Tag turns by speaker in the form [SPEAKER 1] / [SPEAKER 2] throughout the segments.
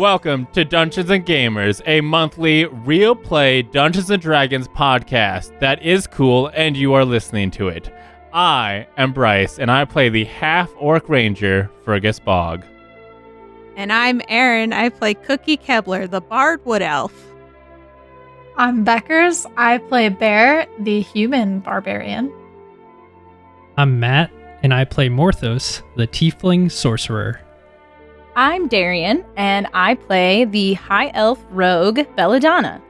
[SPEAKER 1] Welcome to Dungeons & Gamers, a monthly real play Dungeons & Dragons podcast that is cool and you are listening to it. I am Bryce and I play the half-orc ranger, Fergus Bog.
[SPEAKER 2] And I'm Erin. I play Cookie Kebler, the bard wood elf.
[SPEAKER 3] I'm Beckers. I play Bear, the human barbarian.
[SPEAKER 4] I'm Matt, and I play Morthos, the tiefling sorcerer.
[SPEAKER 5] I'm Darian, and I play the high elf rogue Belladonna.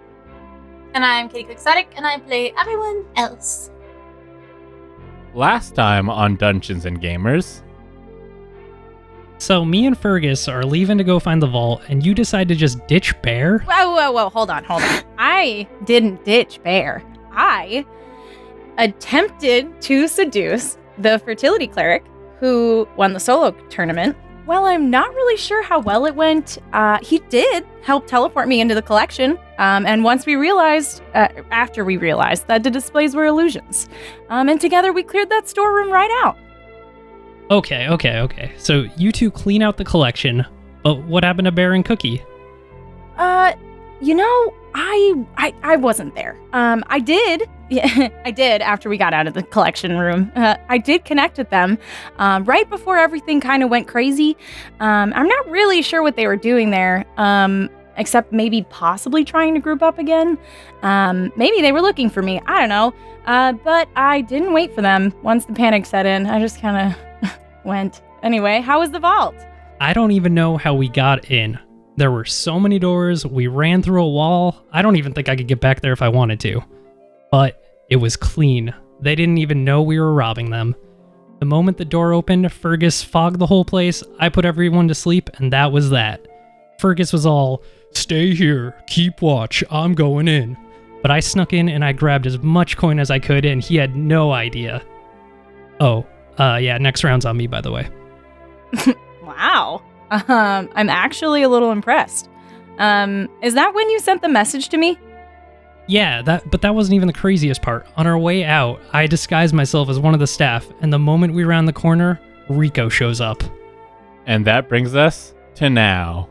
[SPEAKER 6] And I'm Kitty Quixotic, and I play everyone else.
[SPEAKER 1] Last time on Dungeons & Gamers...
[SPEAKER 4] So me and Fergus are leaving to go find the vault, and you decide to just ditch Bear?
[SPEAKER 5] Whoa, hold on. I didn't ditch Bear. I attempted to seduce the fertility cleric who won the solo tournament. Well, I'm not really sure how well it went. He did help teleport me into the collection. And once we realized, after we realized that the displays were illusions. And together we cleared that storeroom right out.
[SPEAKER 4] Okay. So you two clean out the collection, but what happened to Bear and Cookie?
[SPEAKER 5] I wasn't there. I did after we got out of the collection room. I did connect with them right before everything kind of went crazy. I'm not really sure what they were doing there, except maybe possibly trying to group up again. Maybe they were looking for me. I don't know. But I didn't wait for them once the panic set in. I just kind of went. Anyway, how was the vault?
[SPEAKER 4] I don't even know how we got in. There were so many doors, we ran through a wall. I don't even think I could get back there if I wanted to. But it was clean. They didn't even know we were robbing them. The moment the door opened, Fergus fogged the whole place, I put everyone to sleep, and that was that. Fergus was all, "Stay here, keep watch, I'm going in." But I snuck in and I grabbed as much coin as I could, and he had no idea. Next round's on me, by the way.
[SPEAKER 5] Wow. I'm actually a little impressed. Is that when you sent the message to me?
[SPEAKER 4] Yeah, but that wasn't even the craziest part. On our way out, I disguised myself as one of the staff, and the moment we round the corner, Rico shows up.
[SPEAKER 1] And that brings us to now.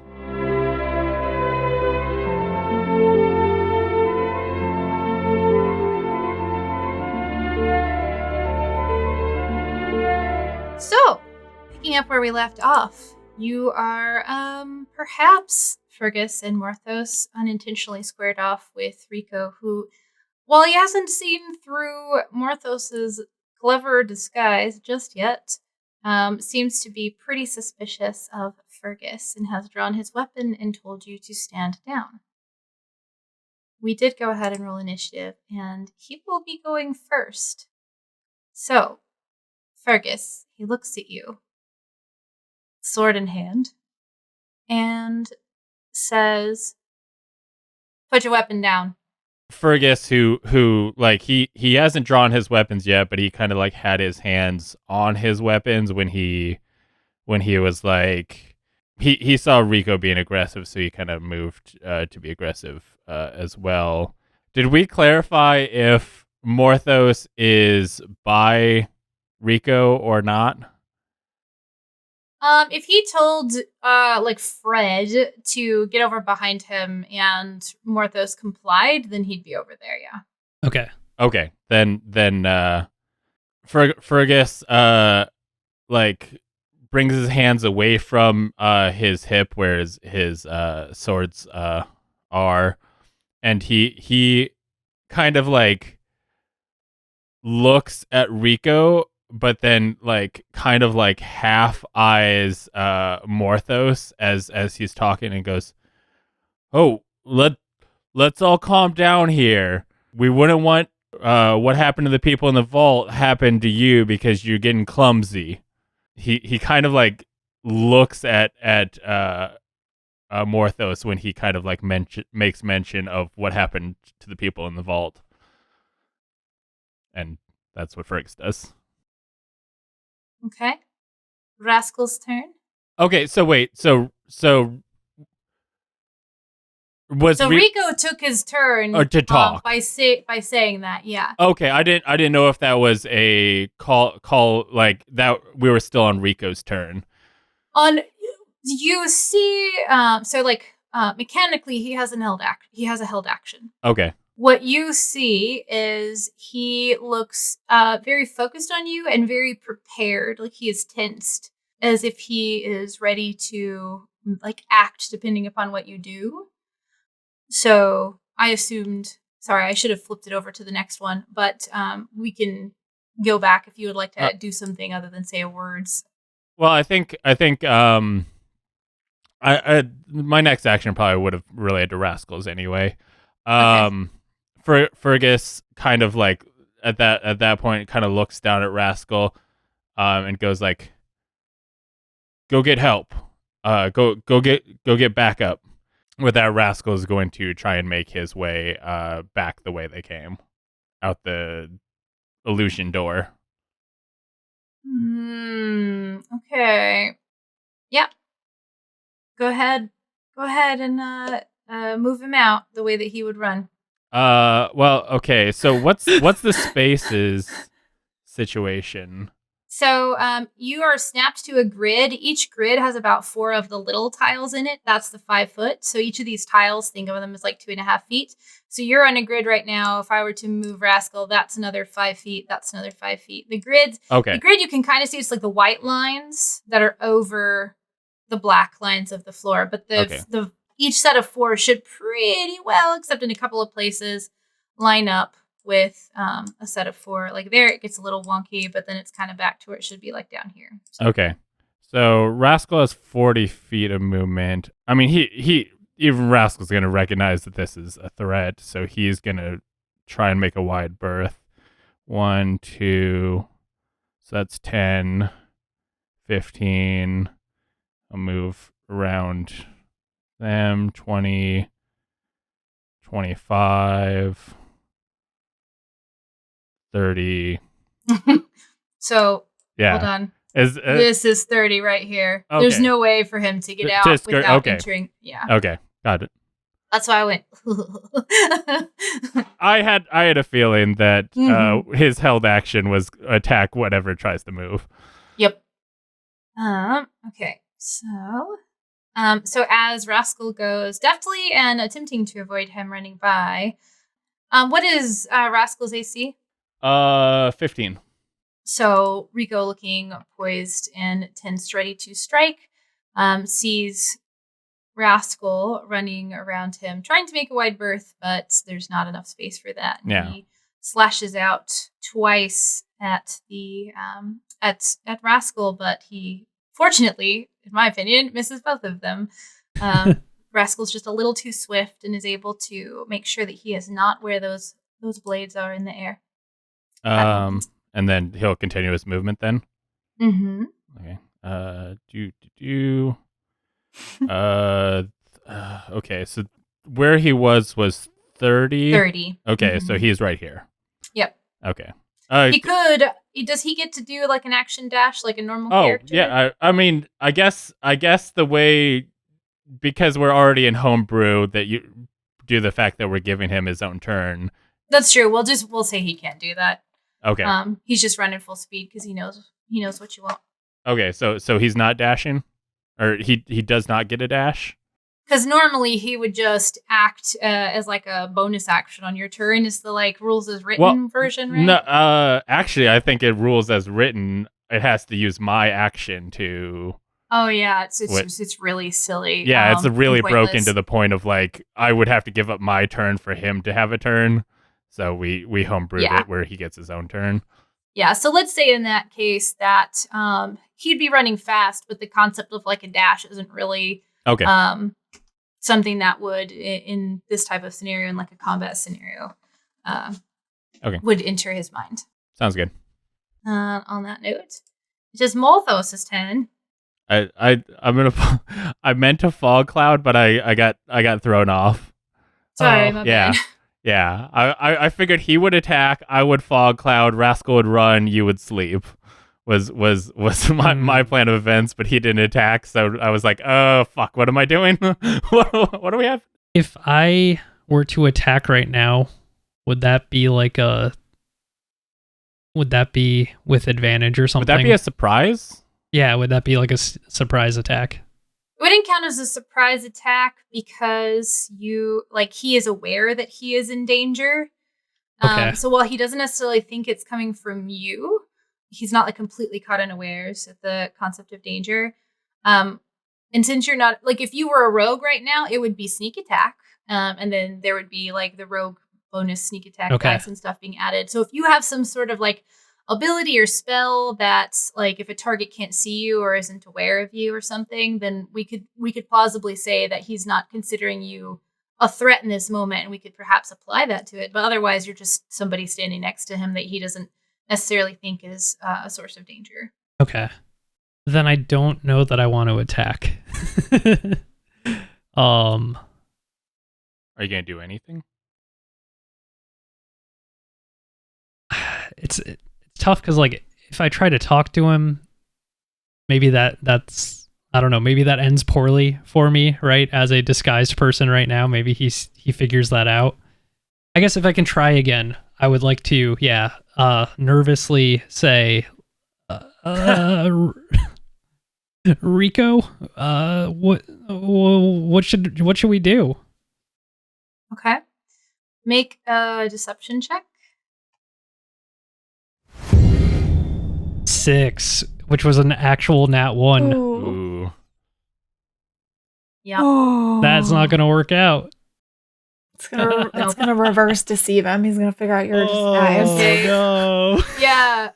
[SPEAKER 6] So, picking up where we left off, you are, perhaps Fergus and Morthos unintentionally squared off with Rico, who, while he hasn't seen through Morthos's clever disguise just yet, seems to be pretty suspicious of Fergus and has drawn his weapon and told you to stand down. We did go ahead and roll initiative, and he will be going first. So, Fergus, he looks at you, sword in hand, and says, "Put your weapon down."
[SPEAKER 1] Fergus, who like he hasn't drawn his weapons yet, but he kind of like had his hands on his weapons when he was like he saw Rico being aggressive, so he kind of moved to be aggressive as well. Did we clarify if Morthos is by Rico or not?
[SPEAKER 6] If he told Fred to get over behind him and Morthos complied, then he'd be over there, yeah.
[SPEAKER 1] Okay. Then Fergus brings his hands away from his hip where his swords are, and he kind of like looks at Rico, but then kind of half eyes Morthos as he's talking and goes, "Oh, let's all calm down here. We wouldn't want what happened to the people in the vault happen to you because you're getting clumsy." He kind of looks at Morthos when he kind of makes mention of what happened to the people in the vault, and that's what Fergus does.
[SPEAKER 6] Okay. Rascal's turn.
[SPEAKER 1] Okay, so wait, so
[SPEAKER 6] Rico took his turn
[SPEAKER 1] to talk
[SPEAKER 6] by saying that, yeah.
[SPEAKER 1] Okay, I didn't know if that was a call like that. We were still on Rico's turn.
[SPEAKER 6] You see, mechanically, he has a held action.
[SPEAKER 1] Okay.
[SPEAKER 6] What you see is he looks very focused on you and very prepared, like he is tensed, as if he is ready to act depending upon what you do. So I assumed. Sorry, I should have flipped it over to the next one, but we can go back if you would like to do something other than say words.
[SPEAKER 1] Well, I think my next action probably would have related to Rascals anyway.
[SPEAKER 6] Okay.
[SPEAKER 1] Fergus kind of like at that point kind of looks down at Rascal, and goes like, "Go get help. Go get backup." With that, Rascal is going to try and make his way back the way they came, out the illusion door.
[SPEAKER 6] Okay. Yeah. Go ahead and move him out the way that he would run.
[SPEAKER 1] Well, okay. So what's the spaces situation?
[SPEAKER 6] So you are snapped to a grid. Each grid has about 4 of the little tiles in it. That's the 5 foot. So each of these tiles, think of them as like 2.5 feet. So you're on a grid right now. If I were to move Rascal, that's another 5 feet. That's another 5 feet. The grid you can kind of see, it's like the white lines that are over the black lines of the floor. But the each set of 4 should pretty well, except in a couple of places, line up with a set of 4. Like there, it gets a little wonky, but then it's kind of back to where it should be, like down here. So.
[SPEAKER 1] Okay. So Rascal has 40 feet of movement. I mean, he even Rascal's going to recognize that this is a threat, so he's going to try and make a wide berth. 1, 2, so that's 10, 15. I'll move around them, 20, 25, 30.
[SPEAKER 6] So,
[SPEAKER 1] yeah.
[SPEAKER 6] Hold on.
[SPEAKER 1] This
[SPEAKER 6] is 30 right here.
[SPEAKER 1] Okay.
[SPEAKER 6] There's no way for him to get out without entering. Yeah.
[SPEAKER 1] Okay, got it.
[SPEAKER 6] That's why I went.
[SPEAKER 1] I had a feeling that his held action was attack whatever tries to move.
[SPEAKER 6] Yep. Okay. So as Rascal goes deftly and attempting to avoid him running by, what is Rascal's AC?
[SPEAKER 1] 15.
[SPEAKER 6] So Rico, looking poised and tense, ready to strike, sees Rascal running around him, trying to make a wide berth, but there's not enough space for that. And
[SPEAKER 1] yeah.
[SPEAKER 6] He slashes out twice at the at Rascal, but he, fortunately, in my opinion, misses both of them. Rascal's just a little too swift and is able to make sure that he is not where those blades are in the air.
[SPEAKER 1] And then he'll continue his movement then?
[SPEAKER 6] Mm-hmm.
[SPEAKER 1] Okay. Okay, so where he was 30?
[SPEAKER 6] 30.
[SPEAKER 1] Okay, so he's right here.
[SPEAKER 6] Yep.
[SPEAKER 1] Okay.
[SPEAKER 6] Does he get to do like an action dash like a normal character?
[SPEAKER 1] Yeah, I mean, I guess the way, because we're already in homebrew, that you do the fact that we're giving him his own turn.
[SPEAKER 6] That's true. We'll say he can't do that.
[SPEAKER 1] Okay.
[SPEAKER 6] He's just running full speed because he knows what you want.
[SPEAKER 1] Okay, so he's not dashing, or he does not get a dash.
[SPEAKER 6] Because normally he would just act as like a bonus action on your turn. Is the like rules as written version, right?
[SPEAKER 1] No, actually, I think it rules as written. It has to use my action to.
[SPEAKER 6] Oh yeah, it's really silly.
[SPEAKER 1] Yeah, it's really broken to the point of like I would have to give up my turn for him to have a turn. So we homebrewed it where he gets his own turn.
[SPEAKER 6] Yeah, so let's say in that case that he'd be running fast, but the concept of like a dash isn't really something that would, in this type of scenario, in like a combat scenario, would enter his mind.
[SPEAKER 1] Sounds good.
[SPEAKER 6] On that note, it is Morthos' turn.
[SPEAKER 1] I meant to Fog Cloud, but I got thrown off.
[SPEAKER 6] Sorry, my bad.
[SPEAKER 1] Yeah, I figured he would attack, I would Fog Cloud, Rascal would run, you would sleep. Was my plan of events, but he didn't attack, so I was like, oh fuck, what am I doing? what do we have?
[SPEAKER 4] If I were to attack right now, would that be with advantage or something?
[SPEAKER 1] Would that be a surprise?
[SPEAKER 4] Yeah, would that be like a surprise attack?
[SPEAKER 6] wouldn't count as a surprise attack because he is aware that he is in danger.
[SPEAKER 4] Okay.
[SPEAKER 6] So while he doesn't necessarily think it's coming from you, he's not like completely caught unawares at the concept of danger. And since you're not like, if you were a rogue right now, it would be sneak attack. And then there would be like the rogue bonus sneak attack dice and stuff being added. So if you have some sort of like ability or spell that's like, if a target can't see you or isn't aware of you or something, then we could plausibly say that he's not considering you a threat in this moment, and we could perhaps apply that to it. But otherwise, you're just somebody standing next to him that he doesn't necessarily think is a source of danger.
[SPEAKER 4] Okay. Then I don't know that I want to attack.
[SPEAKER 1] Are you gonna do anything?
[SPEAKER 4] It's tough because like if I try to talk to him, maybe that's I don't know, maybe that ends poorly for me, right? As a disguised person right now, maybe he figures that out. I guess if I can try again, I would like to nervously say Rico, what should we do?
[SPEAKER 6] Okay. Make a deception check.
[SPEAKER 4] 6, which was an actual nat 1.
[SPEAKER 1] Ooh.
[SPEAKER 6] Yeah.
[SPEAKER 3] Oh.
[SPEAKER 4] That's not going to work out.
[SPEAKER 3] It's gonna reverse deceive him. He's gonna figure out you're disguised.
[SPEAKER 6] Okay.
[SPEAKER 4] No.
[SPEAKER 6] Yeah.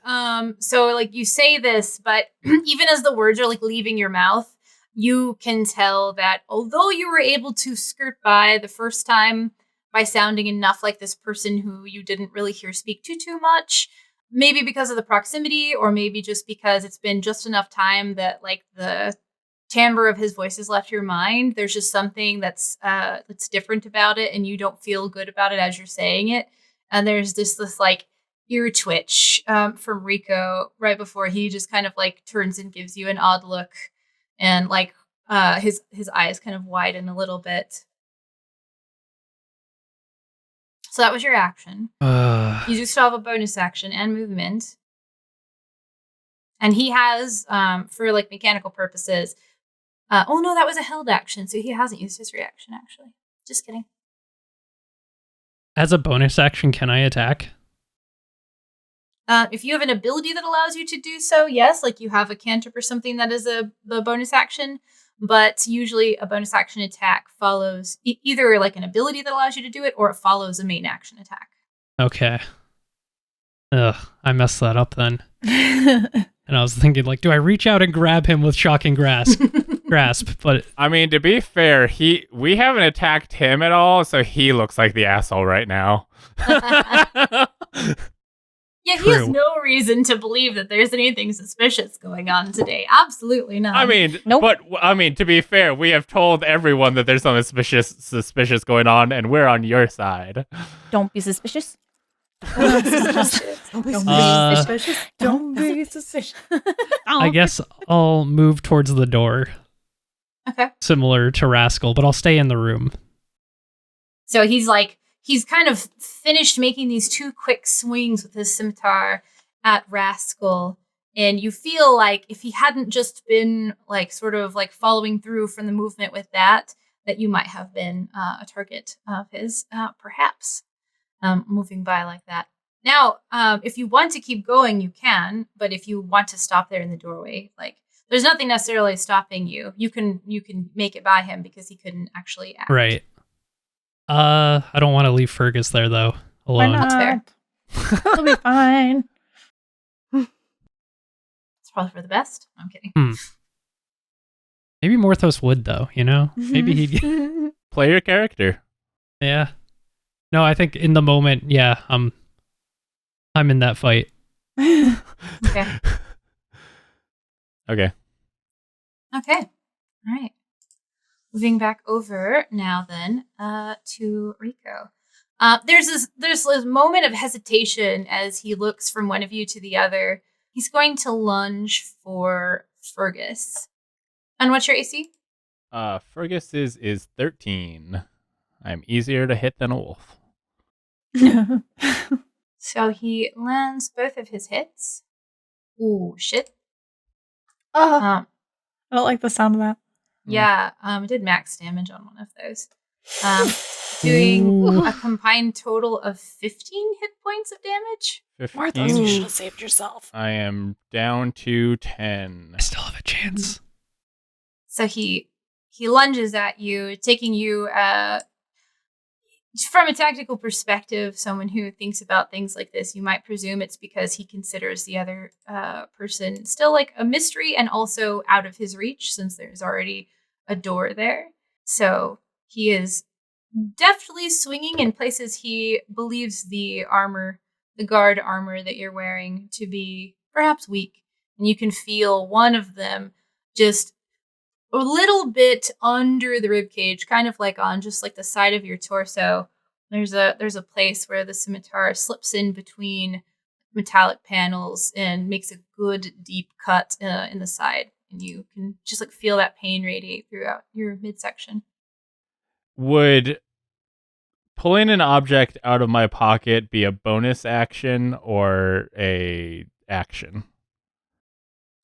[SPEAKER 6] So like you say this, but even as the words are like leaving your mouth, you can tell that although you were able to skirt by the first time by sounding enough like this person who you didn't really hear speak too much, maybe because of the proximity, or maybe just because it's been just enough time that like the timbre of his voice has left your mind. There's just something that's different about it, and you don't feel good about it as you're saying it. And there's this like ear twitch from Rico right before he just kind of like turns and gives you an odd look, and like his eyes kind of widen a little bit. So that was your action. You do still have a bonus action and movement. And he has, for like mechanical purposes, oh no, that was a held action, so he hasn't used his reaction, actually. Just kidding.
[SPEAKER 4] As a bonus action, can I attack?
[SPEAKER 6] If you have an ability that allows you to do so, yes, like you have a cantrip or something that is the bonus action, but usually a bonus action attack follows either like an ability that allows you to do it, or it follows a main action attack.
[SPEAKER 4] Okay. Ugh, I messed that up then. And I was thinking, like, do I reach out and grab him with shocking grasp? But
[SPEAKER 1] I mean, to be fair, we haven't attacked him at all, so he looks like the asshole right now.
[SPEAKER 6] Yeah, he has no reason to believe that there's anything suspicious going on today. Absolutely not.
[SPEAKER 1] I mean,
[SPEAKER 5] Nope.
[SPEAKER 1] But I mean, to be fair, we have told everyone that there's something suspicious going on, and we're on your side.
[SPEAKER 5] Don't be suspicious.
[SPEAKER 3] Don't be suspicious. Don't be suspicious.
[SPEAKER 4] I guess I'll move towards the door.
[SPEAKER 6] Okay.
[SPEAKER 4] Similar to Rascal, but I'll stay in the room.
[SPEAKER 6] So he's kind of finished making these two quick swings with his scimitar at Rascal. And you feel like if he hadn't just been like sort of like following through from the movement with that you might have been a target of his, perhaps. Moving by like that. Now, if you want to keep going, you can, but if you want to stop there in the doorway, like there's nothing necessarily stopping you. You can make it by him because he couldn't actually act.
[SPEAKER 4] Right. I don't want to leave Fergus there though, alone.
[SPEAKER 3] Why not?
[SPEAKER 6] That's fair.
[SPEAKER 3] He'll be fine.
[SPEAKER 6] It's probably for the best. I'm kidding.
[SPEAKER 4] Maybe Morthos would though, you know? Maybe he'd
[SPEAKER 1] Play your character.
[SPEAKER 4] Yeah. No, I think in the moment, yeah, I'm in that fight.
[SPEAKER 6] Okay.
[SPEAKER 1] Okay.
[SPEAKER 6] Okay. All right. Moving back over now then to Rico. There's this moment of hesitation as he looks from one of you to the other. He's going to lunge for Fergus. And what's your AC?
[SPEAKER 1] Fergus is 13. I'm easier to hit than a wolf.
[SPEAKER 6] So he lands both of his hits. Ooh, shit.
[SPEAKER 3] I don't like the sound of that.
[SPEAKER 6] Yeah, it did max damage on one of those. Doing a combined total of 15 hit points of damage.
[SPEAKER 1] 15.
[SPEAKER 5] You should have saved yourself.
[SPEAKER 1] I am down to 10.
[SPEAKER 4] I still have a chance.
[SPEAKER 6] So he lunges at you, taking you from a tactical perspective, someone who thinks about things like this, you might presume it's because he considers the other person still like a mystery and also out of his reach since there's already a door there. So he is deftly swinging in places he believes the guard armor that you're wearing to be perhaps weak. And you can feel one of them just a little bit under the rib cage, kind of like on just like the side of your torso. There's a place where the scimitar slips in between metallic panels and makes a good deep cut in the side, and you can just like feel that pain radiate throughout your midsection.
[SPEAKER 1] Would pulling an object out of my pocket be a bonus action or a action?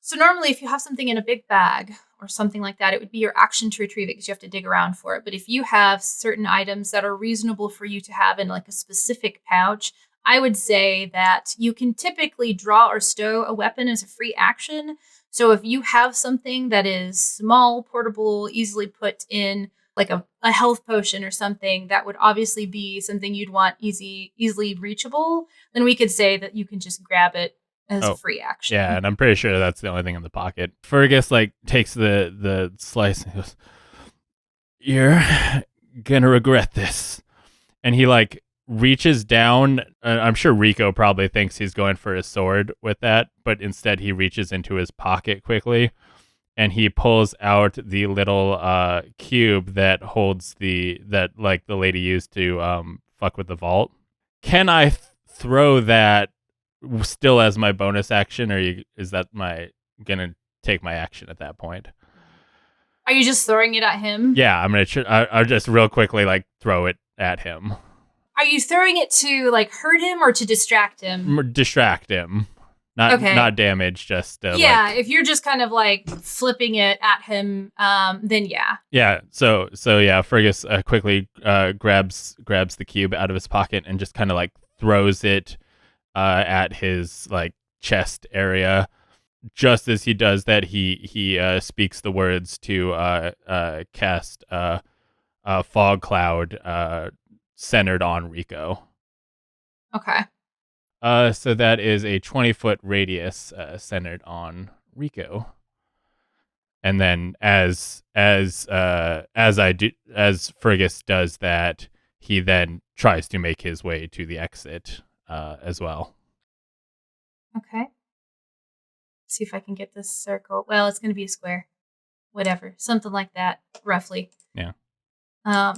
[SPEAKER 6] So normally if you have something in a big bag or something like that, it would be your action to retrieve it because you have to dig around for it. But if you have certain items that are reasonable for you to have in like a specific pouch, I would say that you can typically draw or stow a weapon as a free action. So if you have something that is small, portable, easily put in like a health potion or something that would obviously be something you'd want easily reachable, then we could say that you can just grab it as a free action.
[SPEAKER 1] Yeah, and I'm pretty sure that's the only thing in the pocket. Fergus like takes the slice and goes, "You're gonna regret this." And he like reaches down. I'm sure Rico probably thinks he's going for his sword with that, but instead he reaches into his pocket quickly and he pulls out the little cube that holds that like the lady used to fuck with the vault. Can I throw that still as my bonus action, or is that gonna take my action at that point?
[SPEAKER 6] Are you just throwing it at him?
[SPEAKER 1] Yeah, I'm gonna. I'll just real quickly like throw it at him.
[SPEAKER 6] Are you throwing it to like hurt him or to distract him?
[SPEAKER 1] Distract him, not damage. Just
[SPEAKER 6] if you're just kind of like flipping it at him, then yeah.
[SPEAKER 1] Yeah. So yeah, Fergus quickly grabs the cube out of his pocket and just kind of like throws it at his like chest area. Just as he does that, he speaks the words to cast fog cloud centered on Rico.
[SPEAKER 6] Okay.
[SPEAKER 1] So that is a 20-foot radius centered on Rico. And then as Fergus does that, he then tries to make his way to the exit as well.
[SPEAKER 6] Okay. See if I can get this circle. Well, it's going to be a square. Whatever. Something like that, roughly.
[SPEAKER 1] Yeah.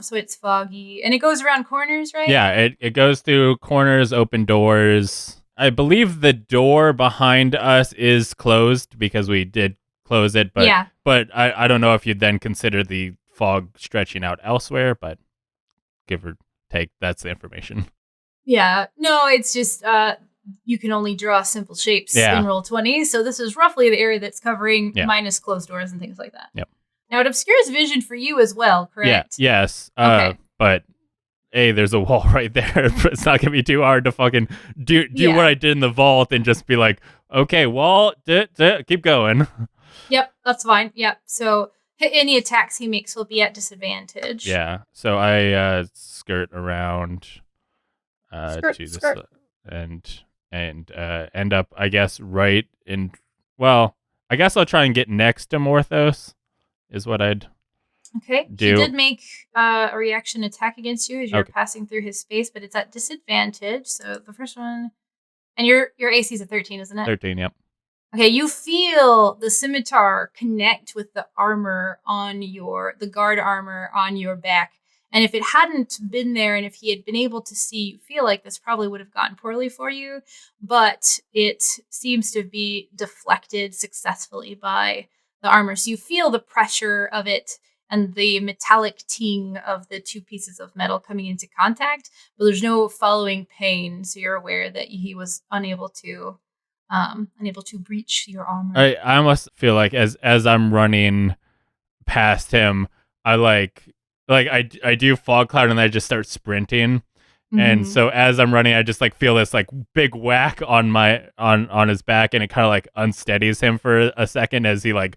[SPEAKER 6] So it's foggy. And it goes around corners, right?
[SPEAKER 1] Yeah, it goes through corners, open doors. I believe the door behind us is closed because we did close it, but
[SPEAKER 6] yeah.
[SPEAKER 1] But I don't know if you'd then consider the fog stretching out elsewhere, but give or take, that's the information.
[SPEAKER 6] Yeah. No, it's just you can only draw simple shapes in Roll20, so this is roughly the area that's covering minus closed doors and things like that.
[SPEAKER 1] Yep.
[SPEAKER 6] Now it obscures vision for you as well, correct?
[SPEAKER 1] Yeah. Yes.
[SPEAKER 6] Okay.
[SPEAKER 1] But there's a wall right there. It's not gonna be too hard to fucking do what I did in the vault and just be like, okay, wall, keep going.
[SPEAKER 6] Yep, that's fine. Yep. So any attacks he makes will be at disadvantage.
[SPEAKER 1] Yeah. So I skirt around to this and end up, I guess, right in. Well, I guess I'll try and get next to Morthos. Is what I'd.
[SPEAKER 6] Okay.
[SPEAKER 1] Do.
[SPEAKER 6] He did make a reaction attack against you as you're passing through his space, but it's at disadvantage. So the first one, and your AC is a 13, isn't it?
[SPEAKER 1] 13. Yep.
[SPEAKER 6] Okay, you feel the scimitar connect with the armor on the guard armor on your back. And if it hadn't been there and if he had been able to see, you feel like this probably would have gone poorly for you. But it seems to be deflected successfully by the armor. So you feel the pressure of it and the metallic ting of the two pieces of metal coming into contact. But there's no following pain. So you're aware that he was unable to breach your armor.
[SPEAKER 1] I almost feel like as I'm running past him, I I do fog cloud and I just start sprinting. And so as I'm running, I just like feel this like big whack on on his back, and it kind of like unsteadies him for a second as he like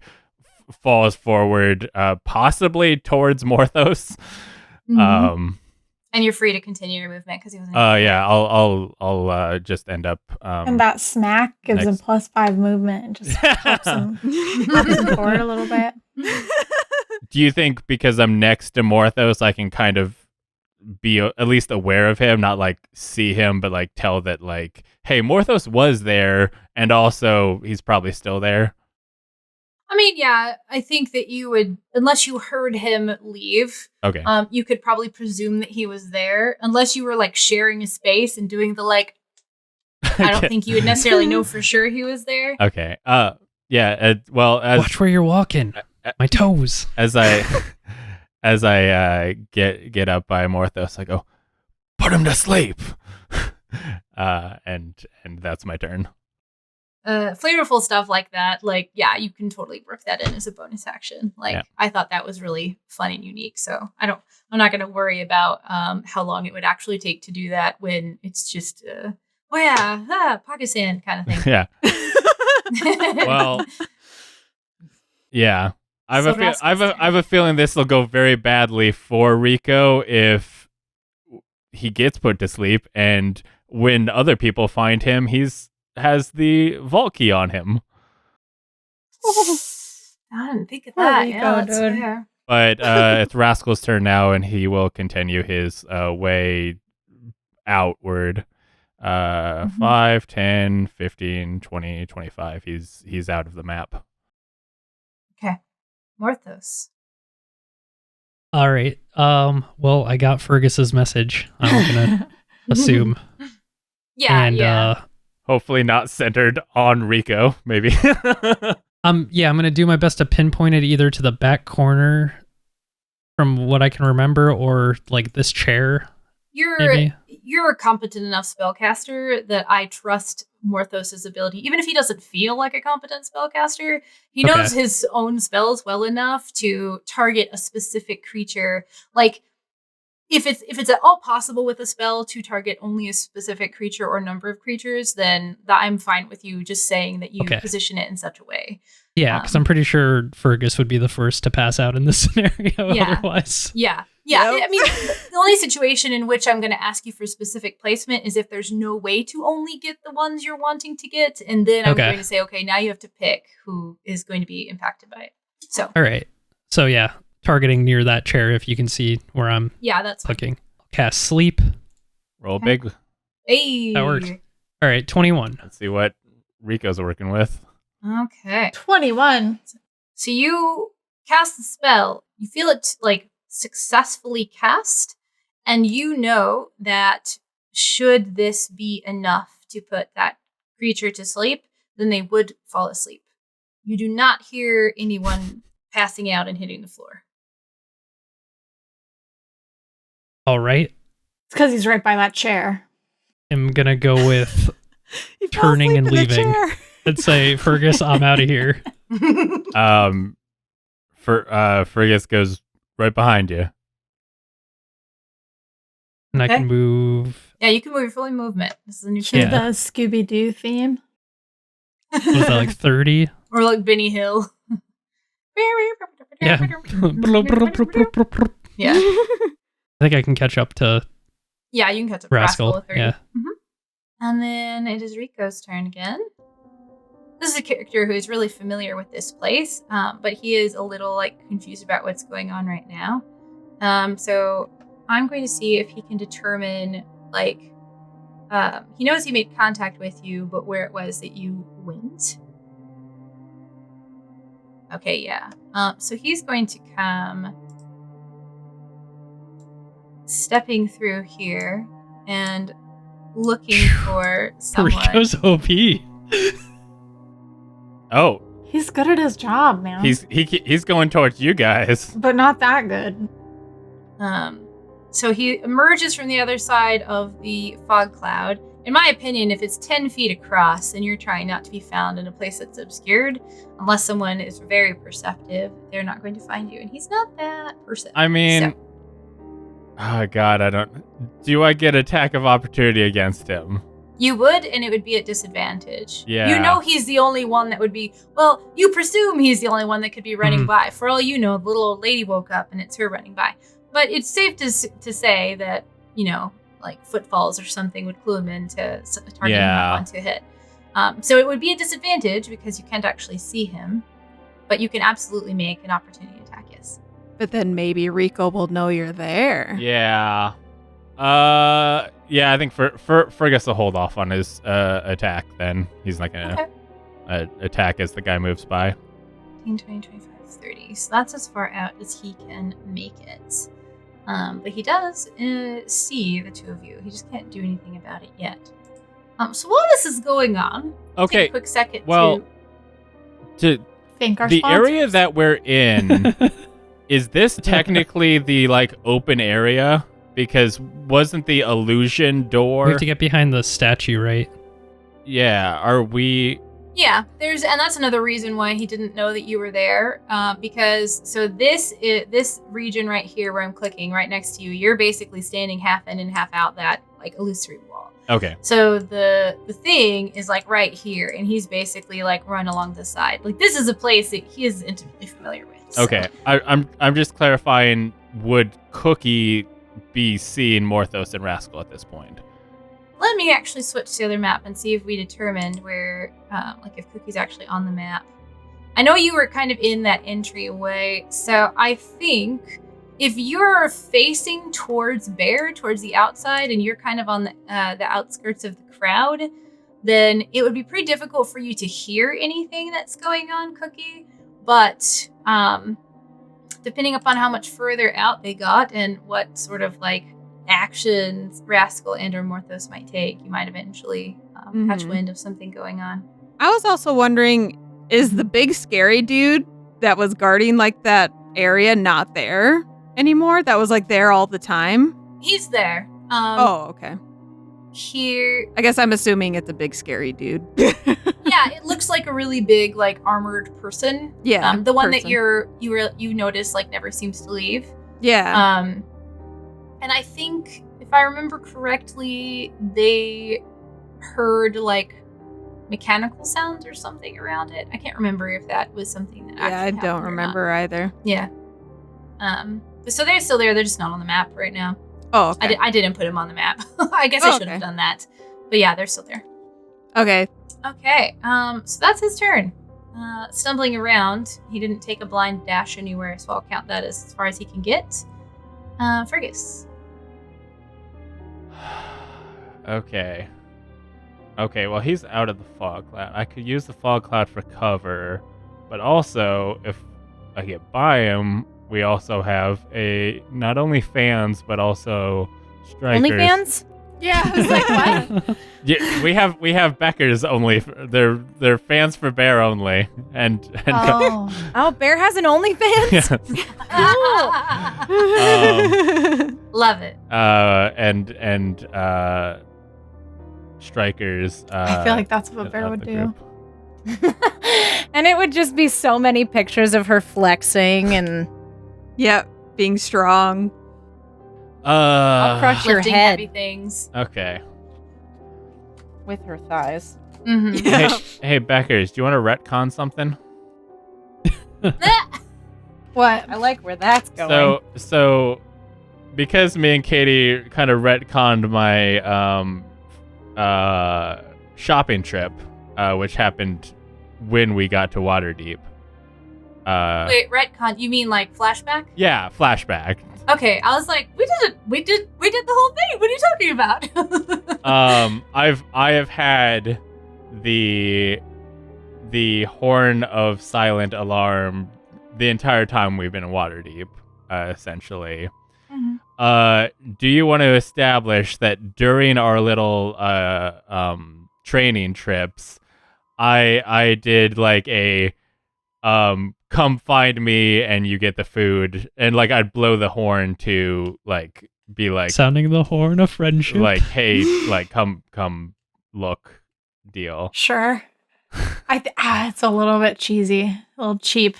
[SPEAKER 1] falls forward, possibly towards Morthos.
[SPEAKER 6] And you're free to continue your movement because he wasn't.
[SPEAKER 1] Yeah, I'll just end up.
[SPEAKER 3] And that smack gives him +5 movement and just helps him forward a little bit.
[SPEAKER 1] Do you think because I'm next to Morthos, I can kind of be at least aware of him, not like see him, but like tell that like, hey, Morthos was there, and also he's probably still there?
[SPEAKER 6] I mean, yeah, I think that you would, unless you heard him leave,
[SPEAKER 1] okay,
[SPEAKER 6] you could probably presume that he was there, unless you were like sharing a space and doing the like, I don't think you would necessarily know for sure he was there.
[SPEAKER 1] Okay. Yeah. Well,
[SPEAKER 4] watch where you're walking. My toes.
[SPEAKER 1] As I get up by Morthos, I go, put him to sleep. And that's my turn.
[SPEAKER 6] Flavorful stuff like that, like, yeah, you can totally work that in as a bonus action. Like, yeah. I thought that was really fun and unique. So I'm not going to worry about how long it would actually take to do that when it's just, pocket sand kind of thing.
[SPEAKER 1] Yeah. Well, yeah. I have a feeling this will go very badly for Rico if he gets put to sleep, and when other people find him, has the vault key on him.
[SPEAKER 6] I didn't think of that.
[SPEAKER 3] Rico,
[SPEAKER 6] yeah, that's
[SPEAKER 3] dude.
[SPEAKER 6] fair.
[SPEAKER 1] But it's Rascal's turn now, and he will continue his way outward. 5, 10, 15, 20, 25. He's out of the map.
[SPEAKER 6] Okay. Morthos.
[SPEAKER 4] All right. Well, I got Fergus's message. I'm gonna assume.
[SPEAKER 6] Yeah.
[SPEAKER 4] And
[SPEAKER 1] hopefully not centered on Rico, maybe.
[SPEAKER 4] I'm gonna do my best to pinpoint it either to the back corner from what I can remember, or like this chair.
[SPEAKER 6] You're a competent enough spellcaster that I trust Morthos' ability. Even if he doesn't feel like a competent spellcaster, he knows his own spells well enough to target a specific creature. Like, if it's at all possible with a spell to target only a specific creature or number of creatures, then I'm fine with you just saying that you position it in such a way.
[SPEAKER 4] Yeah, because I'm pretty sure Fergus would be the first to pass out in this scenario otherwise.
[SPEAKER 6] Yeah. I mean, the only situation in which I'm going to ask you for specific placement is if there's no way to only get the ones you're wanting to get, and then I'm going to say, okay, now you have to pick who is going to be impacted by it. So.
[SPEAKER 4] All right. So yeah, targeting near that chair if you can see where I'm
[SPEAKER 6] that's
[SPEAKER 4] clicking. Cast sleep.
[SPEAKER 1] Roll big.
[SPEAKER 6] Hey.
[SPEAKER 4] That works. All right, 21.
[SPEAKER 1] Let's see what Rico's working with.
[SPEAKER 6] Okay.
[SPEAKER 3] 21.
[SPEAKER 6] So you cast the spell. You feel it like successfully cast, and you know that should this be enough to put that creature to sleep, then they would fall asleep. You do not hear anyone passing out and hitting the floor.
[SPEAKER 4] All right.
[SPEAKER 3] It's because he's right by that chair.
[SPEAKER 4] I'm gonna go with turning and leaving. Let's say, Fergus, I'm out of here.
[SPEAKER 1] Fergus goes right behind you.
[SPEAKER 4] And I can move.
[SPEAKER 6] Yeah, you can move your fully movement. This is a new
[SPEAKER 3] To the Scooby-Doo theme.
[SPEAKER 4] Was that like 30?
[SPEAKER 6] Or like Benny Hill.
[SPEAKER 4] Yeah.
[SPEAKER 6] Yeah.
[SPEAKER 4] I think I can catch up to
[SPEAKER 6] Yeah, you can catch up
[SPEAKER 4] Rascal.
[SPEAKER 6] with 30.
[SPEAKER 4] Yeah.
[SPEAKER 6] Mm-hmm. And then it is Rico's turn again. This is a character who is really familiar with this place, but he is a little like confused about what's going on right now. So I'm going to see if he can determine like he knows he made contact with you, but where it was that you went. Okay, yeah. So he's going to come stepping through here and looking for someone.
[SPEAKER 4] Rico's OP.
[SPEAKER 1] Oh,
[SPEAKER 3] He's good at his job, man.
[SPEAKER 1] he's going towards you guys.
[SPEAKER 3] But not that good.
[SPEAKER 6] So he emerges from the other side of the fog cloud, in my opinion, if it's 10 feet across and you're trying not to be found in a place that's obscured, unless someone is very perceptive, they're not going to find you. And he's not that perceptive.
[SPEAKER 1] I mean, oh God, do I get attack of opportunity against him?
[SPEAKER 6] You would, and it would be at disadvantage.
[SPEAKER 1] Yeah.
[SPEAKER 6] You know he's the only one that would be, well, you presume he's the only one that could be running by. For all you know, the little old lady woke up and it's her running by. But it's safe to say that, like footfalls or something would clue him into targeting that one to hit. So it would be a disadvantage because you can't actually see him, but you can absolutely make an opportunity attack, yes.
[SPEAKER 2] But then maybe Rico will know you're there.
[SPEAKER 1] Yeah. Yeah, I think Fergus will hold off on his attack then. He's not going to attack as the guy moves by.
[SPEAKER 6] 15, 20, 25, 30. So that's as far out as he can make it. But he does see the two of you. He just can't do anything about it yet. So while this is going on,
[SPEAKER 1] okay,
[SPEAKER 6] take a quick second
[SPEAKER 1] to
[SPEAKER 3] Thank our
[SPEAKER 1] the
[SPEAKER 3] sponsors.
[SPEAKER 1] area that we're in. Is this technically the open area? Because wasn't the illusion door?
[SPEAKER 4] We have to get behind the statue, right?
[SPEAKER 1] Yeah. Are we?
[SPEAKER 6] Yeah, and that's another reason why he didn't know that you were there. Because this region right here where I'm clicking right next to you, you're basically standing half in and half out that illusory wall.
[SPEAKER 1] Okay.
[SPEAKER 6] So the thing is right here, and he's basically run along the side. This is a place that he is intimately familiar with. So.
[SPEAKER 1] Okay. I'm just clarifying. Would Cookie be seeing Morthos and Rascal at this point?
[SPEAKER 6] Let me actually switch to the other map and see if we determined where, if Cookie's actually on the map. I know you were kind of in that entryway, so I think if you're facing towards Bear, towards the outside, and you're kind of on the outskirts of the crowd, then it would be pretty difficult for you to hear anything that's going on, Cookie. But depending upon how much further out they got and what sort of actions Rascal and or Morthos might take, you might eventually catch wind of something going on.
[SPEAKER 2] I was also wondering, is the big scary dude that was guarding that area not there anymore? That was there all the time?
[SPEAKER 6] He's there.
[SPEAKER 2] Okay.
[SPEAKER 6] Here.
[SPEAKER 2] I guess I'm assuming it's a big scary dude.
[SPEAKER 6] Yeah, it looks like a really big armored person.
[SPEAKER 2] Yeah.
[SPEAKER 6] The one that you notice never seems to leave.
[SPEAKER 2] Yeah.
[SPEAKER 6] And I think if I remember correctly, they heard mechanical sounds or something around it. I can't remember if that was something that actually
[SPEAKER 2] I don't remember either.
[SPEAKER 6] Yeah. So they're still there. They're just not on the map right now.
[SPEAKER 2] Oh, okay.
[SPEAKER 6] I didn't put them on the map. I guess I should have done that. But yeah, they're still there.
[SPEAKER 2] Okay.
[SPEAKER 6] Okay. So that's his turn. Stumbling around. He didn't take a blind dash anywhere, so I'll count that as far as he can get. Fergus.
[SPEAKER 1] Okay, well, he's out of the fog cloud. I could use the fog cloud for cover, but also, if I get by him, we also have not only fans, but also strikers.
[SPEAKER 5] Only fans?
[SPEAKER 3] Yeah, I was like, what?
[SPEAKER 1] Yeah, we have Becker's only. They're fans for Bear only, and
[SPEAKER 5] Oh, Bear has an OnlyFans?
[SPEAKER 1] Yeah.
[SPEAKER 6] Love it.
[SPEAKER 1] And strikers.
[SPEAKER 3] I feel like that's what Bear would do.
[SPEAKER 5] And it would just be so many pictures of her flexing and
[SPEAKER 2] Yep, being strong.
[SPEAKER 5] I'll crush your
[SPEAKER 6] Lifting
[SPEAKER 5] head
[SPEAKER 6] heavy things.
[SPEAKER 1] Okay.
[SPEAKER 5] with her thighs.
[SPEAKER 6] Mm-hmm.
[SPEAKER 2] Yeah.
[SPEAKER 1] Hey, Beckers, do you want to retcon something?
[SPEAKER 3] What?
[SPEAKER 5] I like where that's going.
[SPEAKER 1] So because me and Katie kind of retconned my shopping trip, which happened when we got to Waterdeep.
[SPEAKER 6] Wait, retcon? You mean flashback?
[SPEAKER 1] Yeah, flashback.
[SPEAKER 6] Okay, I was like, we did the whole thing. What are you talking about?
[SPEAKER 1] I have had the horn of silent alarm the entire time we've been in Waterdeep, essentially.
[SPEAKER 6] Mm-hmm.
[SPEAKER 1] Do you want to establish that during our little training trips, I did a come find me and you get the food, and I'd blow the horn to be
[SPEAKER 4] sounding the horn of friendship.
[SPEAKER 1] hey, come look deal.
[SPEAKER 3] Sure. It's a little bit cheesy, a little cheap,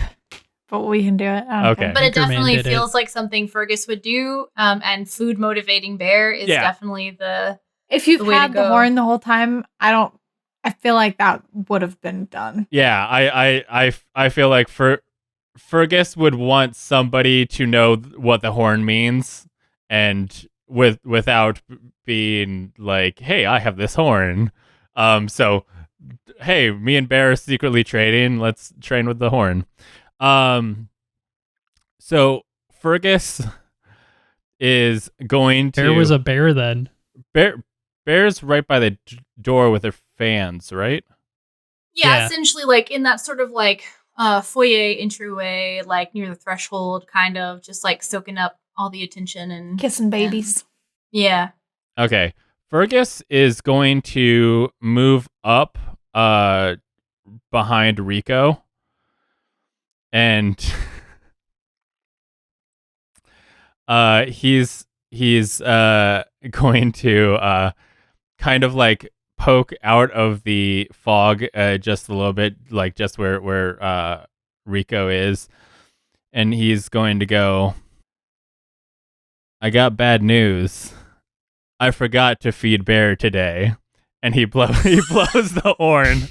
[SPEAKER 3] but we can do it. I don't
[SPEAKER 1] Okay.
[SPEAKER 3] care.
[SPEAKER 6] But it
[SPEAKER 4] Anchorman
[SPEAKER 6] definitely
[SPEAKER 4] did it.
[SPEAKER 6] feels like something Fergus would do. And food motivating bear is
[SPEAKER 1] Yeah.
[SPEAKER 6] definitely the
[SPEAKER 3] If you've
[SPEAKER 6] the way to
[SPEAKER 3] had the
[SPEAKER 6] go.
[SPEAKER 3] horn the whole time, I feel like that would have been done.
[SPEAKER 1] Yeah, I feel like Fergus would want somebody to know what the horn means, and without being like, "Hey, I have this horn." So, hey, me and Bear are secretly trading. Let's train with the horn. So Fergus is going to.
[SPEAKER 4] There was a bear then.
[SPEAKER 1] Bear's right by the door with her fans, right?
[SPEAKER 6] Yeah,
[SPEAKER 4] Yeah.
[SPEAKER 6] essentially like in that sort of like foyer entryway, like near the threshold, kind of just like soaking up all the attention and
[SPEAKER 3] Kissing babies.
[SPEAKER 6] yeah.
[SPEAKER 1] Okay. Fergus is going to move up behind Rico. And he's going to kind of like poke out of the fog just a little bit, like just where Rico is, and he's going to go, "I got bad news. I forgot to feed Bear today." And he blows the horn.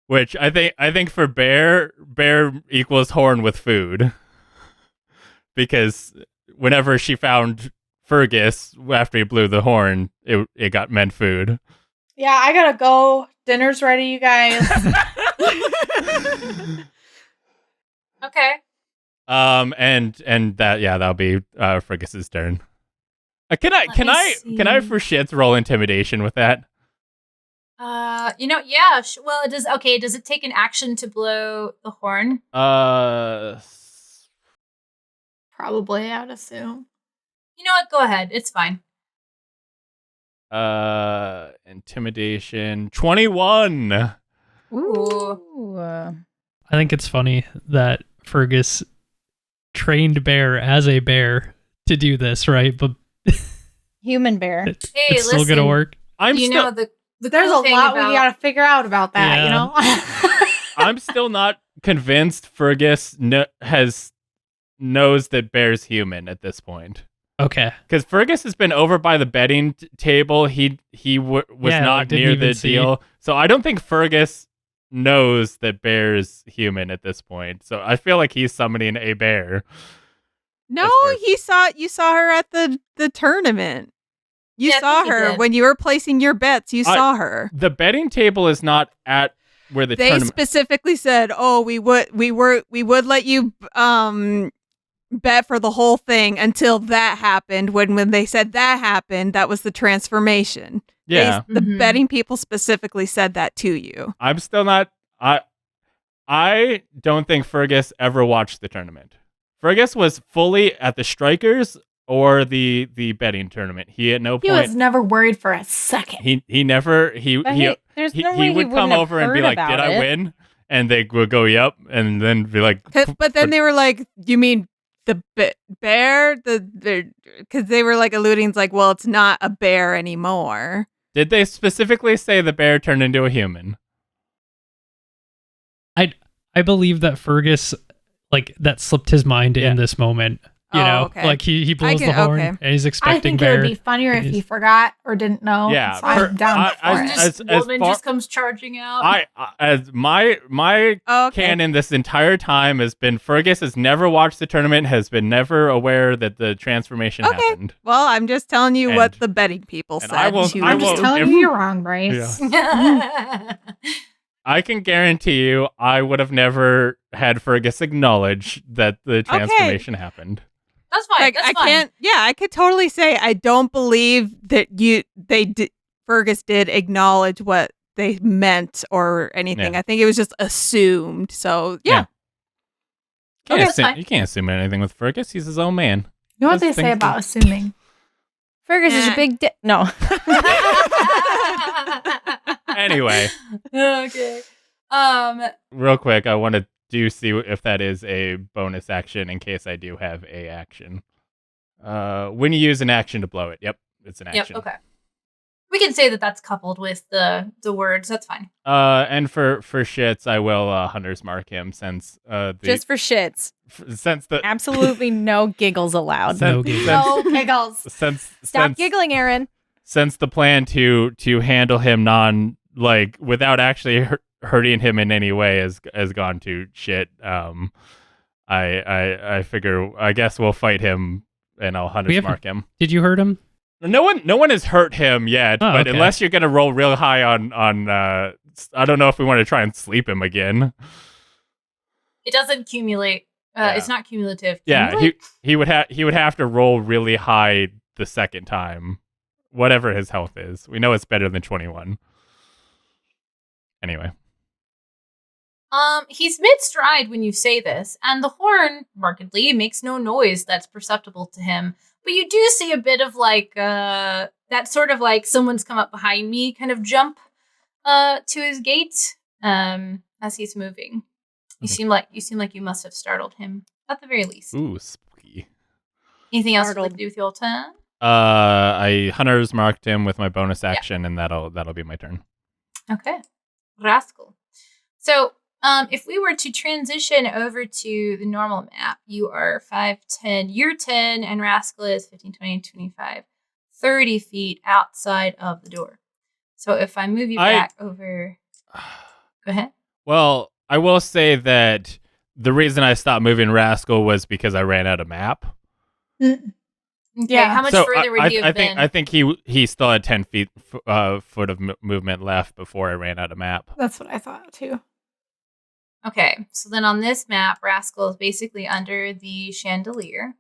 [SPEAKER 1] Which I think for Bear equals horn with food. Because whenever she found Fergus after he blew the horn, it got meant food.
[SPEAKER 3] Yeah, I gotta go. Dinner's ready, you guys.
[SPEAKER 6] Okay.
[SPEAKER 1] And that'll be Fergus's turn. Can I for shits roll intimidation with that?
[SPEAKER 6] Yeah. Well, it does. Okay, does it take an action to blow the horn?
[SPEAKER 3] Probably, I'd assume.
[SPEAKER 6] You know what? Go ahead. It's fine.
[SPEAKER 1] Intimidation 21.
[SPEAKER 6] Ooh.
[SPEAKER 4] I think it's funny that Fergus trained Bear as a bear to do this, right? But
[SPEAKER 5] Human bear.
[SPEAKER 6] Hey,
[SPEAKER 4] it's still gonna work.
[SPEAKER 6] You know the
[SPEAKER 3] There's
[SPEAKER 6] cool
[SPEAKER 3] a
[SPEAKER 6] thing
[SPEAKER 3] lot
[SPEAKER 6] about,
[SPEAKER 3] we gotta figure out about that, you
[SPEAKER 4] Yeah.
[SPEAKER 3] know?
[SPEAKER 1] I'm still not convinced Fergus knows that Bear's human at this point.
[SPEAKER 4] Okay.
[SPEAKER 1] Because Fergus has been over by the betting table. He was
[SPEAKER 4] Yeah,
[SPEAKER 1] not
[SPEAKER 4] like, didn't
[SPEAKER 1] near
[SPEAKER 4] even
[SPEAKER 1] the
[SPEAKER 4] see.
[SPEAKER 1] deal. So I don't think Fergus knows that Bear's human at this point. So I feel like he's summoning a bear.
[SPEAKER 2] No,
[SPEAKER 1] That's fair.
[SPEAKER 2] you saw her at the tournament. You
[SPEAKER 6] Yeah, I
[SPEAKER 2] saw
[SPEAKER 6] think he
[SPEAKER 2] her
[SPEAKER 6] did.
[SPEAKER 2] when you were placing your bets. You saw her.
[SPEAKER 1] The betting table is not at where the
[SPEAKER 2] They
[SPEAKER 1] tournament.
[SPEAKER 2] specifically said, "Oh, we would let you bet for the whole thing until that happened." When they said that happened, that was the transformation.
[SPEAKER 1] Yeah,
[SPEAKER 2] The
[SPEAKER 6] Mhm.
[SPEAKER 2] betting people specifically said that to you.
[SPEAKER 1] I'm still not. I don't think Fergus ever watched the tournament. Fergus was fully at the Strikers or the betting tournament. He at no
[SPEAKER 3] He
[SPEAKER 1] point.
[SPEAKER 3] was never worried for a second.
[SPEAKER 1] He never
[SPEAKER 5] But
[SPEAKER 1] he
[SPEAKER 5] hey, there's no way
[SPEAKER 1] he would come
[SPEAKER 5] wouldn't have
[SPEAKER 1] over and be
[SPEAKER 5] heard
[SPEAKER 1] like,
[SPEAKER 5] about
[SPEAKER 1] "Did I
[SPEAKER 5] it."
[SPEAKER 1] win?" And they would go, "Yep," and then be like,
[SPEAKER 2] But then they were like, "You mean the bear?" Because they were like alluding, like, "Well, it's not a bear anymore."
[SPEAKER 1] "Did they specifically say the bear turned into a human?"
[SPEAKER 4] I believe that Fergus, like, that slipped his mind
[SPEAKER 1] Yeah.
[SPEAKER 4] in this moment. You
[SPEAKER 2] Oh,
[SPEAKER 4] know,
[SPEAKER 2] okay.
[SPEAKER 4] like he blows the horn and he's
[SPEAKER 3] I
[SPEAKER 4] expecting
[SPEAKER 3] think it
[SPEAKER 4] Bear.
[SPEAKER 3] would be funnier if he
[SPEAKER 4] He's-
[SPEAKER 3] forgot or didn't know.
[SPEAKER 1] Yeah,
[SPEAKER 3] so I'm down for
[SPEAKER 1] I-
[SPEAKER 3] it.
[SPEAKER 6] Just
[SPEAKER 1] as
[SPEAKER 6] woman
[SPEAKER 1] far-
[SPEAKER 6] just comes charging out.
[SPEAKER 1] As my
[SPEAKER 2] Oh, okay.
[SPEAKER 1] canon this entire time has been Fergus has never watched the tournament, has been never aware that the transformation
[SPEAKER 2] Okay.
[SPEAKER 1] happened.
[SPEAKER 2] Well, I'm just telling you
[SPEAKER 1] And-
[SPEAKER 2] what the betting people
[SPEAKER 1] and
[SPEAKER 2] said.
[SPEAKER 1] I will-
[SPEAKER 2] to
[SPEAKER 1] I
[SPEAKER 3] I'm just
[SPEAKER 1] will-
[SPEAKER 3] telling
[SPEAKER 1] if-
[SPEAKER 3] you you're wrong, Bryce.
[SPEAKER 1] I can guarantee you I would have never had Fergus acknowledge that the transformation happened.
[SPEAKER 6] That's fine.
[SPEAKER 2] Like,
[SPEAKER 6] That's
[SPEAKER 2] I
[SPEAKER 6] fine.
[SPEAKER 2] can't. Yeah, I could totally say I don't believe that Fergus did acknowledge what they meant or anything.
[SPEAKER 1] Yeah.
[SPEAKER 2] I think it was just assumed. So yeah.
[SPEAKER 1] Can't
[SPEAKER 6] Okay,
[SPEAKER 1] assume-
[SPEAKER 6] that's fine.
[SPEAKER 1] you can't assume anything with Fergus. He's his own man.
[SPEAKER 3] You know what
[SPEAKER 1] Those
[SPEAKER 3] they say
[SPEAKER 1] things
[SPEAKER 3] about assuming?
[SPEAKER 5] Fergus is a
[SPEAKER 2] Eh.
[SPEAKER 5] big dick. No.
[SPEAKER 1] Anyway,
[SPEAKER 6] Okay.
[SPEAKER 1] real quick, I want to see if that is a bonus action in case I do have a action. When you use an action to blow it. Yep. it's an action.
[SPEAKER 6] Yep. Okay. We can say that that's coupled with the words. That's fine.
[SPEAKER 1] And for shits, I will Hunter's Mark him since
[SPEAKER 5] Just for shits.
[SPEAKER 1] since the
[SPEAKER 5] Absolutely no giggles allowed.
[SPEAKER 4] No giggles.
[SPEAKER 5] No giggles.
[SPEAKER 1] since
[SPEAKER 5] Stop giggling, Aaron.
[SPEAKER 1] since the plan to handle him without actually hurting him in any way has gone to shit. I figure I guess we'll fight him and I'll Hunter's Mark him.
[SPEAKER 4] Did you hurt him?
[SPEAKER 1] No one has hurt him yet, but
[SPEAKER 4] okay.
[SPEAKER 1] unless you're gonna roll real high on I don't know if we want to try and sleep him again.
[SPEAKER 6] It doesn't cumulate. It's not cumulative.
[SPEAKER 1] Yeah,
[SPEAKER 6] Cumulate?
[SPEAKER 1] he would have to roll really high the second time, whatever his health is. We know it's better than 21. Anyway.
[SPEAKER 6] He's mid-stride when you say this, and the horn, markedly, makes no noise that's perceptible to him. But you do see a bit of that sort of like someone's come up behind me kind of jump to his gait as he's moving. You seem like you must have startled him at the very least.
[SPEAKER 1] Ooh, spooky.
[SPEAKER 6] Anything else you'd like to do with your turn?
[SPEAKER 1] I Hunter's Marked him with my bonus action, and that'll be my turn.
[SPEAKER 6] Okay. Rascal. So, if we were to transition over to the normal map, you are 5, 10, you're 10, and Rascal is 15, 20, 25, 30 feet outside of the door. So if I move you back over... Go ahead.
[SPEAKER 1] Well, I will say that the reason I stopped moving Rascal was because I ran out of map.
[SPEAKER 6] Okay,
[SPEAKER 5] Yeah.
[SPEAKER 6] how much further would you have been?
[SPEAKER 1] I think he still had 10 foot of movement left before I ran out of map.
[SPEAKER 3] That's what I thought too.
[SPEAKER 6] Okay, so then on this map, Rascal is basically under the chandelier.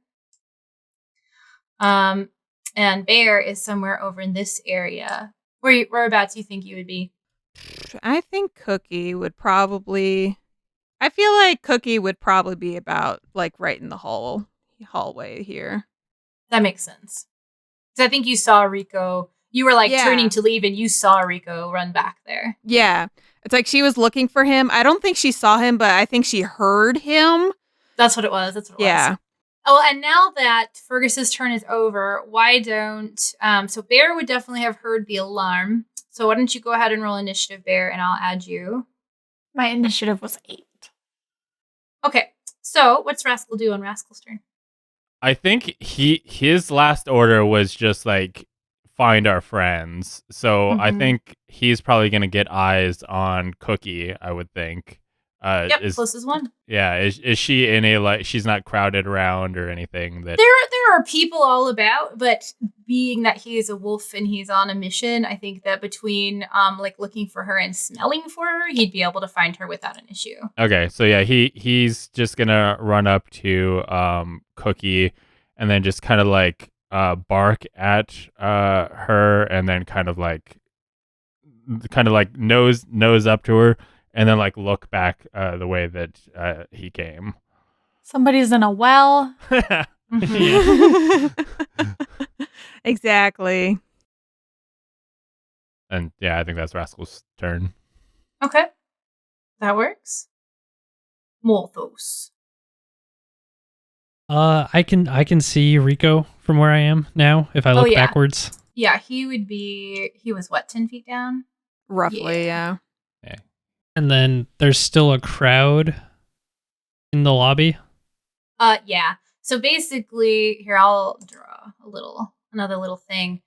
[SPEAKER 6] And Bear is somewhere over in this area. Whereabouts do you think you would be?
[SPEAKER 2] I think Cookie would probably... I feel like Cookie would probably be about, right in the hallway here.
[SPEAKER 6] That makes sense. Because I think you saw Rico. You were, turning to leave, and you saw Rico run back there.
[SPEAKER 2] Yeah. It's like she was looking for him. I don't think she saw him, but I think she heard him.
[SPEAKER 6] That's what it was.
[SPEAKER 2] Yeah.
[SPEAKER 6] Oh, and now that Fergus's turn is over, why don't... so Bear would definitely have heard the alarm. So why don't you go ahead and roll initiative, Bear, and I'll add you.
[SPEAKER 3] My initiative was 8.
[SPEAKER 6] Okay. So what's Rascal do on Rascal's turn?
[SPEAKER 1] I think his last order was just find our friends. So I think he's probably going to get eyes on Cookie, I would think.
[SPEAKER 6] Yep, closest one.
[SPEAKER 1] Yeah, is she in a she's not crowded around or anything that
[SPEAKER 6] There are people all about, but being that he is a wolf and he's on a mission, I think that between looking for her and smelling for her, he'd be able to find her without an issue.
[SPEAKER 1] Okay, so yeah, he's just going to run up to Cookie and then just kind of bark at her and then kind of nose up to her and then look back the way that he came.
[SPEAKER 3] Somebody's in a well.
[SPEAKER 2] Exactly.
[SPEAKER 1] And yeah, I think that's Rascal's turn.
[SPEAKER 6] Okay. That works. Morthos.
[SPEAKER 4] I can see Rico from where I am now if I look backwards.
[SPEAKER 6] Yeah, he was what, 10 feet down?
[SPEAKER 2] Roughly, yeah.
[SPEAKER 4] And then there's still a crowd in the lobby.
[SPEAKER 6] Yeah. So basically, here I'll draw another little thing.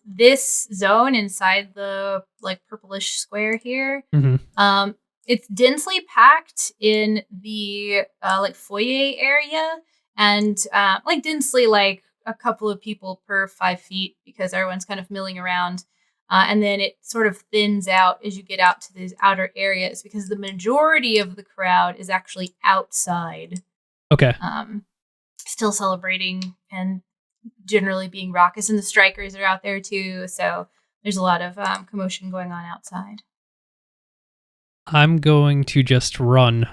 [SPEAKER 6] This zone inside the purplish square here, it's densely packed in the foyer area, and densely a couple of people per 5 feet because everyone's kind of milling around. And then it sort of thins out as you get out to these outer areas because the majority of the crowd is actually outside.
[SPEAKER 4] Okay.
[SPEAKER 6] Still celebrating and generally being raucous, and the strikers are out there too. So there's a lot of commotion going on outside.
[SPEAKER 4] I'm going to just run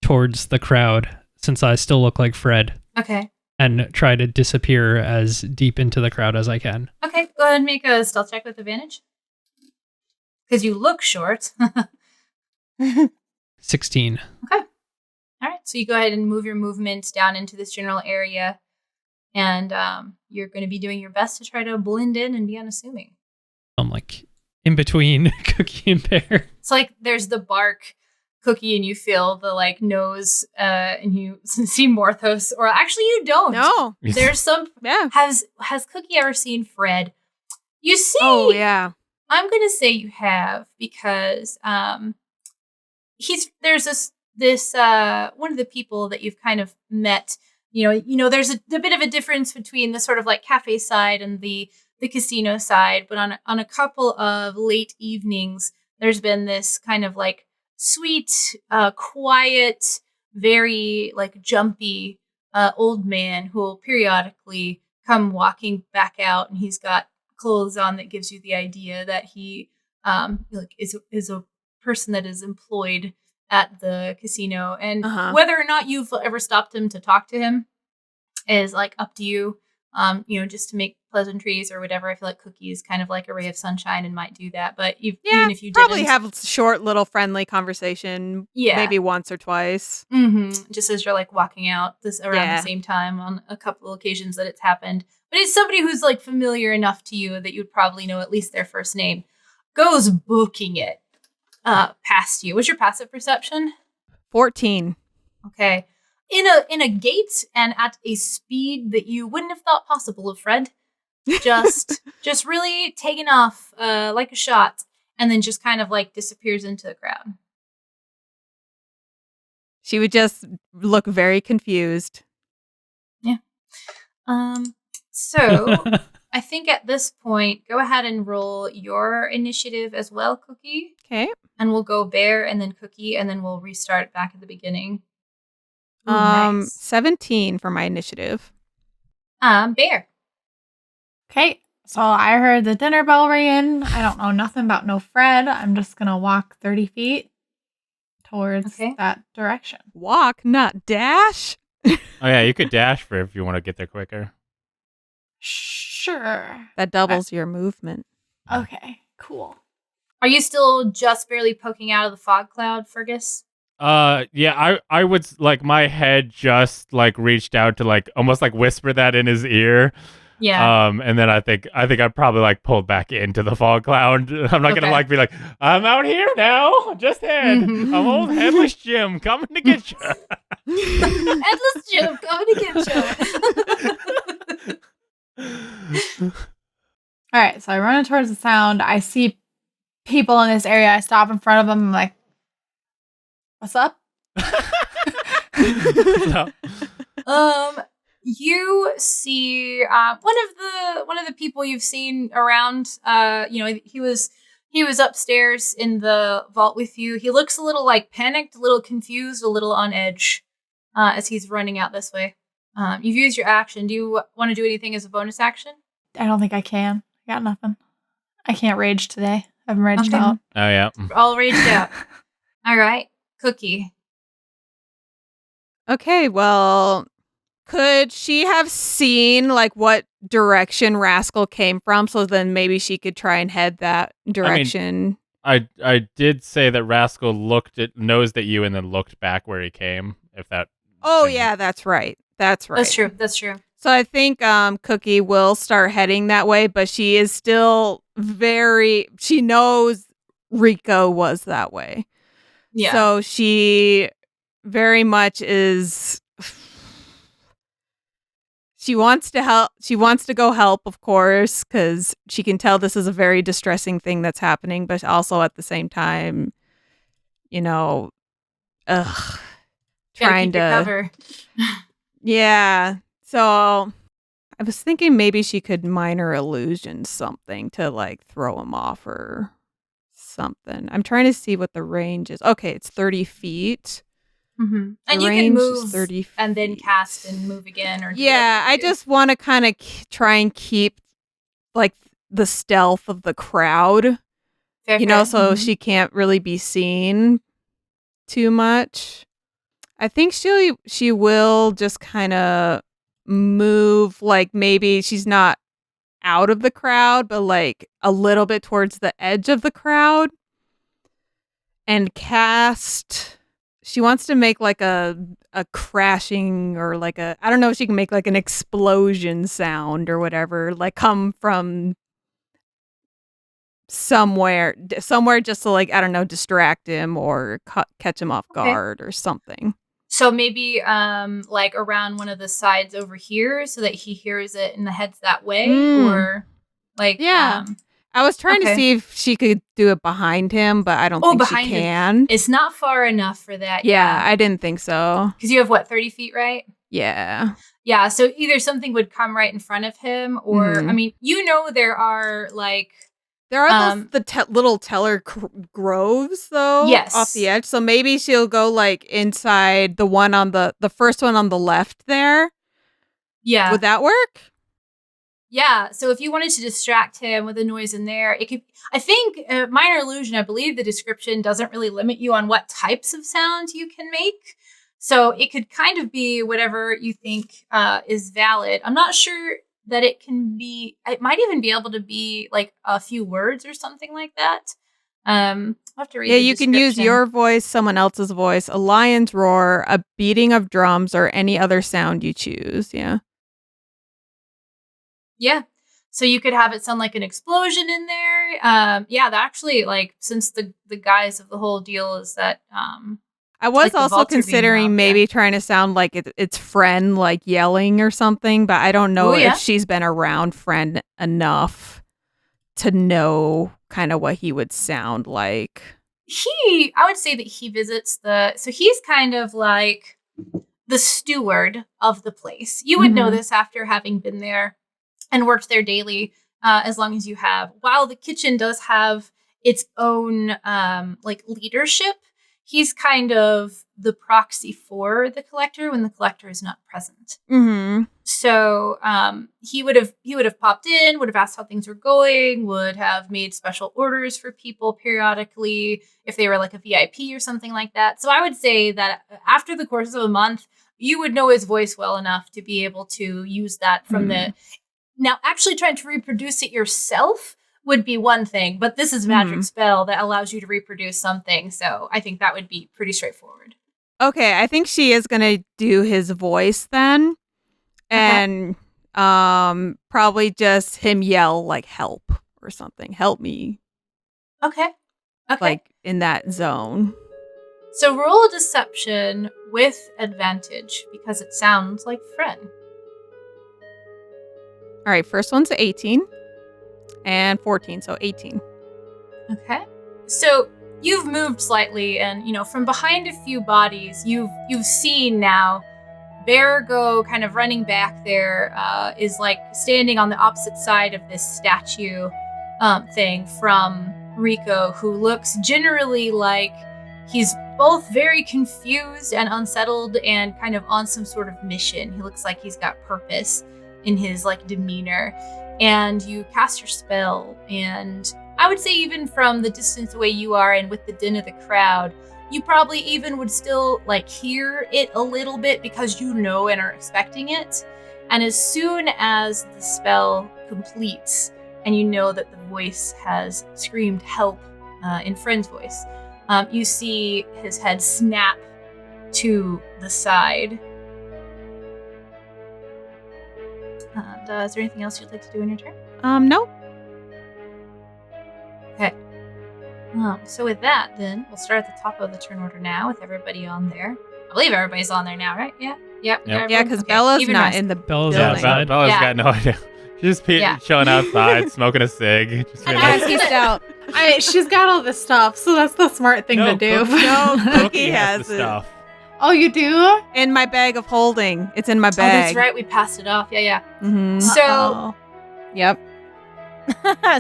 [SPEAKER 4] towards the crowd since I still look like Fred.
[SPEAKER 6] Okay.
[SPEAKER 4] And try to disappear as deep into the crowd as I can.
[SPEAKER 6] Okay, go ahead and make a stealth check with advantage. Because you look short.
[SPEAKER 4] 16.
[SPEAKER 6] Okay. All right, so you go ahead and move your movement down into this general area. and you're going to be doing your best to try to blend in and be unassuming.
[SPEAKER 4] I'm like in between Cookie and Bear.
[SPEAKER 6] It's like there's the bark Cookie, and you feel the like nose, and you see Morthos, or actually you don't.
[SPEAKER 2] No.
[SPEAKER 6] There's some.
[SPEAKER 2] Yeah.
[SPEAKER 6] Has Cookie ever seen Fred? You see.
[SPEAKER 2] Oh, yeah.
[SPEAKER 6] I'm gonna say you have, because there's this one of the people that you've kind of met. You know, there's a bit of a difference between the sort of like cafe side and the casino side, but on a couple of late evenings, there's been this kind of like sweet, quiet, very like jumpy old man who will periodically come walking back out, and he's got clothes on that gives you the idea that he is a person that is employed at the casino. And whether or not you've ever stopped him to talk to him is like up to you. Just to make pleasantries or whatever. I feel like Cookie is kind of like a ray of sunshine and might do that. But even if you
[SPEAKER 2] probably
[SPEAKER 6] didn't,
[SPEAKER 2] have a short little friendly conversation.
[SPEAKER 6] Yeah.
[SPEAKER 2] Maybe once or twice.
[SPEAKER 6] Mm-hmm. Just as you're like walking out around the same time on a couple of occasions that it's happened. But it's somebody who's like familiar enough to you that you'd probably know at least their first name. Goes booking it past you. What's your passive perception?
[SPEAKER 2] 14.
[SPEAKER 6] Okay. In a gait and at a speed that you wouldn't have thought possible of Fred. Just really taking off like a shot, and then just kind of like disappears into the crowd.
[SPEAKER 2] She would just look very confused.
[SPEAKER 6] Yeah. So I think at this point, go ahead and roll your initiative as well, Cookie.
[SPEAKER 2] Okay.
[SPEAKER 6] And we'll go Bear and then Cookie, and then we'll restart back at the beginning. Ooh, nice.
[SPEAKER 2] 17 for my initiative.
[SPEAKER 6] Bear.
[SPEAKER 3] Okay, so I heard the dinner bell ringing. I don't know nothing about no Fred. I'm just going to walk 30 feet towards that direction.
[SPEAKER 2] Walk, not dash?
[SPEAKER 1] Oh, yeah, you could dash for if you want to get there quicker.
[SPEAKER 3] Sure.
[SPEAKER 2] That doubles your movement.
[SPEAKER 3] Okay, cool.
[SPEAKER 6] Are you still just barely poking out of the fog cloud, Fergus?
[SPEAKER 1] Yeah, I would, like, my head just, like, reached out to, like, almost, like, whisper that in his ear.
[SPEAKER 6] Yeah.
[SPEAKER 1] And then I think I probably, like, pulled back into the fog cloud. I'm not gonna, like, be like, I'm out here now. Just head. I'm old Headless Jim coming to get you.
[SPEAKER 6] Headless Jim coming to get you.
[SPEAKER 3] All right, so I run towards the sound. I see people in this area. I stop in front of them. I'm like, what's up?
[SPEAKER 6] You see one of the people you've seen around. He was upstairs in the vault with you. He looks a little like panicked, a little confused, a little on edge as he's running out this way. You've used your action. Do you want to do anything as a bonus action?
[SPEAKER 3] I don't think I can. I got nothing. I can't rage today. I'm raged out.
[SPEAKER 1] Oh, yeah.
[SPEAKER 6] We're all raged out. All right. Cookie.
[SPEAKER 2] Okay, well, could she have seen like what direction Rascal came from, so then maybe she could try and head that direction?
[SPEAKER 1] I did say that Rascal nosed at you and then looked back where he came. If that.
[SPEAKER 2] Oh yeah, that's right. That's right.
[SPEAKER 6] That's true.
[SPEAKER 2] So I think Cookie will start heading that way, but she is still she knows Rico was that way.
[SPEAKER 6] Yeah.
[SPEAKER 2] So she very much is. She wants to help. She wants to go help, of course, because she can tell this is a very distressing thing that's happening, but also at the same time, trying to
[SPEAKER 6] cover.
[SPEAKER 2] Yeah. So I was thinking maybe she could minor illusion something to like throw him off or something. I'm trying to see what the range is. Okay, it's 30 feet.
[SPEAKER 6] Mm-hmm. And you can move 30 feet. And then cast and move again. Or
[SPEAKER 2] I just want to kind of try and keep like the stealth of the crowd,
[SPEAKER 6] fair.
[SPEAKER 2] So she can't really be seen too much. I think she will just kind of move, like maybe she's not out of the crowd, but like a little bit towards the edge of the crowd, and cast. She wants to make like a a crashing or like I don't know if she can make like an explosion sound or whatever, like come from somewhere just to like, I don't know, distract him or catch him off guard or something.
[SPEAKER 6] So maybe like around one of the sides over here so that he hears it and heads that way or like
[SPEAKER 2] I was trying to see if she could do it behind him, but I don't think she can.
[SPEAKER 6] It's not far enough for that.
[SPEAKER 2] Yeah, I didn't think so.
[SPEAKER 6] Because you have, what, 30 feet, right?
[SPEAKER 2] Yeah.
[SPEAKER 6] Yeah, so either something would come right in front of him or, I mean, there are, like...
[SPEAKER 2] There are the little teller groves, though, off the edge. So maybe she'll go, like, inside the one on the first one on the left there.
[SPEAKER 6] Yeah.
[SPEAKER 2] Would that work?
[SPEAKER 6] Yeah, so if you wanted to distract him with a noise in there, it could... I think, minor illusion, I believe the description doesn't really limit you on what types of sounds you can make. So it could kind of be whatever you think is valid. I'm not sure that it can be... It might even be able to be, like, a few words or something like that. I'll have to read the
[SPEAKER 2] you can use your voice, someone else's voice, a lion's roar, a beating of drums, or any other sound you choose, Yeah.
[SPEAKER 6] So you could have it sound like an explosion in there. That actually, like, since the guise of the whole deal is that
[SPEAKER 2] I was also considering maybe trying to sound like it's Friend, like yelling or something, but I don't know if she's been around Friend enough to know kind of what he would sound like.
[SPEAKER 6] I would say that he visits so he's kind of like the steward of the place. You would know this after having been there and worked there daily, as long as you have. While the kitchen does have its own like leadership, he's kind of the proxy for the collector when the collector is not present. So he would have popped in, would have asked how things were going, would have made special orders for people periodically if they were like a VIP or something like that. So I would say that after the course of a month, you would know his voice well enough to be able to use that from the... Now, actually trying to reproduce it yourself would be one thing, but this is a magic spell that allows you to reproduce something, so I think that would be pretty straightforward.
[SPEAKER 2] Okay, I think she is going to do his voice then, and probably just him yell, like, help or something. Help me.
[SPEAKER 6] Okay.
[SPEAKER 2] Like, in that zone.
[SPEAKER 6] So roll a deception with advantage, because it sounds like Friend.
[SPEAKER 2] All right, first one's 18 and 14, so 18.
[SPEAKER 6] Okay. So you've moved slightly, and from behind a few bodies, you've seen now Bear go kind of running back there, is like standing on the opposite side of this statue thing from Rico, who looks generally like he's both very confused and unsettled and kind of on some sort of mission. He looks like he's got purpose in his like demeanor, and you cast your spell, and I would say even from the distance away you are and with the din of the crowd, you probably even would still like hear it a little bit because you know and are expecting it. And as soon as the spell completes and you know that the voice has screamed help in Friend's voice, you see his head snap to the side. Is there anything else you'd like to do in your turn?
[SPEAKER 2] No.
[SPEAKER 6] Okay. So with that, then, we'll start at the top of the turn order now with everybody on there. I believe everybody's on there now, right? Yeah? Yep.
[SPEAKER 2] Yeah, because Bella's not in the
[SPEAKER 4] Bella's
[SPEAKER 2] building.
[SPEAKER 4] outside.
[SPEAKER 1] Bella's got no idea. She's just chilling outside, smoking a cig. Just
[SPEAKER 3] And he's out. She's got all this stuff, so that's the smart thing to do.
[SPEAKER 2] Cookie has
[SPEAKER 1] the
[SPEAKER 2] it.
[SPEAKER 1] stuff.
[SPEAKER 3] Oh, you do?
[SPEAKER 2] In my bag of holding. It's in my
[SPEAKER 6] Oh,
[SPEAKER 2] bag.
[SPEAKER 6] that's right. We passed it off. Yeah.
[SPEAKER 2] Mm-hmm.
[SPEAKER 6] So...
[SPEAKER 5] Yep.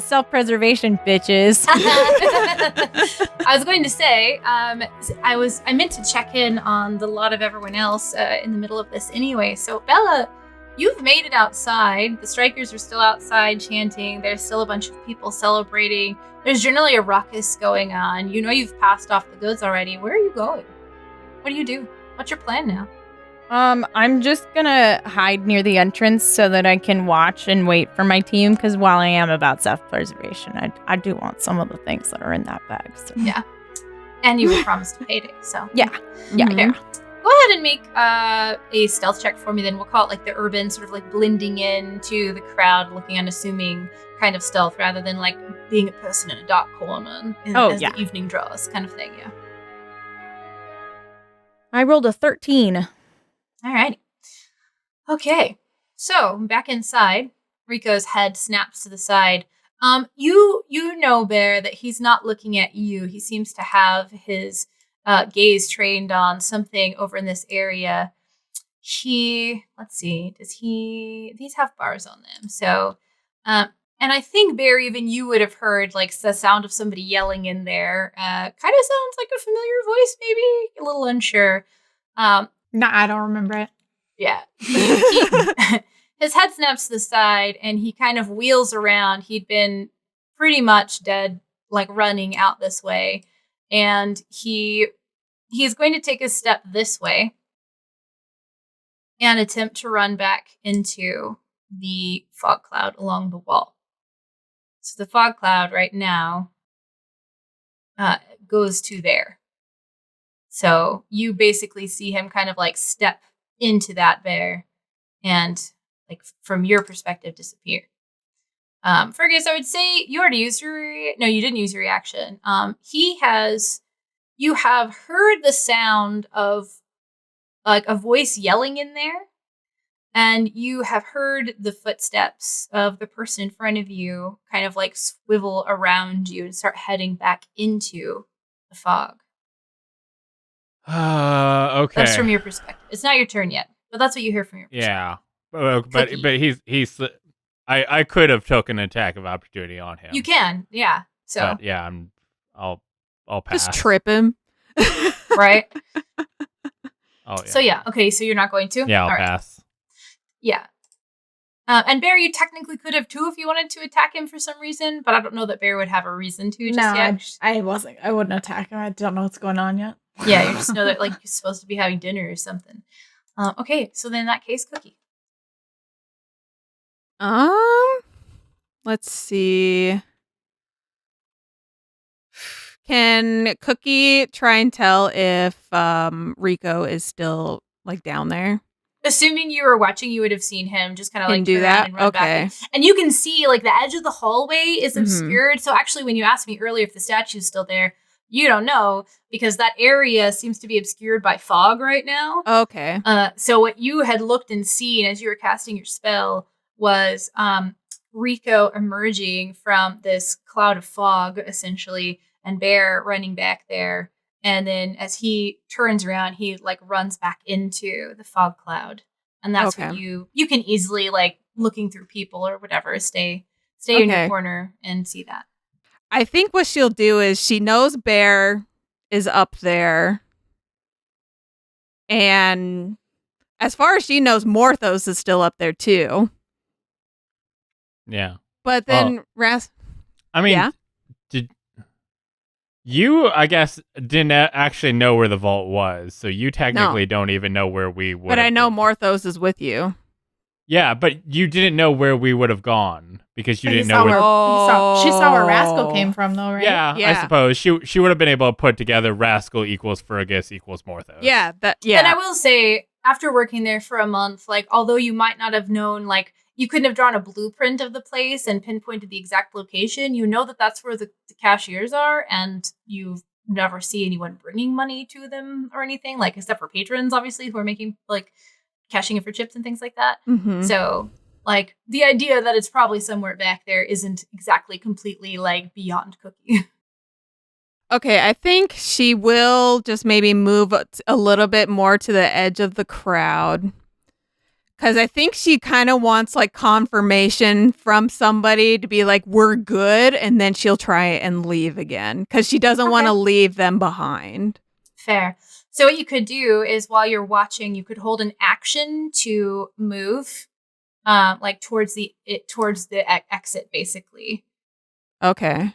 [SPEAKER 5] Self-preservation, bitches.
[SPEAKER 6] I was going to say, I meant to check in on the lot of everyone else in the middle of this anyway. So Bella, you've made it outside. The strikers are still outside chanting. There's still a bunch of people celebrating. There's generally a ruckus going on. You know you've passed off the goods already. Where are you going? What do you do? What's your plan now?
[SPEAKER 5] I'm just gonna hide near the entrance so that I can watch and wait for my team, because while I am about self-preservation, I do want some of the things that are in that bag. So.
[SPEAKER 6] Yeah. And you were promised a payday, so.
[SPEAKER 5] Yeah.
[SPEAKER 6] Fair. go ahead and make a stealth check for me then. We'll call it like the urban sort of like blending into the crowd, looking unassuming kind of stealth rather than like being a person in a dark corner as the evening draws kind of thing, yeah.
[SPEAKER 5] I rolled a 13.
[SPEAKER 6] Alrighty. Okay. So back inside, Rico's head snaps to the side. You know, Bear, that he's not looking at you. He seems to have his gaze trained on something over in this area. Let's see, these have bars on them. So, and I think, Bear, even you would have heard like the sound of somebody yelling in there. Kind of sounds like a familiar voice, maybe a little unsure.
[SPEAKER 3] No, I don't remember it.
[SPEAKER 6] Yeah. His head snaps to the side and he kind of wheels around. He'd been pretty much dead, like running out this way. And he's going to take a step this way and attempt to run back into the fog cloud along the wall. So the fog cloud right now goes to there. So you basically see him kind of like step into that Bear and like from your perspective disappear. Fergus, I would say you already used no, you didn't use your reaction. You have heard the sound of like a voice yelling in there, and you have heard the footsteps of the person in front of you kind of like swivel around you and start heading back into the fog.
[SPEAKER 1] Okay.
[SPEAKER 6] That's from your perspective. It's not your turn yet, but that's what you hear from your perspective.
[SPEAKER 1] Yeah. But he's I could have taken an attack of opportunity on him.
[SPEAKER 6] You can, yeah. So
[SPEAKER 1] but yeah, I'll pass.
[SPEAKER 2] Just trip him.
[SPEAKER 6] Right?
[SPEAKER 1] Oh yeah.
[SPEAKER 6] So yeah, okay, so you're not going to?
[SPEAKER 1] Yeah, I'll
[SPEAKER 6] All right.
[SPEAKER 1] pass.
[SPEAKER 6] Yeah. And Bear, you technically could have too if you wanted to attack him for some reason, but I don't know that Bear would have a reason to just yet.
[SPEAKER 3] I wouldn't attack him. I don't know what's going on yet.
[SPEAKER 6] Yeah, you just know that like you're supposed to be having dinner or something. Okay, so then in that case, Cookie.
[SPEAKER 2] Let's see. Can Cookie try and tell if Rico is still like down there?
[SPEAKER 6] Assuming you were watching, you would have seen him just kind of like
[SPEAKER 2] do
[SPEAKER 6] turn
[SPEAKER 2] that.
[SPEAKER 6] and run back. And you can see like the edge of the hallway is obscured. So actually, when you asked me earlier if the statue's still there, you don't know because that area seems to be obscured by fog right now.
[SPEAKER 2] Okay.
[SPEAKER 6] So what you had looked and seen as you were casting your spell was Rico emerging from this cloud of fog, essentially, and Bear running back there. And then as he turns around, he like runs back into the fog cloud. And that's what you can easily, like looking through people or whatever, stay in your corner and see that.
[SPEAKER 2] I think what she'll do is she knows Bear is up there. And as far as she knows, Morthos is still up there too.
[SPEAKER 1] Yeah.
[SPEAKER 2] But then
[SPEAKER 1] did you, I guess, didn't actually know where the vault was, so you technically don't even know where we would.
[SPEAKER 2] But I know Morthos is with you.
[SPEAKER 1] Yeah, but you didn't know where we would have gone because you didn't know where.
[SPEAKER 3] She saw where Rascal came from, though, right?
[SPEAKER 1] Yeah, I suppose she would have been able to put together Rascal equals Fergus equals Morthos.
[SPEAKER 2] Yeah,
[SPEAKER 6] And I will say, after working there for a month, like although you might not have known, like you couldn't have drawn a blueprint of the place and pinpointed the exact location, you know that that's where the cashiers are, and you never see anyone bringing money to them or anything, like except for patrons, obviously, who are making like cashing in for chips and things like that.
[SPEAKER 2] Mm-hmm.
[SPEAKER 6] So like the idea that it's probably somewhere back there isn't exactly completely like beyond Cookie.
[SPEAKER 2] Okay, I think she will just maybe move a little bit more to the edge of the crowd. Because I think she kind of wants like confirmation from somebody to be like, we're good. And then she'll try and leave again. Because she doesn't want to leave them behind.
[SPEAKER 6] Fair. So what you could do is while you're watching, you could hold an action to move like towards the exit, basically.
[SPEAKER 2] Okay.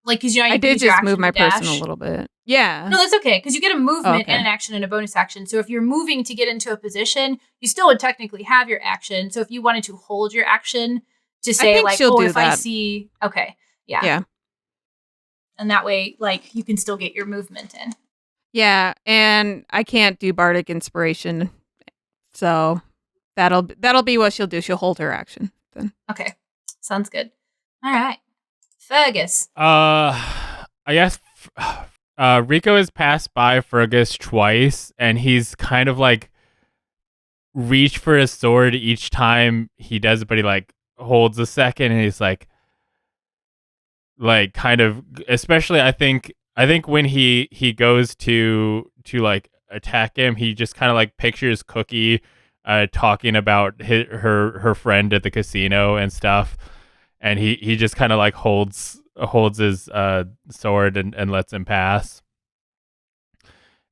[SPEAKER 6] Like, because you know,
[SPEAKER 2] I did just move my person a little bit. Yeah.
[SPEAKER 6] No, that's okay, because you get a movement and an action and a bonus action. So if you're moving to get into a position, you still would technically have your action. So if you wanted to hold your action to say, like, oh, if I see... Okay, yeah.
[SPEAKER 2] Yeah.
[SPEAKER 6] And that way, like, you can still get your movement in.
[SPEAKER 2] Yeah, and I can't do bardic inspiration, so that'll be what she'll do. She'll hold her action then.
[SPEAKER 6] Okay, sounds good. All right, Fergus.
[SPEAKER 1] I guess Rico has passed by Fergus twice, and he's kind of like reached for his sword each time he does it, but he like holds a second, and he's like kind of, especially I think when he goes to like attack him, he just kind of like pictures Cookie talking about her friend at the casino and stuff, and he just kind of like holds his sword and lets him pass.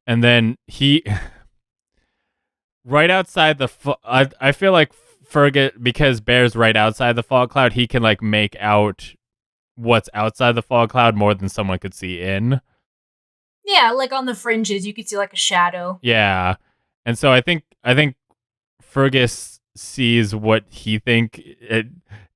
[SPEAKER 1] And then he right outside the I feel like Fergus, because Bear's right outside the fog cloud, he can like make out what's outside the fog cloud more than someone could see in.
[SPEAKER 6] Yeah, like on the fringes, you could see like a shadow.
[SPEAKER 1] Yeah. And so I think Fergus sees what he think it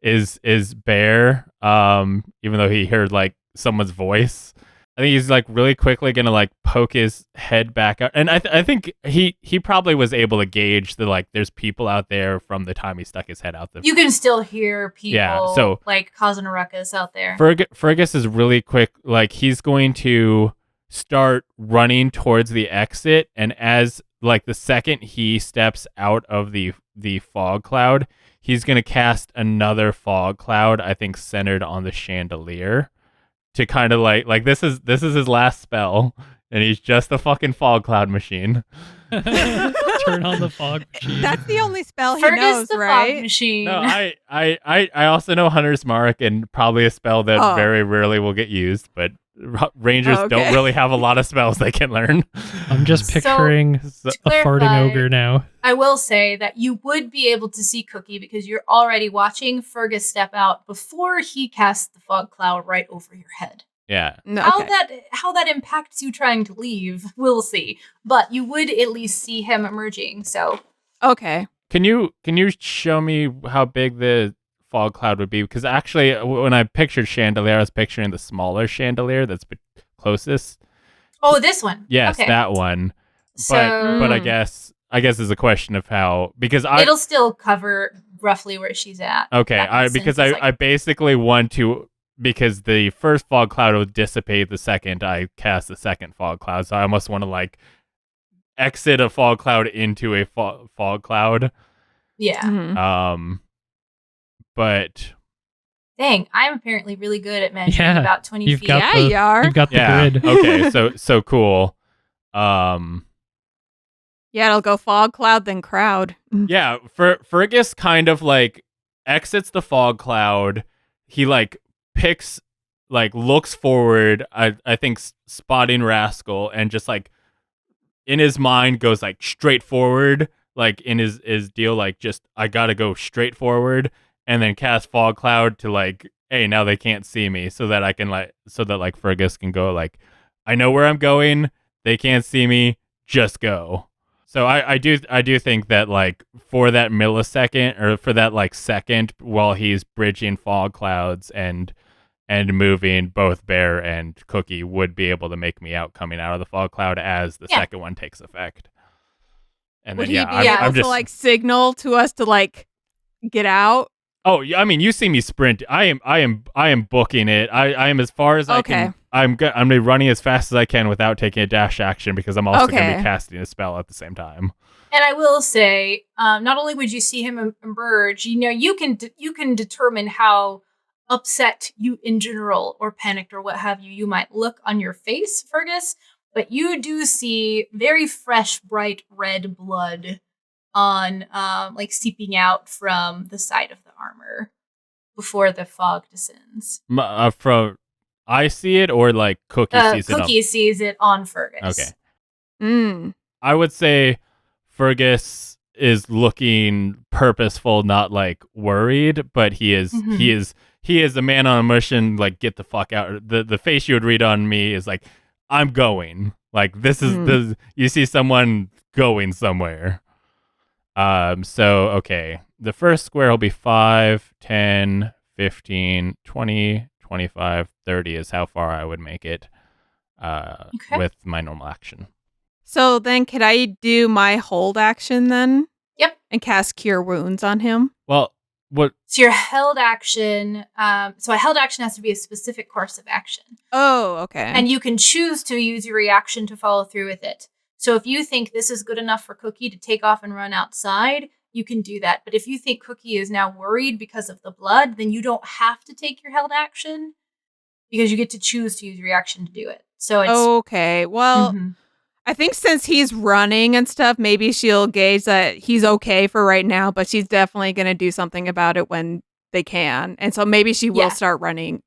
[SPEAKER 1] is Bear, even though he heard like someone's voice. I think he's like really quickly gonna like poke his head back out, and I think he probably was able to gauge that like there's people out there from the time he stuck his head out the.
[SPEAKER 6] You can still hear people,
[SPEAKER 1] Yeah, so
[SPEAKER 6] like causing a ruckus out there.
[SPEAKER 1] Fergus is really quick, like he's going to start running towards the exit, and as like the second he steps out of the fog cloud, he's gonna cast another fog cloud, I think centered on the chandelier, to kind of like this is his last spell, and he's just a fucking fog cloud machine.
[SPEAKER 4] Turn on the fog machine.
[SPEAKER 2] That's the only spell he
[SPEAKER 6] Fergus
[SPEAKER 2] knows,
[SPEAKER 6] the
[SPEAKER 2] right?
[SPEAKER 6] fog machine.
[SPEAKER 1] No, I also know Hunter's Mark, and probably a spell that very rarely will get used, but Rangers don't really have a lot of spells they can learn.
[SPEAKER 4] I'm just picturing a farting ogre now.
[SPEAKER 6] I will say that you would be able to see Cookie because you're already watching Fergus step out before he casts the fog cloud right over your head.
[SPEAKER 1] Yeah.
[SPEAKER 2] No,
[SPEAKER 6] How that impacts you trying to leave, we'll see. But you would at least see him emerging. So
[SPEAKER 2] okay.
[SPEAKER 1] Can you show me how big the fog cloud would be? Because actually, when I pictured chandelier, I was picturing the smaller chandelier that's closest.
[SPEAKER 6] Oh, this one.
[SPEAKER 1] Yes,
[SPEAKER 6] okay.
[SPEAKER 1] That one.
[SPEAKER 6] So,
[SPEAKER 1] but I guess it's a question of how, because
[SPEAKER 6] it'll still cover roughly where she's at.
[SPEAKER 1] Okay, I basically want to, because the first fog cloud will dissipate the second I cast the second fog cloud, so I almost want to like exit a fog cloud into a fog cloud.
[SPEAKER 6] Yeah.
[SPEAKER 2] Mm-hmm.
[SPEAKER 1] But
[SPEAKER 6] dang, I'm apparently really good at measuring about 20 feet.
[SPEAKER 2] You are.
[SPEAKER 4] You've got the grid.
[SPEAKER 1] Okay, so cool.
[SPEAKER 2] Yeah, it'll go fog cloud then crowd.
[SPEAKER 1] Yeah, Fergus kind of like exits the fog cloud. He like picks, like looks forward, I think spotting Rascal, and just like in his mind goes like straight forward, like in his deal, like just I gotta go straight forward, and then cast fog cloud to like, hey, now they can't see me, so that I can like Fergus can go like, I know where I'm going, they can't see me, just go. So I do think that like for that millisecond, or for that like second while he's bridging fog clouds and moving, both Bear and Cookie would be able to make me out coming out of the fog cloud as the second one takes effect. And
[SPEAKER 2] would
[SPEAKER 1] then
[SPEAKER 2] he be able to like signal to us to like get out?
[SPEAKER 1] Oh, I mean, you see me sprint. I am booking it. I am as far as I can. I'm gonna be running as fast as I can without taking a dash action, because I'm also gonna be casting a spell at the same time.
[SPEAKER 6] And I will say, not only would you see him emerge, you can determine how upset you in general, or panicked, or what have you might look on your face, Fergus. But you do see very fresh, bright red blood on like seeping out from the side of the armor before the fog descends.
[SPEAKER 1] From I see it, or like Cookie sees it?
[SPEAKER 6] Cookie sees it on Fergus.
[SPEAKER 1] Okay. I would say Fergus is looking purposeful, not like worried, but he is a man on a mission. Like, get the fuck out. The face you would read on me is like, I'm going. Like, this is you see someone going somewhere. So, okay. The first square will be 5, 10, 15, 20, 25, 30 is how far I would make it with my normal action.
[SPEAKER 2] So then could I do my hold action then?
[SPEAKER 6] Yep.
[SPEAKER 2] And cast Cure Wounds on him?
[SPEAKER 1] Well, what?
[SPEAKER 6] So your held action, so a held action has to be a specific course of action.
[SPEAKER 2] Oh, okay.
[SPEAKER 6] And you can choose to use your reaction to follow through with it. So if you think this is good enough for Cookie to take off and run outside, you can do that. But if you think Cookie is now worried because of the blood, then you don't have to take your held action because you get to choose to use your reaction to do it. So it's...
[SPEAKER 2] Okay, well...
[SPEAKER 6] Mhm.
[SPEAKER 2] I think since he's running and stuff, maybe she'll gauge that he's okay for right now, but she's definitely going to do something about it when they can. And so maybe she will start running.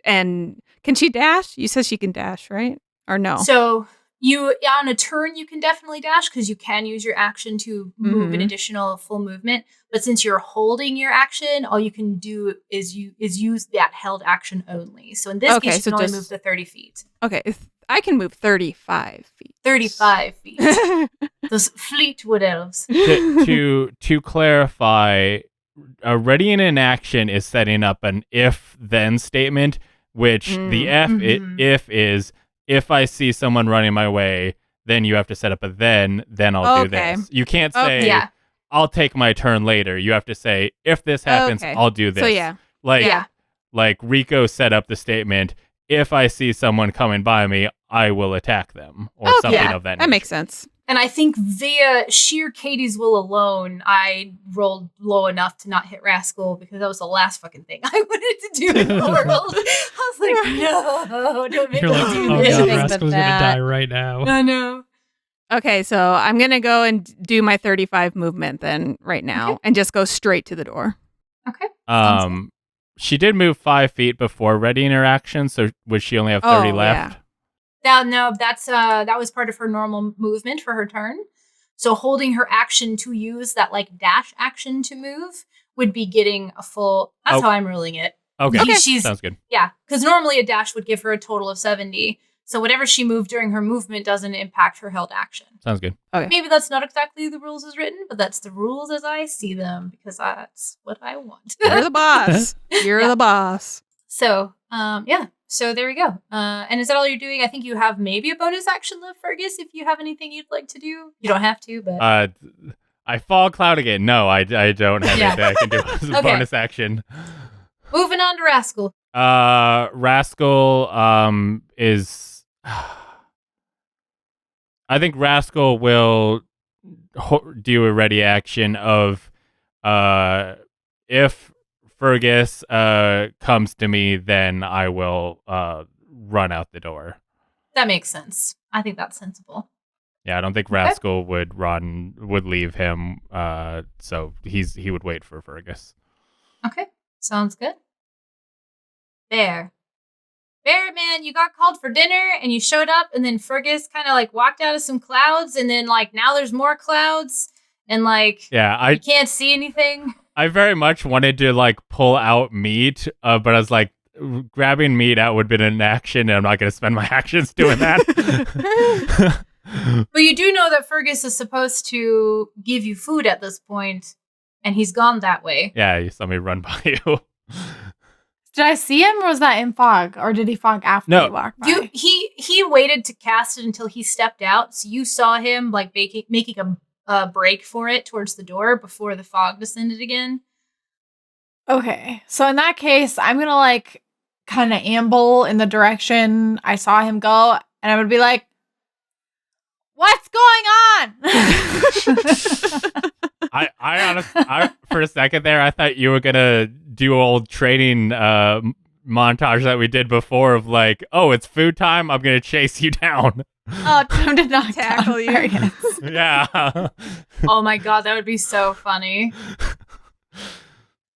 [SPEAKER 2] And can she dash? You said she can dash, right? Or no?
[SPEAKER 6] So on a turn, you can definitely dash because you can use your action to move an additional full movement. But since you're holding your action, all you can do is use that held action only. So in this case, you can only move to 30 feet.
[SPEAKER 2] Okay, I can move 35 feet.
[SPEAKER 6] 35 feet. Those Fleetwood elves.
[SPEAKER 1] To clarify, readying in action is setting up an if-then statement, which the if is, if I see someone running my way, then you have to set up a then I'll do this. You can't say, I'll take my turn later. You have to say, if this happens, I'll do this.
[SPEAKER 2] So
[SPEAKER 1] like Rico set up the statement, if I see someone coming by me, I will attack them, or something of that nature.
[SPEAKER 2] That makes sense.
[SPEAKER 6] And I think via sheer Katie's will alone, I rolled low enough to not hit Rascal because that was the last fucking thing I wanted to do in the world. I was like, no, don't make me do
[SPEAKER 4] oh
[SPEAKER 6] this.
[SPEAKER 4] God, Rascal's gonna die right now.
[SPEAKER 6] I know.
[SPEAKER 2] Okay, so I'm going to go and do my 35 movement then right now and just go straight to the door.
[SPEAKER 6] Okay.
[SPEAKER 1] She did move 5 feet before readying her action, so would she only have 30 left?
[SPEAKER 6] No, that was part of her normal movement for her turn. So holding her action to use that like dash action to move would be getting a full. That's how I'm ruling it.
[SPEAKER 1] Okay. Sounds good.
[SPEAKER 6] Yeah, because normally a dash would give her a total of 70. So whatever she moved during her movement doesn't impact her held action.
[SPEAKER 1] Sounds good.
[SPEAKER 2] Okay.
[SPEAKER 6] Maybe that's not exactly the rules as written, but that's the rules as I see them because that's what I want.
[SPEAKER 2] You're the boss. You're the boss.
[SPEAKER 6] So, So there we go. And is that all you're doing? I think you have maybe a bonus action left, Fergus, if you have anything you'd like to do. You don't have to, but...
[SPEAKER 1] I fall cloud again. No, I don't have anything I can do as a bonus action.
[SPEAKER 6] Moving on to Rascal.
[SPEAKER 1] Rascal is... I think Rascal will do a ready action of if Fergus comes to me, then I will run out the door.
[SPEAKER 6] That makes sense. I think that's sensible.
[SPEAKER 1] Yeah, I don't think Rascal would leave him. So he would wait for Fergus.
[SPEAKER 6] Okay, sounds good. Bear man, you got called for dinner and you showed up, and then Fergus kind of like walked out of some clouds, and then like now there's more clouds, and like you can't see anything.
[SPEAKER 1] I very much wanted to like pull out meat, but I was like, grabbing meat out would have been an action, and I'm not going to spend my actions doing that.
[SPEAKER 6] But you do know that Fergus is supposed to give you food at this point, and he's gone that way.
[SPEAKER 1] Yeah, you saw me run by you.
[SPEAKER 3] Did I see him, or was that in fog? Or did he fog after he walked by?
[SPEAKER 6] He waited to cast it until he stepped out, so you saw him like making a break for it towards the door before the fog descended again.
[SPEAKER 3] Okay, so in that case, I'm gonna like kind of amble in the direction I saw him go, and I'm gonna be like, "What's going on?"
[SPEAKER 1] I honestly, for a second there, I thought you were gonna do old training montage that we did before of like, oh, it's food time, I'm gonna chase you down.
[SPEAKER 3] Oh, time to not
[SPEAKER 2] tackle you.
[SPEAKER 1] Yeah.
[SPEAKER 6] Oh my god, that would be so funny.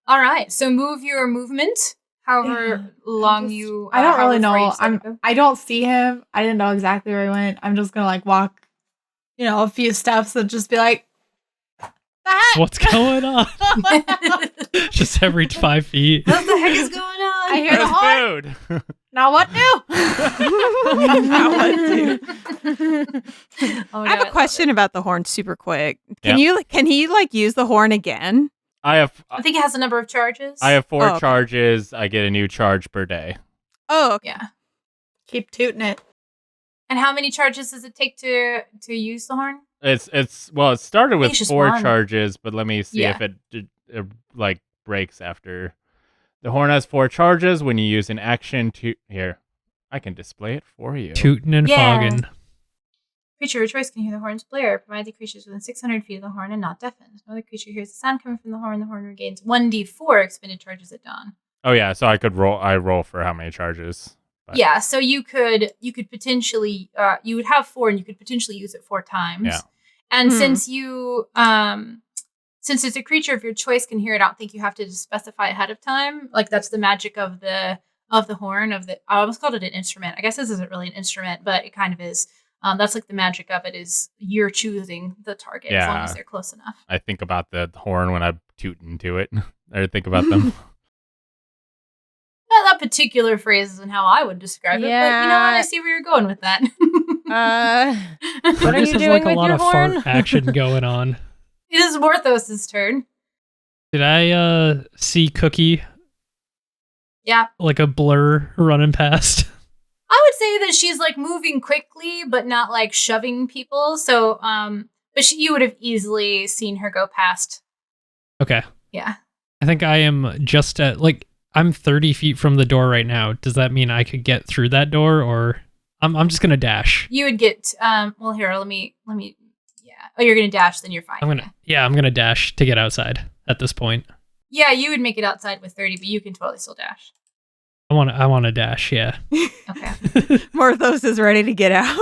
[SPEAKER 6] All right, so move your movement. However long you.
[SPEAKER 3] I don't really know. I don't see him. I didn't know exactly where he went. I'm just gonna like walk, a few steps and just be like,
[SPEAKER 4] "What's going on?" Just every 5 feet.
[SPEAKER 6] What the heck is going on?
[SPEAKER 3] I hear the horn.
[SPEAKER 1] Food.
[SPEAKER 3] Now what do?
[SPEAKER 2] Now what do? I have a question about the horn super quick. Can he like use the horn again?
[SPEAKER 6] I think it has a number of charges.
[SPEAKER 1] I have 4 charges. I get a new charge per day.
[SPEAKER 2] Oh, okay.
[SPEAKER 6] Yeah.
[SPEAKER 3] Keep tooting it.
[SPEAKER 6] And how many charges does it take to use the horn?
[SPEAKER 1] It started with
[SPEAKER 6] It's just
[SPEAKER 1] 4
[SPEAKER 6] one.
[SPEAKER 1] charges, but let me see
[SPEAKER 6] Yeah.
[SPEAKER 1] if it like breaks after. The horn has 4 charges when you use an action to here. I can display it for you.
[SPEAKER 4] Tootin' and
[SPEAKER 6] Yeah.
[SPEAKER 4] foggin'.
[SPEAKER 6] Creature of choice can hear the horn's blare, provided the creature is within 600 feet of the horn and not deafened. No other creature hears the sound coming from the horn regains 1d4 expended charges at dawn.
[SPEAKER 1] Oh yeah, so I could roll. I roll for how many charges? But-
[SPEAKER 6] Yeah, so you could potentially you would have 4 and you could potentially use it 4 times.
[SPEAKER 1] Yeah.
[SPEAKER 6] And
[SPEAKER 2] Hmm.
[SPEAKER 6] since it's a creature of your choice can hear it, I don't think you have to specify ahead of time. Like that's the magic of the horn I almost called it an instrument. I guess this isn't really an instrument, but it kind of is. That's like the magic of it is you're choosing the target as long
[SPEAKER 1] Yeah.
[SPEAKER 6] as they're close enough.
[SPEAKER 1] I think about the horn when I toot into it. I think about them.
[SPEAKER 6] That particular phrase isn't how I would describe it, but you know what? I see where you're going with that.
[SPEAKER 5] What are
[SPEAKER 4] This
[SPEAKER 5] you
[SPEAKER 4] is
[SPEAKER 5] doing
[SPEAKER 4] like a
[SPEAKER 5] with
[SPEAKER 4] lot
[SPEAKER 5] your
[SPEAKER 4] of
[SPEAKER 5] horn?
[SPEAKER 4] fart action going on.
[SPEAKER 6] It is Morthos' turn.
[SPEAKER 4] Did I see Cookie
[SPEAKER 6] Yeah.
[SPEAKER 4] like a blur running past?
[SPEAKER 6] I would say that she's like moving quickly, but not like shoving people. So, but you would have easily seen her go past.
[SPEAKER 4] Okay.
[SPEAKER 6] Yeah.
[SPEAKER 4] I think I am just at I'm 30 feet from the door right now. Does that mean I could get through that door, or I'm just gonna dash?
[SPEAKER 6] You would get, well, here, let me, yeah. Oh, you're going to dash, then you're fine.
[SPEAKER 4] I'm gonna dash to get outside at this point.
[SPEAKER 6] Yeah, you would make it outside with 30, but you can totally still dash.
[SPEAKER 4] I want to dash, yeah.
[SPEAKER 6] Okay.
[SPEAKER 2] Morthos is ready to get out.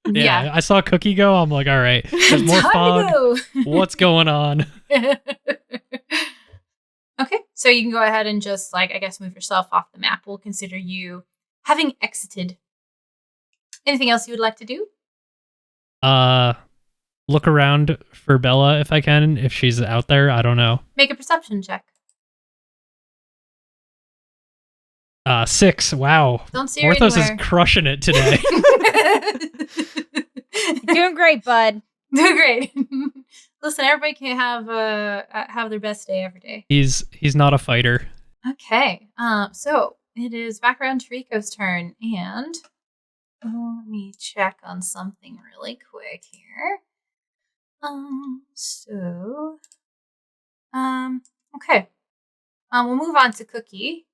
[SPEAKER 4] Yeah, I saw Cookie go. I'm like, all right, there's more
[SPEAKER 6] Time
[SPEAKER 4] fog.
[SPEAKER 6] to go.
[SPEAKER 4] What's going on?
[SPEAKER 6] Okay, so you can go ahead and just, like, I guess move yourself off the map. We'll consider you having exited. Anything else you would like to do?
[SPEAKER 4] Look around for Bella if I can, if she's out there. I don't know.
[SPEAKER 6] Make a perception check.
[SPEAKER 4] 6. Wow.
[SPEAKER 6] Don't see her
[SPEAKER 4] Morthos is
[SPEAKER 6] anywhere.
[SPEAKER 4] crushing it today.
[SPEAKER 5] Doing great, bud.
[SPEAKER 6] Doing great. Listen, everybody can have their best day every day.
[SPEAKER 4] He's not a fighter.
[SPEAKER 6] Okay. So it is back around to Rico's turn, and let me check on something really quick here. Okay. We'll move on to Cookie.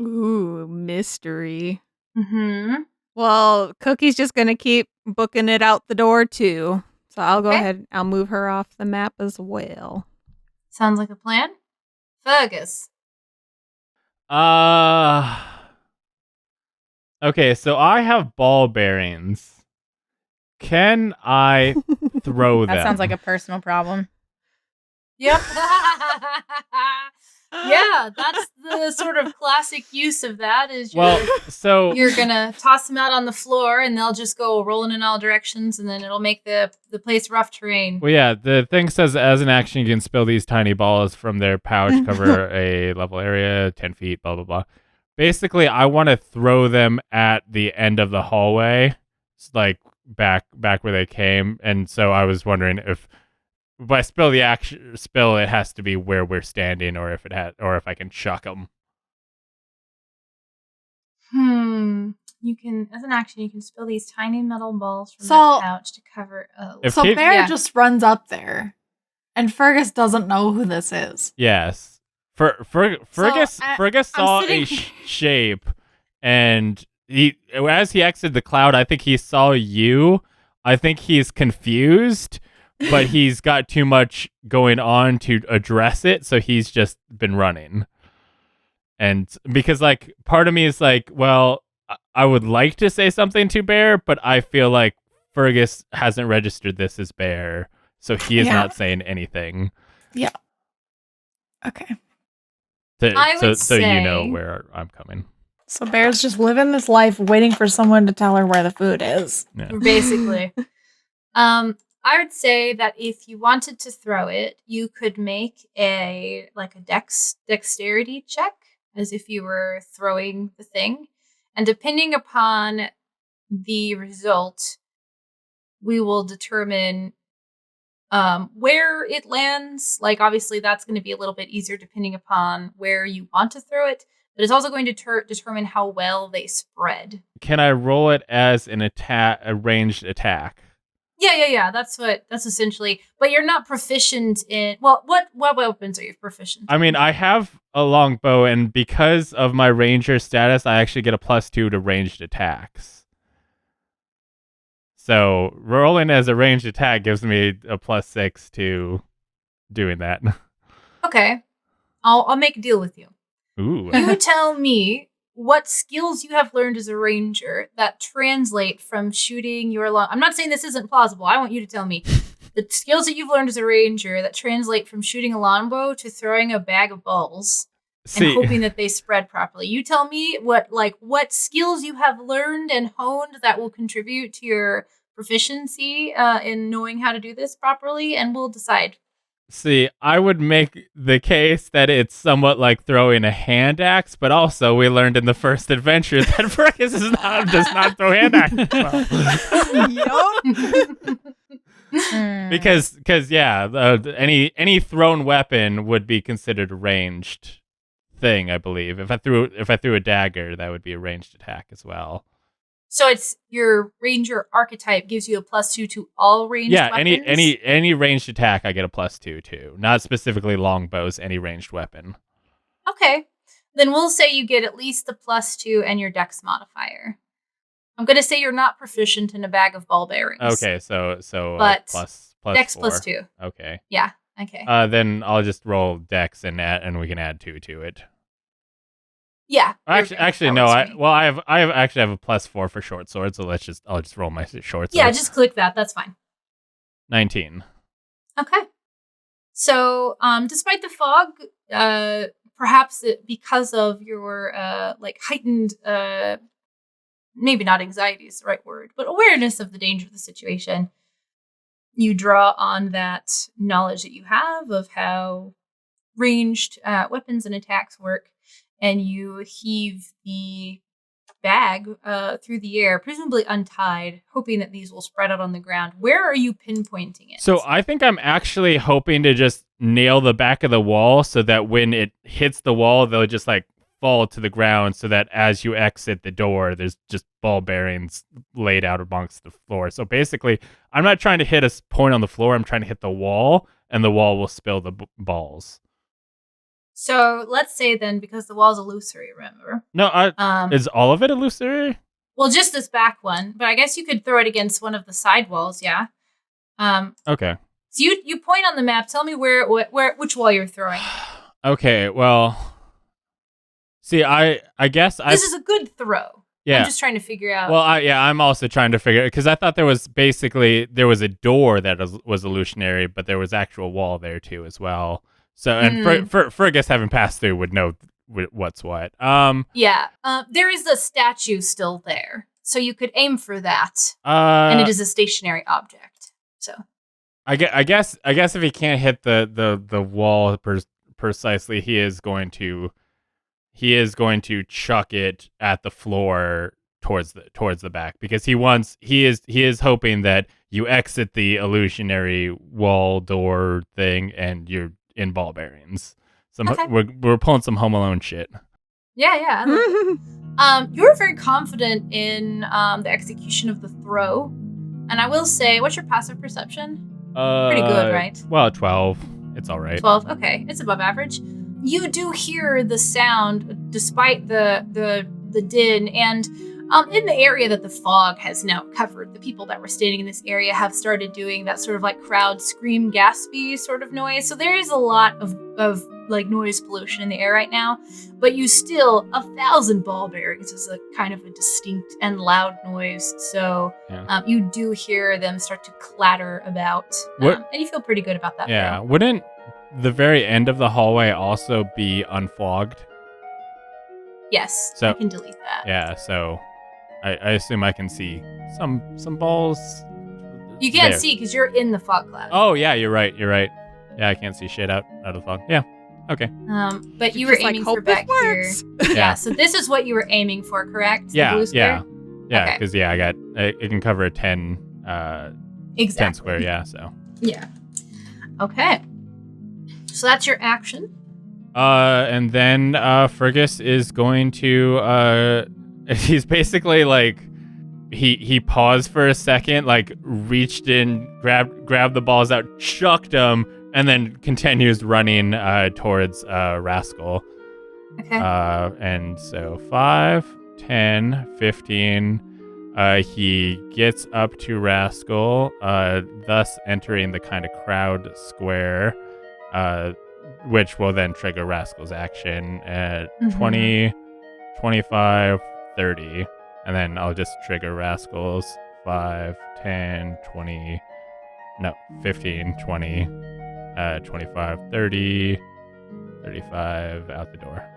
[SPEAKER 2] Ooh, mystery.
[SPEAKER 6] Mm-hmm.
[SPEAKER 2] Well, Cookie's just going to keep booking it out the door, too. So I'll go
[SPEAKER 6] Okay.
[SPEAKER 2] ahead. I'll move her off the map as well.
[SPEAKER 6] Sounds like a plan. Fergus.
[SPEAKER 1] Okay, so I have ball bearings. Can I throw them?
[SPEAKER 5] That sounds like a personal problem.
[SPEAKER 6] Yep. Yeah, that's the sort of classic use of that is
[SPEAKER 1] so
[SPEAKER 6] you're gonna toss them out on the floor and they'll just go rolling in all directions and then it'll make the place rough terrain.
[SPEAKER 1] Well, yeah, the thing says as an action, you can spill these tiny balls from their pouch, cover a level area, 10 feet, blah, blah, blah. Basically, I want to throw them at the end of the hallway, like back where they came. And so I was wondering if I spill it has to be where we're standing, or if I can chuck them.
[SPEAKER 6] You can, as an action, you can spill these tiny metal balls from
[SPEAKER 3] So-
[SPEAKER 6] the pouch to cover.
[SPEAKER 1] If
[SPEAKER 3] So
[SPEAKER 1] he-
[SPEAKER 3] Bear
[SPEAKER 6] Yeah.
[SPEAKER 3] just runs up there, and Fergus doesn't know who this is.
[SPEAKER 1] Yes. Fergus
[SPEAKER 3] I'm
[SPEAKER 1] saw
[SPEAKER 3] sitting-
[SPEAKER 1] a shape, and as he exited the cloud, I think he saw you. I think he's confused, but he's got too much going on to address it, so he's just been running. And because, like, part of me is like, well, I would like to say something to Bear, but I feel like Fergus hasn't registered this as Bear, so he is
[SPEAKER 3] Yeah.
[SPEAKER 1] not saying anything.
[SPEAKER 3] Okay.
[SPEAKER 6] I would
[SPEAKER 1] So you know
[SPEAKER 6] say-
[SPEAKER 1] where I'm coming.
[SPEAKER 3] So Bear's just living this life waiting for someone to tell her where the food is.
[SPEAKER 1] Yeah.
[SPEAKER 6] Basically. I would say that if you wanted to throw it, you could make a dexterity check as if you were throwing the thing. And depending upon the result, we will determine where it lands. Like, obviously, that's going to be a little bit easier depending upon where you want to throw it. but it's also going to determine how well they spread.
[SPEAKER 1] Can I roll it as a ranged attack?
[SPEAKER 6] Yeah. That's essentially. But you're not proficient in. Well, what weapons are you proficient?
[SPEAKER 1] I mean, I have a longbow, and because of my ranger status, I actually get a +2 to ranged attacks. So rolling as a ranged attack gives me a +6 to doing that.
[SPEAKER 6] Okay, I'll make a deal with you.
[SPEAKER 1] Ooh.
[SPEAKER 6] You tell me what skills you have learned as a ranger that translate from shooting your long. I'm not saying this isn't plausible. I want you to tell me the skills that you've learned as a ranger that translate from shooting a longbow to throwing a bag of balls and hoping that they spread properly. You tell me what skills you have learned and honed that will contribute to your proficiency in knowing how to do this properly, and we'll decide.
[SPEAKER 1] See, I would make the case that it's somewhat like throwing a hand axe, but also we learned in the first adventure that Fergus does not throw hand axes well. Because any thrown weapon would be considered a ranged thing, I believe. If I threw a dagger, that would be a ranged attack as well.
[SPEAKER 6] So it's your ranger archetype gives you a +2 to all ranged weapons?
[SPEAKER 1] Yeah, any ranged attack I get a +2 to. Not specifically longbows, any ranged weapon.
[SPEAKER 6] Okay. Then we'll say you get at least the +2 and your dex modifier. I'm going to say you're not proficient in a bag of ball bearings.
[SPEAKER 1] Okay, so
[SPEAKER 6] but
[SPEAKER 1] plus
[SPEAKER 6] dex
[SPEAKER 1] 4.
[SPEAKER 6] +2.
[SPEAKER 1] Okay.
[SPEAKER 6] Yeah, okay.
[SPEAKER 1] Then I'll just roll dex and we can add 2 to it.
[SPEAKER 6] Yeah.
[SPEAKER 1] Actually, no. I have a +4 for short sword, so I'll just roll my short sword.
[SPEAKER 6] Yeah, just click that. That's fine.
[SPEAKER 1] 19.
[SPEAKER 6] Okay. So, despite the fog, perhaps because of your heightened, maybe not anxiety is the right word, but awareness of the danger of the situation, you draw on that knowledge that you have of how ranged weapons and attacks work. And you heave the bag through the air, presumably untied, hoping that these will spread out on the ground. Where are you pinpointing it?
[SPEAKER 1] So I think I'm actually hoping to just nail the back of the wall so that when it hits the wall, they'll just fall to the ground so that as you exit the door, there's just ball bearings laid out amongst the floor. So basically, I'm not trying to hit a point on the floor. I'm trying to hit the wall, and the wall will spill the balls.
[SPEAKER 6] So let's say then, because the wall's illusory, remember?
[SPEAKER 1] No, is all of it illusory?
[SPEAKER 6] Well, just this back one, but I guess you could throw it against one of the side walls, yeah?
[SPEAKER 1] Okay.
[SPEAKER 6] So you point on the map. Tell me which wall you're throwing.
[SPEAKER 1] Okay, well, see, I guess
[SPEAKER 6] this is a good throw.
[SPEAKER 1] Yeah.
[SPEAKER 6] I'm just trying to figure out.
[SPEAKER 1] Well, I'm also trying to figure it because I thought there was a door that was illusionary, but there was actual wall there too as well. So, and Fergus having passed through would know what's what.
[SPEAKER 6] Yeah. There is a statue still there, so you could aim for that. And it is a stationary object. So,
[SPEAKER 1] I guess if he can't hit the wall precisely, he is going to chuck it at the floor towards the back because he is hoping that you exit the illusionary wall door thing and you're in ball bearings.
[SPEAKER 6] Okay.
[SPEAKER 1] We're pulling some Home Alone shit.
[SPEAKER 6] Yeah. You're very confident in the execution of the throw, and I will say, what's your passive perception? Pretty good, right?
[SPEAKER 1] Well, 12. It's all right.
[SPEAKER 6] 12. Okay, it's above average. You do hear the sound, despite the din, and in the area that the fog has now covered, the people that were standing in this area have started doing that sort of crowd scream, gaspy sort of noise. So there is a lot of noise pollution in the air right now, but you still 1,000 ball bearings is a kind of a distinct and loud noise. So you do hear them start to clatter about, and you feel pretty good about that.
[SPEAKER 1] Yeah,
[SPEAKER 6] throw.
[SPEAKER 1] Wouldn't the very end of the hallway also be unfogged?
[SPEAKER 6] Yes,
[SPEAKER 1] so,
[SPEAKER 6] I can delete that.
[SPEAKER 1] Yeah, so I assume I can see some balls.
[SPEAKER 6] You can't
[SPEAKER 1] there.
[SPEAKER 6] see because you're in the fog cloud.
[SPEAKER 1] Oh yeah, you're right. Yeah, I can't see shit out of the fog. Yeah, okay.
[SPEAKER 6] But you were aiming for back here.
[SPEAKER 1] Yeah.
[SPEAKER 6] So this is what you were aiming for, correct?
[SPEAKER 1] Yeah,
[SPEAKER 6] the blue square?
[SPEAKER 1] Yeah. Because it can cover a 10.
[SPEAKER 6] Exactly.
[SPEAKER 1] 10 square. Yeah. So.
[SPEAKER 6] Yeah. Okay. So that's your action.
[SPEAKER 1] And then Fergus is going to he's basically like he paused for a second, like reached in, grabbed the balls out, chucked them, and then continues running towards Rascal.
[SPEAKER 6] Okay.
[SPEAKER 1] And so 5, 10, 15. He gets up to Rascal, thus entering the kind of crowd square, which will then trigger Rascal's action at 20, 25, 30. And then I'll just trigger Rascal's 5, 10, 20, no, 15, 20, 25, 30, 35, out the door.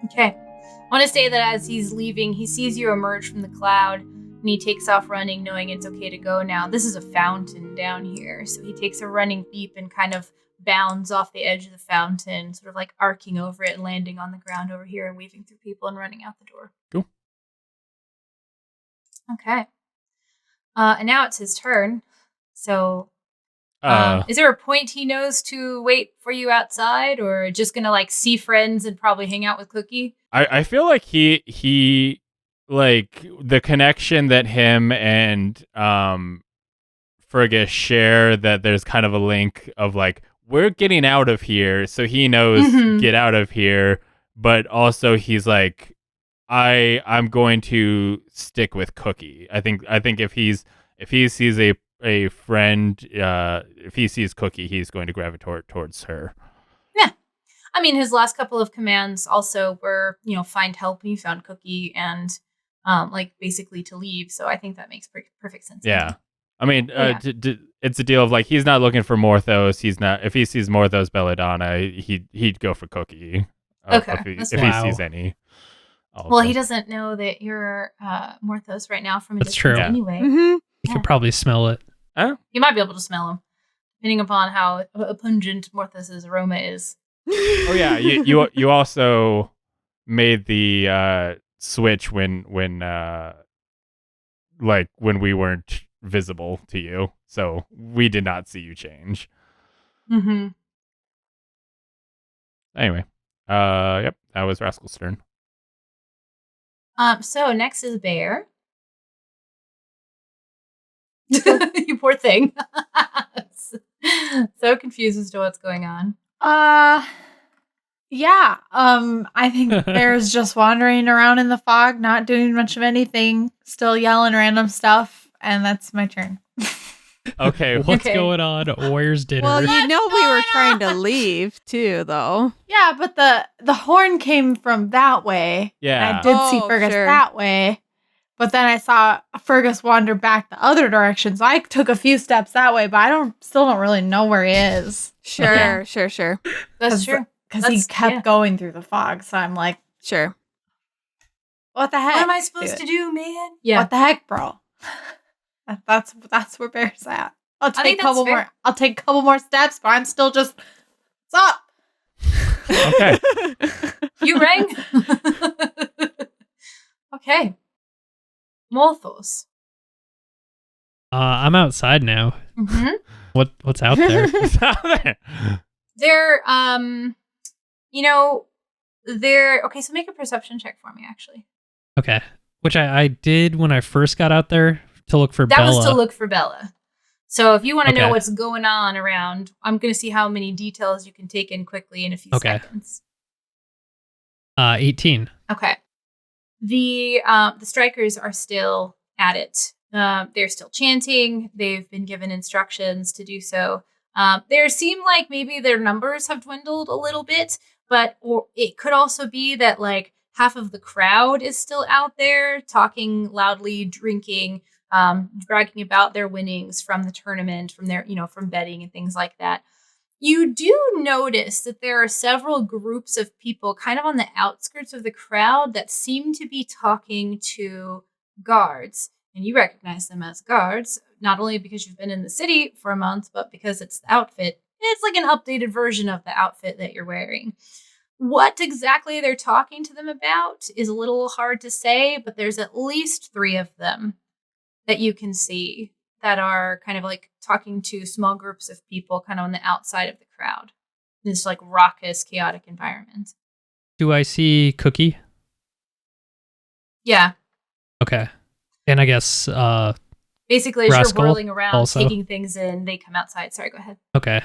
[SPEAKER 6] Okay. I want to say that as he's leaving, he sees you emerge from the cloud, and he takes off running, knowing it's okay to go now. This is a fountain down here, so he takes a running leap and kind of bounds off the edge of the fountain, sort of like arcing over it and landing on the ground over here and weaving through people and running out the door.
[SPEAKER 1] Cool.
[SPEAKER 6] Okay. And now it's his turn. So, is there a point he knows to wait for you outside, or just gonna like see friends and probably hang out with Cookie?
[SPEAKER 1] I feel like he like the connection that him and Fergus share, that there's kind of a link of like, we're getting out of here, so he knows get out of here, but also he's like, I'm going to stick with Cookie. I think if he sees a friend, if he sees Cookie, he's going to gravitate towards her.
[SPEAKER 6] Yeah. I mean, his last couple of commands also were, find help, and you found Cookie, and like basically to leave. So I think that makes perfect sense.
[SPEAKER 1] Yeah. I mean, it's a deal of like, he's not looking for Morthos. He's not. If he sees Morthos Belladonna, he'd go for Cookie.
[SPEAKER 6] Okay.
[SPEAKER 1] If he sees any.
[SPEAKER 6] Well, he doesn't know that you're Morthos right now from a
[SPEAKER 4] That's
[SPEAKER 6] distance
[SPEAKER 4] true.
[SPEAKER 6] anyway.
[SPEAKER 4] You could probably smell it.
[SPEAKER 6] You might be able to smell him, depending upon how pungent Morthos' aroma is.
[SPEAKER 1] Oh yeah, you also made the switch when we weren't visible to you, so we did not see you change.
[SPEAKER 6] Mm-hmm.
[SPEAKER 1] Anyway, yep, that was Rascal's turn.
[SPEAKER 6] So next is Bear. You poor thing. So confused as to what's going on.
[SPEAKER 3] Yeah. I think Bear's just wandering around in the fog, not doing much of anything, still yelling random stuff, and that's my turn.
[SPEAKER 1] Okay,
[SPEAKER 4] What's going on? Where's dinner?
[SPEAKER 2] Well, we were trying to leave too, though.
[SPEAKER 3] Yeah, but the horn came from that way.
[SPEAKER 1] Yeah.
[SPEAKER 3] And I did see
[SPEAKER 2] Oh,
[SPEAKER 3] Fergus
[SPEAKER 2] sure.
[SPEAKER 3] that way. But then I saw Fergus wander back the other direction, so I took a few steps that way, but I still don't really know where he is.
[SPEAKER 2] Sure.
[SPEAKER 6] That's true.
[SPEAKER 3] Because he kept going through the fog, so I'm like,
[SPEAKER 2] Sure.
[SPEAKER 3] what the heck?
[SPEAKER 6] What am I supposed to do, man? Yeah.
[SPEAKER 3] What the heck, bro? That's where Bear's at. I'll take a couple more. I'll take a couple more steps, but I'm still just, what's up?
[SPEAKER 1] Okay.
[SPEAKER 6] You rang? Okay. Morthos.
[SPEAKER 4] I'm outside now.
[SPEAKER 6] Mm-hmm.
[SPEAKER 4] What's out there?
[SPEAKER 6] They're, okay, so make a perception check for me, actually.
[SPEAKER 4] Okay. Which I did when I first got out there to look for
[SPEAKER 6] That
[SPEAKER 4] Bella.
[SPEAKER 6] was to look for Bella. So if you want to know
[SPEAKER 4] Okay.
[SPEAKER 6] what's going on around, I'm going to see how many details you can take in quickly in a few seconds.
[SPEAKER 4] 18.
[SPEAKER 6] Okay. The strikers are still at it. They're still chanting. They've been given instructions to do so. There seem like maybe their numbers have dwindled a little bit, or it could also be that like half of the crowd is still out there talking loudly, drinking, bragging about their winnings from the tournament, from their, from betting and things like that. You do notice that there are several groups of people kind of on the outskirts of the crowd that seem to be talking to guards. And you recognize them as guards, not only because you've been in the city for a month, but because it's the outfit. It's like an updated version of the outfit that you're wearing. What exactly they're talking to them about is a little hard to say, but there's at least 3 of them that you can see that are kind of like talking to small groups of people kind of on the outside of the crowd. this like raucous, chaotic environment.
[SPEAKER 4] Do I see Cookie?
[SPEAKER 6] Yeah.
[SPEAKER 4] Okay. And I guess,
[SPEAKER 6] Basically, as
[SPEAKER 4] Rascal
[SPEAKER 6] you're whirling around,
[SPEAKER 4] also.
[SPEAKER 6] taking things in, they come outside. Sorry, go ahead.
[SPEAKER 4] okay.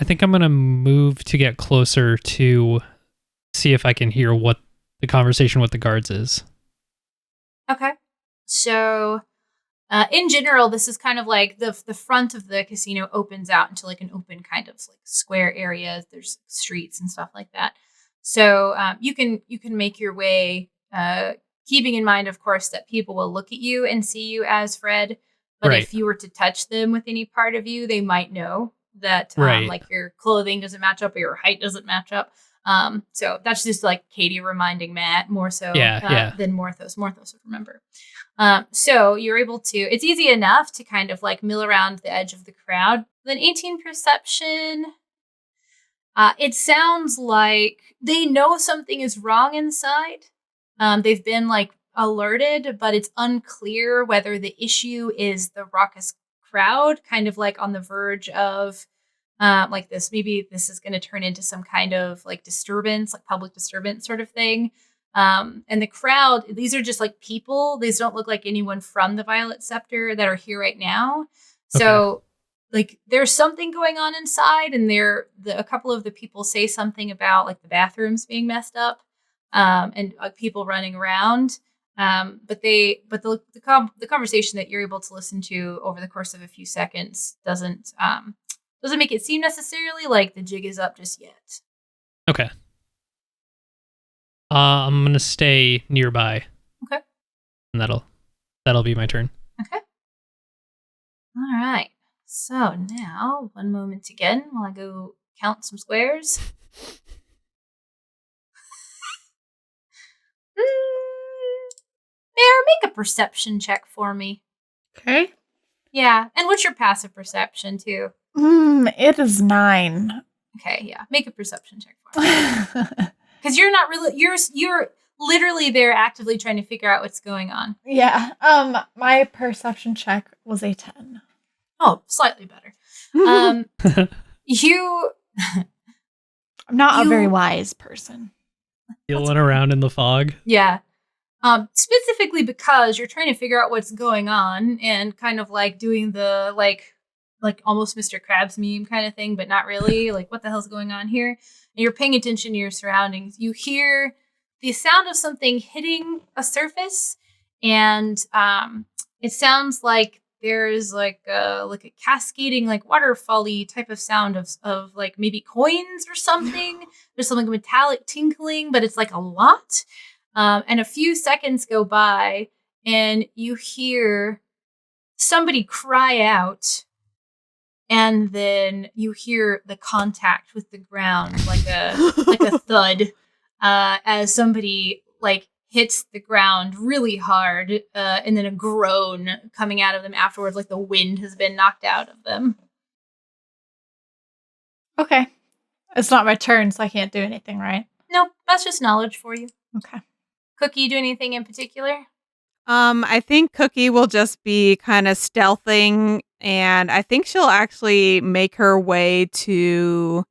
[SPEAKER 4] I think I'm going to move to get closer to see if I can hear what the conversation with the guards is.
[SPEAKER 6] Okay. So, in general, this is kind of like the front of the casino opens out into like an open kind of like square area. There's streets and stuff like that. So you can make your way, keeping in mind, of course, that people will look at you and see you as Fred. But
[SPEAKER 4] Right.
[SPEAKER 6] if you were to touch them with any part of you, they might know that
[SPEAKER 4] Right.
[SPEAKER 6] like your clothing doesn't match up or your height doesn't match up. So that's just like Katie reminding Matt more so than Morthos. Morthos would remember. So you're able to, it's easy enough to kind of like mill around the edge of the crowd. Then 18 perception. It sounds like they know something is wrong inside. They've been like alerted, but it's unclear whether the issue is the raucous crowd, kind of like on the verge of like this. Maybe this is going to turn into some kind of like disturbance, like public disturbance sort of thing. And the crowd, these are just like people. These don't look like anyone from the Violet Scepter that are here right now. So like there's something going on inside, and a couple of the people say something about like the bathrooms being messed up, and people running around. But the conversation that you're able to listen to over the course of a few seconds doesn't make it seem necessarily like the jig is up just yet.
[SPEAKER 4] Okay. I'm going to stay nearby.
[SPEAKER 6] Okay.
[SPEAKER 4] And that'll be my turn.
[SPEAKER 6] Okay. All right. So now, one moment again while I go count some squares. Bear, make a perception check for me.
[SPEAKER 3] Okay.
[SPEAKER 6] Yeah, and what's your passive perception too?
[SPEAKER 3] It is 9.
[SPEAKER 6] Okay, yeah, make a perception check for me. Because you're not really, you're literally there actively trying to figure out what's going on.
[SPEAKER 3] Yeah. My perception check was a 10.
[SPEAKER 6] Oh, slightly better. You.
[SPEAKER 3] I'm not a very wise person.
[SPEAKER 4] Feeling around in the fog.
[SPEAKER 6] Yeah. Specifically because you're trying to figure out what's going on and kind of like doing the like almost Mr. Krabs meme kind of thing, but not really. Like, what the hell's going on here? And you're paying attention to your surroundings. You hear the sound of something hitting a surface, and it sounds like there's like a cascading, like waterfall-y type of sound of like maybe coins or something. There's something metallic tinkling, but it's like a lot. And a few seconds go by, and you hear somebody cry out, and then you hear the contact with the ground, like a thud, as somebody like hits the ground really hard, and then a groan coming out of them afterwards, like the wind has been knocked out of them.
[SPEAKER 3] Okay. It's not my turn, so I can't do anything, right?
[SPEAKER 6] Nope, that's just knowledge for you.
[SPEAKER 3] Okay.
[SPEAKER 6] Cookie, do anything in particular?
[SPEAKER 2] I think Cookie will just be kind of stealthing, and I think she'll actually make her way to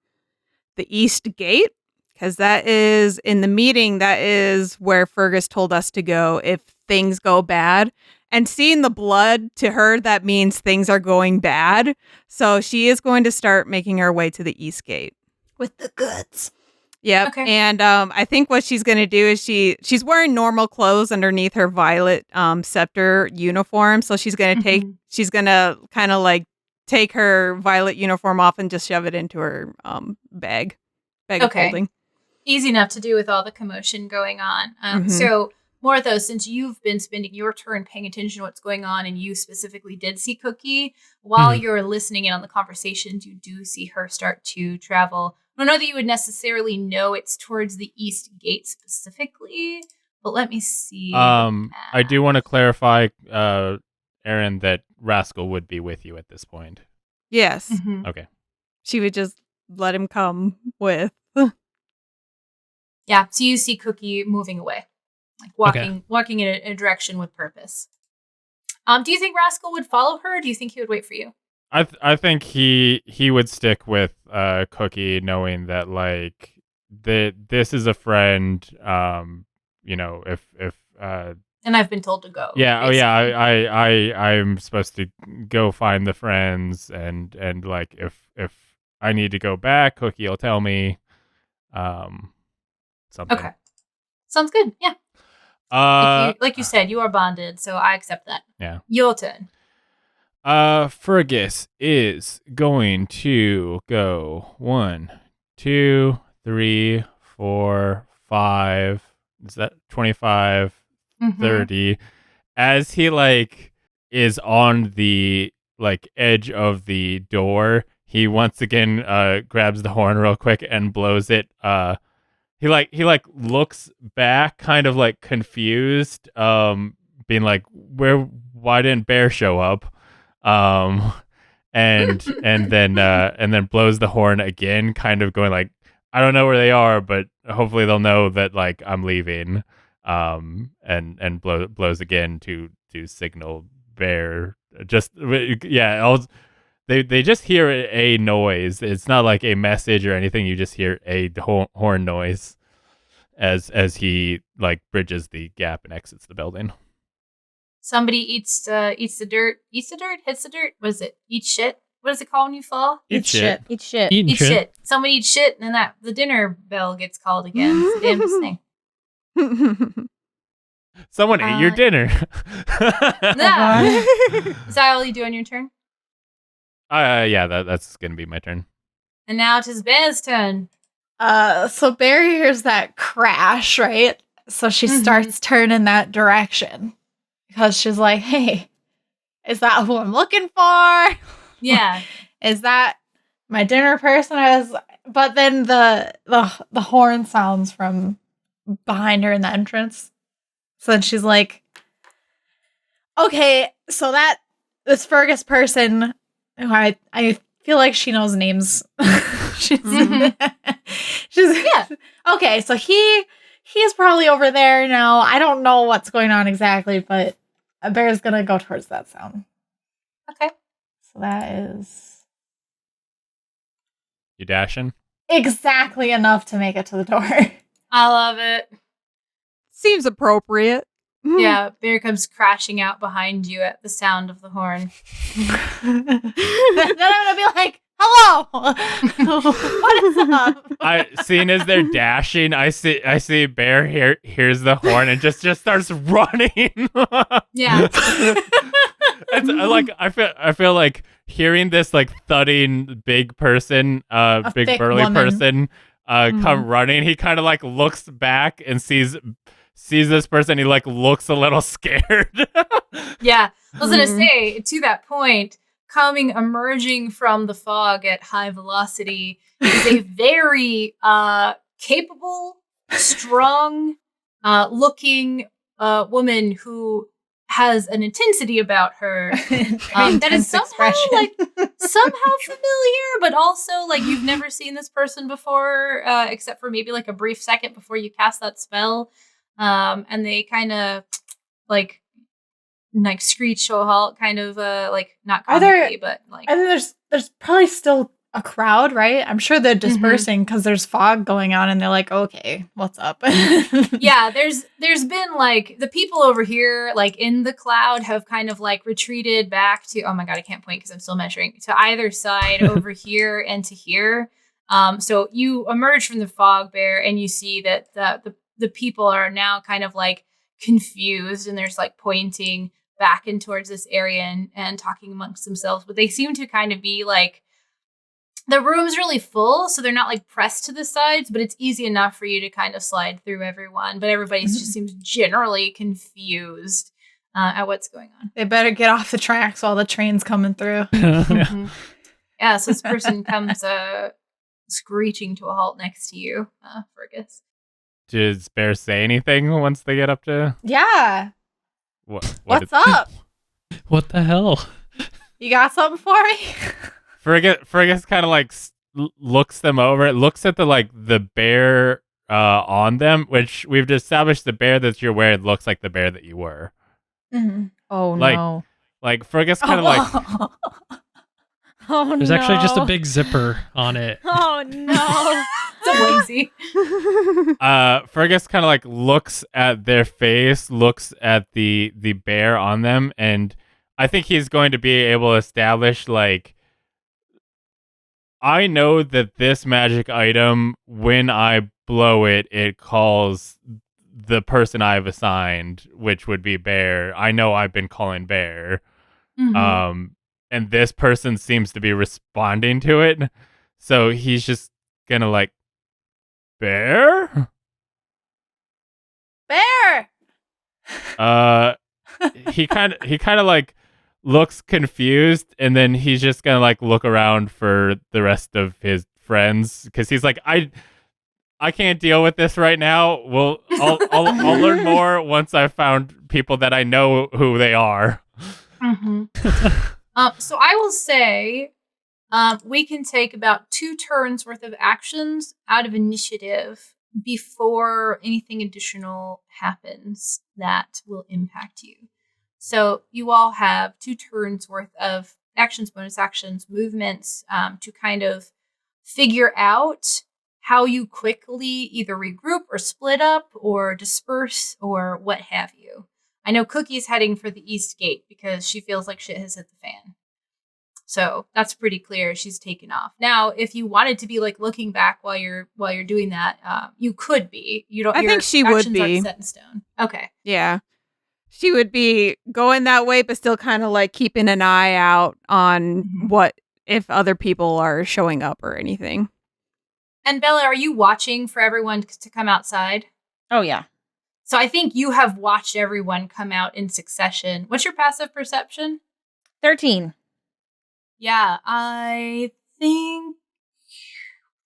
[SPEAKER 2] the East Gate, because that is in the meeting. That is where Fergus told us to go if things go bad. And seeing the blood, to her, that means things are going bad. So she is going to start making her way to the East Gate
[SPEAKER 3] With the goods.
[SPEAKER 2] Yep.
[SPEAKER 6] Okay.
[SPEAKER 2] And I think what she's going to do is she's wearing normal clothes underneath her Violet Scepter uniform. So she's going to she's going to kind of like take her Violet uniform off and just shove it into her bag of holding.
[SPEAKER 6] Easy enough to do with all the commotion going on. So, Morthos, since you've been spending your turn paying attention to what's going on, and you specifically did see Cookie, while you're listening in on the conversations, you do see her start to travel. I don't know that you would necessarily know it's towards the East Gate specifically, but let me see.
[SPEAKER 1] I do want to clarify, Aaron, that Rascal would be with you at this point.
[SPEAKER 2] Yes.
[SPEAKER 1] Okay.
[SPEAKER 2] She would just let him come with.
[SPEAKER 6] Yeah, so you see Cookie moving away, like walking in a direction with purpose. Do you think Rascal would follow her, or do you think he would wait for you?
[SPEAKER 1] I think he would stick with Cookie, knowing that like this is a friend. If
[SPEAKER 6] And I've been told to go.
[SPEAKER 1] yeah, oh
[SPEAKER 6] basically.
[SPEAKER 1] yeah, I'm supposed to go find the friends, and like if I need to go back, Cookie will tell me something.
[SPEAKER 6] Okay. Sounds good. Yeah. Like you said, you are bonded, so I accept that.
[SPEAKER 1] Yeah.
[SPEAKER 6] Your turn.
[SPEAKER 1] Fergus is going to go 1, 2, 3, 4, 5. Is that 25,
[SPEAKER 6] Mhm.
[SPEAKER 1] 30? As he like is on the like edge of the door, he once again grabs the horn real quick and blows it. He looks back, kind of like confused, being like, why didn't Bear show up? And then blows the horn again, kind of going like, I don't know where they are, but hopefully they'll know that like I'm leaving. And blows again to signal Bear. Just they just hear a noise. It's not like a message or anything. You just hear a horn noise as he like bridges the gap and exits the building.
[SPEAKER 6] Somebody eats the dirt. Eats the dirt? Hits the dirt? What is it? Eats shit? What is it called when you fall?
[SPEAKER 5] Eat shit.
[SPEAKER 4] Eating
[SPEAKER 6] Eat shit. Somebody eats shit, and then the dinner bell gets called again. It's the damnest thing.
[SPEAKER 1] Someone ate your dinner.
[SPEAKER 6] Nah. Is that all you do on your turn?
[SPEAKER 1] Yeah, that's gonna be my turn.
[SPEAKER 6] And now it is Bear's turn.
[SPEAKER 3] So Barry hears that crash, right? So she starts turning that direction because she's like, "Hey, is that who I'm looking for?
[SPEAKER 6] Yeah.
[SPEAKER 3] Is that my dinner person?" But then the horn sounds from behind her in the entrance. So then she's like, "Okay, so this Fergus person, who I feel like she knows names." she's
[SPEAKER 6] Yeah.
[SPEAKER 3] Okay, so he's probably over there now. I don't know what's going on exactly, but a bear's gonna go towards that sound.
[SPEAKER 6] Okay.
[SPEAKER 3] So that is
[SPEAKER 1] You dashing?
[SPEAKER 3] exactly enough to make it to the door.
[SPEAKER 6] I love it.
[SPEAKER 2] Seems appropriate.
[SPEAKER 6] Yeah, Bear comes crashing out behind you at the sound of the horn.
[SPEAKER 3] Then I'm gonna be like, "Hello, what is up?"
[SPEAKER 1] Seeing as they're dashing, I see Bear hears the horn and just starts running.
[SPEAKER 6] Yeah.
[SPEAKER 1] It's like I feel like hearing this like thudding big person, big
[SPEAKER 3] thick
[SPEAKER 1] burly
[SPEAKER 3] woman.
[SPEAKER 1] person, come running. He kind of like looks back and sees this person. He like looks a little scared.
[SPEAKER 6] Yeah. I was going to say, to that point, emerging from the fog at high velocity is a very capable, strong looking woman who has an intensity about her that is somehow familiar, but also like you've never seen this person before, except for maybe like a brief second before you cast that spell. And they kind of like screech to a halt, kind of like not comically, but like.
[SPEAKER 3] I think there's probably still a crowd, right? I'm sure they're dispersing because there's fog going on, and they're like, "Okay, what's up?"
[SPEAKER 6] Yeah, there's been like the people over here, like in the cloud, have kind of like retreated back to. Oh my god, I can't point because I'm still measuring to either side over here and to here. So you emerge from the fog, Bear, and you see that the people are now kind of like confused, and there's like pointing back and towards this area and talking amongst themselves, but they seem to kind of be like. The room's really full, so they're not like pressed to the sides, but it's easy enough for you to kind of slide through everyone. But everybody just seems generally confused at what's going on.
[SPEAKER 3] They better get off the tracks while the train's coming through.
[SPEAKER 6] Yeah, so this person comes screeching to a halt next to you, Fergus.
[SPEAKER 1] Does Bear say anything once they get up to?
[SPEAKER 3] Yeah.
[SPEAKER 1] What's
[SPEAKER 3] up?
[SPEAKER 4] What the hell?
[SPEAKER 3] You got something for me?
[SPEAKER 1] Fergus kind of like looks them over. It looks at the bear on them, which we've established the bear that you're wearing looks like the bear that you were.
[SPEAKER 5] Oh
[SPEAKER 1] Like-
[SPEAKER 5] no.
[SPEAKER 1] Like Fergus kind of like
[SPEAKER 5] Oh,
[SPEAKER 4] There's actually just a big zipper on it.
[SPEAKER 5] Oh, no.
[SPEAKER 6] It's a onesie.
[SPEAKER 1] Fergus kind of like looks at their face, looks at the bear on them, and I think he's going to be able to establish like, I know that this magic item, when I blow it, it calls the person I've assigned, which would be Bear. I know I've been calling Bear.
[SPEAKER 6] Mhm.
[SPEAKER 1] And this person seems to be responding to it. So he's just gonna like, Bear?
[SPEAKER 3] Bear!
[SPEAKER 1] He kind of like looks confused, and then he's just gonna like look around for the rest of his friends because he's like, I can't deal with this right now. I'll learn more once I've found people that I know who they are.
[SPEAKER 6] So I will say we can take about 2 turns worth of actions out of initiative before anything additional happens that will impact you. So you all have 2 turns worth of actions, bonus actions, movements to kind of figure out how you quickly either regroup or split up or disperse or what have you. I know Cookie's heading for the east gate because she feels like shit has hit the fan. So that's pretty clear. She's taken off. Now, if you wanted to be like looking back while you're doing that, you could be. You don't.
[SPEAKER 2] I think she would be
[SPEAKER 6] aren't set in stone. Okay.
[SPEAKER 2] Yeah. She would be going that way, but still kind of like keeping an eye out on what if other people are showing up or anything.
[SPEAKER 6] And Bella, are you watching for everyone to come outside?
[SPEAKER 5] Oh, yeah.
[SPEAKER 6] So I think you have watched everyone come out in succession. What's your passive perception?
[SPEAKER 5] 13.
[SPEAKER 6] Yeah, I think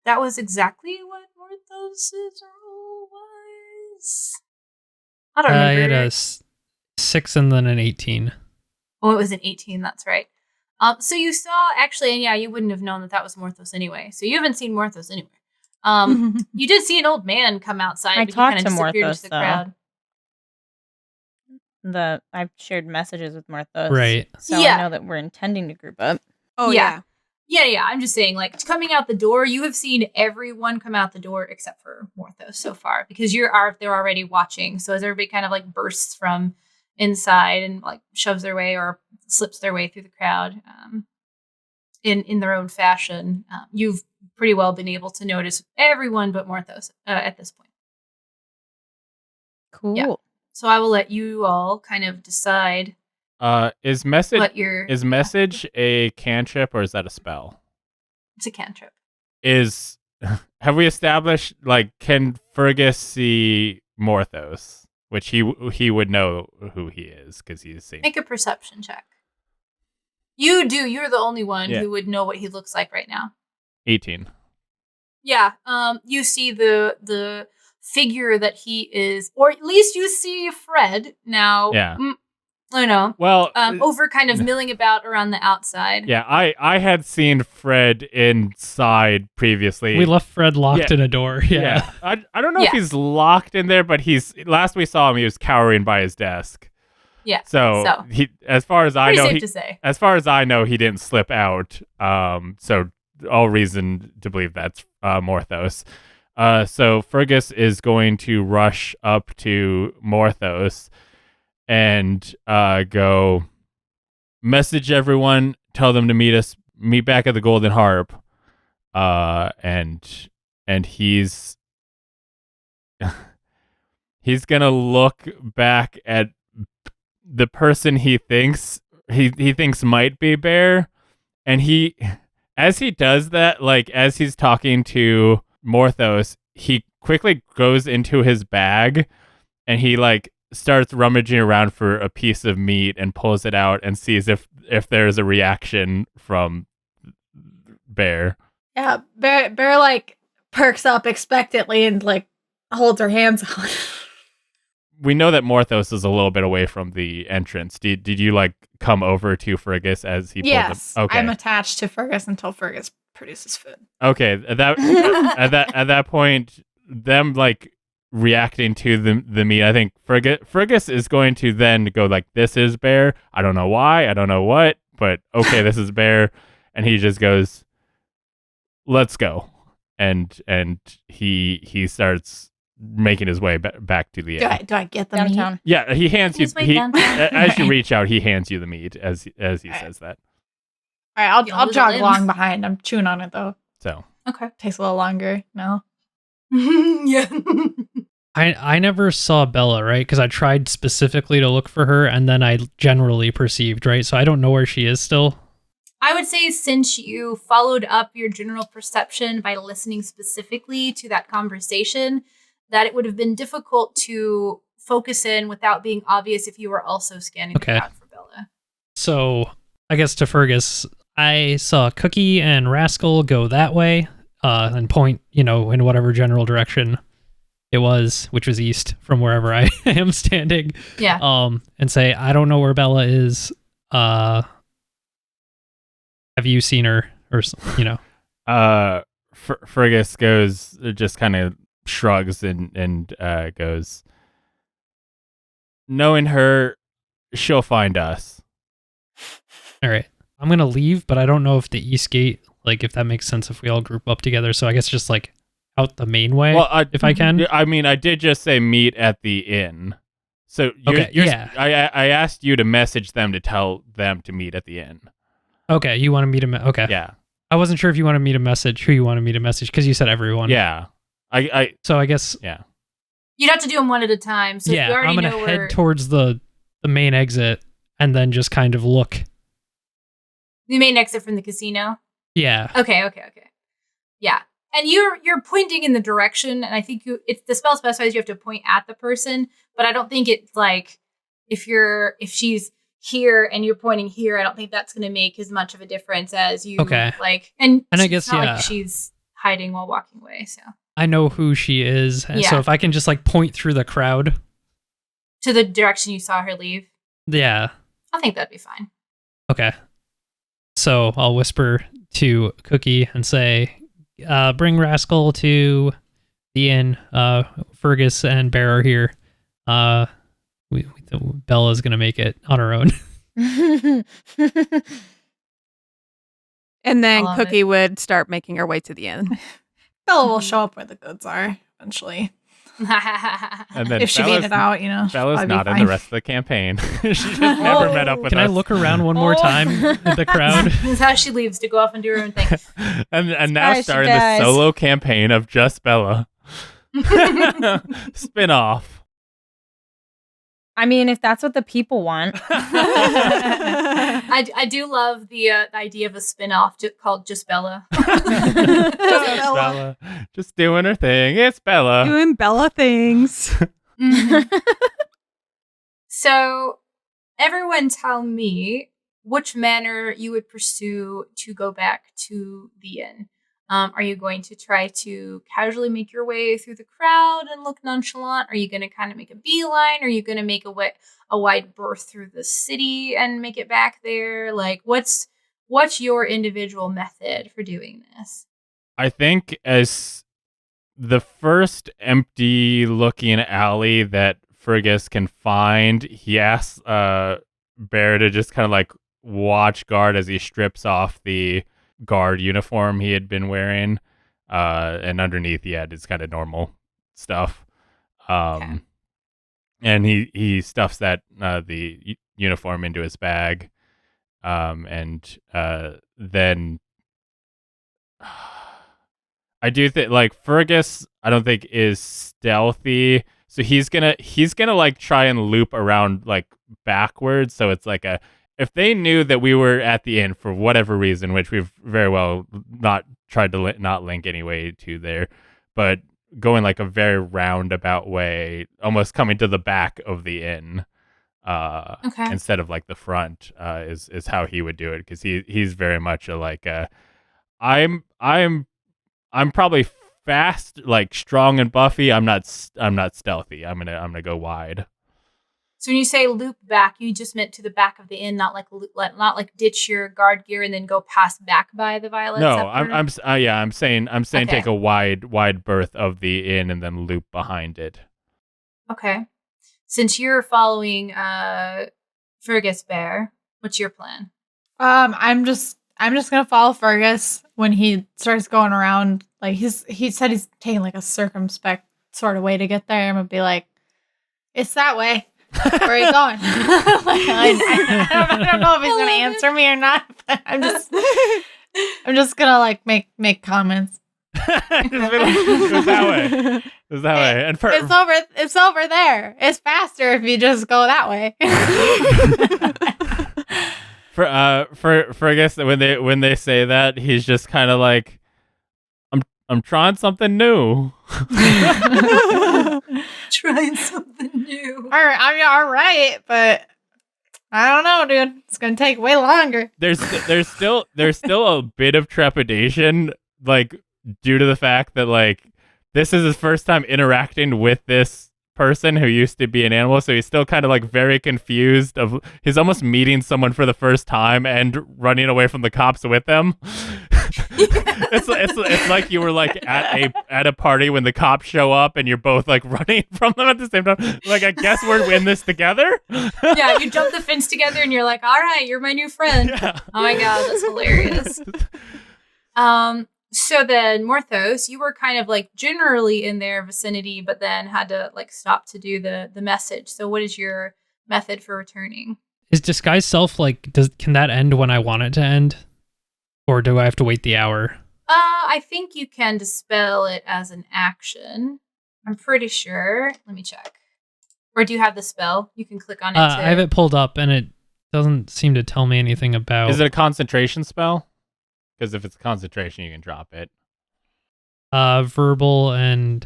[SPEAKER 6] that was exactly what Morthos' roll was. I don't remember.
[SPEAKER 4] I had a 6 and then an 18.
[SPEAKER 6] Oh, it was an 18. That's right. So you saw actually, and yeah, you wouldn't have known that was Morthos anyway. So you haven't seen Morthos anyway. You did see an old man come outside.
[SPEAKER 5] I
[SPEAKER 6] but
[SPEAKER 5] talked
[SPEAKER 6] he
[SPEAKER 5] to
[SPEAKER 6] kind of disappeared
[SPEAKER 5] Morthos,
[SPEAKER 6] into the
[SPEAKER 5] though.
[SPEAKER 6] crowd.
[SPEAKER 5] I've shared messages with Morthos.
[SPEAKER 4] Right.
[SPEAKER 5] So
[SPEAKER 6] Yeah.
[SPEAKER 5] I know that we're intending to group up.
[SPEAKER 2] Oh,
[SPEAKER 6] Yeah. Yeah. I'm just saying, like, coming out the door, you have seen everyone come out the door except for Morthos so far because they're already watching. So as everybody kind of like bursts from inside and like shoves their way or slips their way through the crowd in their own fashion, you've pretty well been able to notice everyone but Morthos at this point.
[SPEAKER 5] Cool.
[SPEAKER 6] Yeah. So I will let you all kind of decide
[SPEAKER 1] Is message
[SPEAKER 6] what your
[SPEAKER 1] is message a cantrip or is that a spell?
[SPEAKER 6] It's a cantrip.
[SPEAKER 1] Have we established like can Fergus see Morthos, which he would know who he is because he's seen.
[SPEAKER 6] Make a perception check. You do. You're the only one
[SPEAKER 1] Yeah.
[SPEAKER 6] who would know what he looks like right now.
[SPEAKER 1] 18.
[SPEAKER 6] Yeah. You see the figure that he is, or at least you see Fred now.
[SPEAKER 1] Yeah.
[SPEAKER 6] I know.
[SPEAKER 1] Well,
[SPEAKER 6] Over kind of milling about around the outside.
[SPEAKER 1] yeah, I had seen Fred inside previously.
[SPEAKER 4] We left Fred locked
[SPEAKER 1] Yeah.
[SPEAKER 4] in a door. Yeah.
[SPEAKER 1] I don't know if
[SPEAKER 6] Yeah.
[SPEAKER 1] he's locked in there, but last we saw him, he was cowering by his desk.
[SPEAKER 6] Yeah.
[SPEAKER 1] So he, as far as I
[SPEAKER 6] Pretty
[SPEAKER 1] know,
[SPEAKER 6] safe to say.
[SPEAKER 1] as far as I know, he didn't slip out. So all reason to believe that's Morthos. So Fergus is going to rush up to Morthos and go message everyone, tell them to meet back at the Golden Harp. And he's gonna look back at the person he thinks might be Bear, and as he does that, like as he's talking to Morthos, he quickly goes into his bag and he like starts rummaging around for a piece of meat and pulls it out and sees if there's a reaction from Bear.
[SPEAKER 3] Yeah, Bear like perks up expectantly and like holds her hands out.
[SPEAKER 1] We know that Morthos is a little bit away from the entrance. Did you like come over to Fergus as he pulled
[SPEAKER 3] Yes,
[SPEAKER 1] him? Okay.
[SPEAKER 3] I'm attached to Fergus until Fergus produces food.
[SPEAKER 1] Okay, at that point, them like reacting to the meat, I think Fergus is going to then go like, "This is Bear. I don't know why. I don't know what, but okay, this is Bear." and he just goes, "Let's go," and he starts making his way back to the inn.
[SPEAKER 3] Do I get the
[SPEAKER 5] Downtown.
[SPEAKER 3] meat?
[SPEAKER 1] Yeah, he hands you.
[SPEAKER 6] His way downtown.
[SPEAKER 1] As you reach out, he hands you the meat as he says that.
[SPEAKER 3] All right,
[SPEAKER 6] You'll
[SPEAKER 3] I'll
[SPEAKER 6] lose a
[SPEAKER 3] jog
[SPEAKER 6] limb.
[SPEAKER 3] along behind. I'm chewing on it though.
[SPEAKER 1] So
[SPEAKER 6] Okay.
[SPEAKER 3] Takes a little longer. No.
[SPEAKER 6] Yeah.
[SPEAKER 4] I never saw Bella, right? Because I tried specifically to look for her, and then I generally perceived, right? So I don't know where she is still.
[SPEAKER 6] I would say since you followed up your general perception by listening specifically to that conversation, that it would have been difficult to focus in without being obvious if you were also scanning the
[SPEAKER 4] Okay.
[SPEAKER 6] crowd for Bella.
[SPEAKER 4] So I guess to Fergus, I saw Cookie and Rascal go that way and point, in whatever general direction it was, which was east from wherever I am standing.
[SPEAKER 6] Yeah.
[SPEAKER 4] And say, I don't know where Bella is. Have you seen her? Or,
[SPEAKER 1] Fergus goes, just kind of shrugs and goes, knowing her, she'll find us.
[SPEAKER 4] All right. I'm going to leave, but I don't know if the east gate, if that makes sense if we all group up together. So I guess just out the main way, if I can.
[SPEAKER 1] I mean, I did just say meet at the inn. So
[SPEAKER 4] yeah.
[SPEAKER 1] I asked you to message them to tell them to meet at the inn.
[SPEAKER 4] Okay, you wanted me to... okay.
[SPEAKER 1] Yeah.
[SPEAKER 4] I wasn't sure if you wanted me to message who you wanted me to message, because you said everyone.
[SPEAKER 1] Yeah.
[SPEAKER 4] So I guess...
[SPEAKER 1] Yeah.
[SPEAKER 6] You'd have to do them one at a time. So if you already
[SPEAKER 4] I'm going
[SPEAKER 6] know
[SPEAKER 4] to
[SPEAKER 6] where...
[SPEAKER 4] head towards the main exit and then just kind of look.
[SPEAKER 6] The main exit from the casino?
[SPEAKER 4] Yeah.
[SPEAKER 6] Okay. Yeah. And you're pointing in the direction, and I think the spell specifies you have to point at the person, but I don't think it's if she's here and you're pointing here, I don't think that's going to make as much of a difference as you and
[SPEAKER 4] I guess
[SPEAKER 6] it's not like she's hiding while walking away, so
[SPEAKER 4] I know who she is, and so if I can just point through the crowd
[SPEAKER 6] to the direction you saw her leave.
[SPEAKER 4] Yeah.
[SPEAKER 6] I think that'd be fine.
[SPEAKER 4] Okay. So I'll whisper to Cookie and say, bring Rascal to the inn. Fergus and Bear are here. Bella's going to make it on her own.
[SPEAKER 2] And then
[SPEAKER 6] love
[SPEAKER 2] Cookie would start making her way to the inn.
[SPEAKER 3] Bella will show up where the goods are eventually.
[SPEAKER 1] And then
[SPEAKER 3] If she made it out,
[SPEAKER 1] Bella's
[SPEAKER 3] probably
[SPEAKER 1] not in
[SPEAKER 3] fine.
[SPEAKER 1] the rest of the campaign. She just never met up with
[SPEAKER 4] Can
[SPEAKER 1] us.
[SPEAKER 4] I look around one more time at the crowd?
[SPEAKER 6] This is how she leaves to go off and do her own thing.
[SPEAKER 1] And now
[SPEAKER 5] she
[SPEAKER 1] starting the
[SPEAKER 5] does.
[SPEAKER 1] solo campaign of just Bella. Spin-off.
[SPEAKER 5] I mean, if that's what the people want.
[SPEAKER 6] I do love the idea of a spin-off called Just Bella.
[SPEAKER 1] Bella. Just doing her thing. It's Bella.
[SPEAKER 2] Doing Bella things.
[SPEAKER 6] So, everyone tell me which manner you would pursue to go back to the inn. Are you going to try to casually make your way through the crowd and look nonchalant? Are you going to kind of make a beeline? Are you going to make a wide berth through the city and make it back there? What's your individual method for doing this?
[SPEAKER 1] I think as the first empty-looking alley that Fergus can find, he asks Bear to just kind of watch guard as he strips off the guard uniform he had been wearing, and underneath he had his kind of normal stuff.
[SPEAKER 6] Okay.
[SPEAKER 1] And he stuffs that the uniform into his bag, and then I do think Fergus I don't think is stealthy, so he's gonna try and loop around backwards, so it's if they knew that we were at the inn for whatever reason, which we've very well not tried to not link anyway to there, but going a very roundabout way, almost coming to the back of the inn,
[SPEAKER 6] Okay.
[SPEAKER 1] instead of the front, is how he would do it, because he's very much I'm probably fast, strong and buffy. I'm not stealthy. I'm gonna go wide.
[SPEAKER 6] So when you say loop back, you just meant to the back of the inn, not not ditch your guard gear and then go pass back by the Violet Scepter?
[SPEAKER 1] I'm saying
[SPEAKER 6] Okay.
[SPEAKER 1] take a wide berth of the inn and then loop behind it.
[SPEAKER 6] Okay. Since you're following Fergus Bear, what's your plan?
[SPEAKER 3] I'm just gonna follow Fergus when he starts going around. Like he said he's taking like a circumspect sort of way to get there. I'm gonna be like, it's that way. Where are you going? Like, I don't know if he's gonna answer me or not, but I'm just gonna like make comments.
[SPEAKER 1] It was that way. It was that way. And
[SPEAKER 3] It's over there. It's faster if you just go that way.
[SPEAKER 1] for I guess when they say that, he's just kind of like, I'm trying something new.
[SPEAKER 6] Trying something new.
[SPEAKER 3] All right, but I don't know, dude. It's gonna take way longer.
[SPEAKER 1] There's still a bit of trepidation, like, due to the fact that, like, this is his first time interacting with this person who used to be an animal, so he's still kind of like very confused. He's almost meeting someone for the first time and running away from the cops with them. It's like you were like at a party when the cops show up and you're both like running from them at the same time. Like, I guess we're in this together.
[SPEAKER 6] Yeah, you jump the fence together and you're like, all right, you're my new friend.
[SPEAKER 1] Yeah.
[SPEAKER 6] Oh my god, that's hilarious. So then, Morthos, you were kind of like generally in their vicinity, but then had to like stop to do the message. So what is your method for returning?
[SPEAKER 4] Is disguise self like, can that end when I want it to end? Or do I have to wait the hour?
[SPEAKER 6] I think you can dispel it as an action. I'm pretty sure. Let me check. Or do you have the spell? You can click on it.
[SPEAKER 4] I have it pulled up and it doesn't seem to tell me anything about...
[SPEAKER 1] Is it a concentration spell? Because if it's concentration, you can drop it.
[SPEAKER 4] Verbal and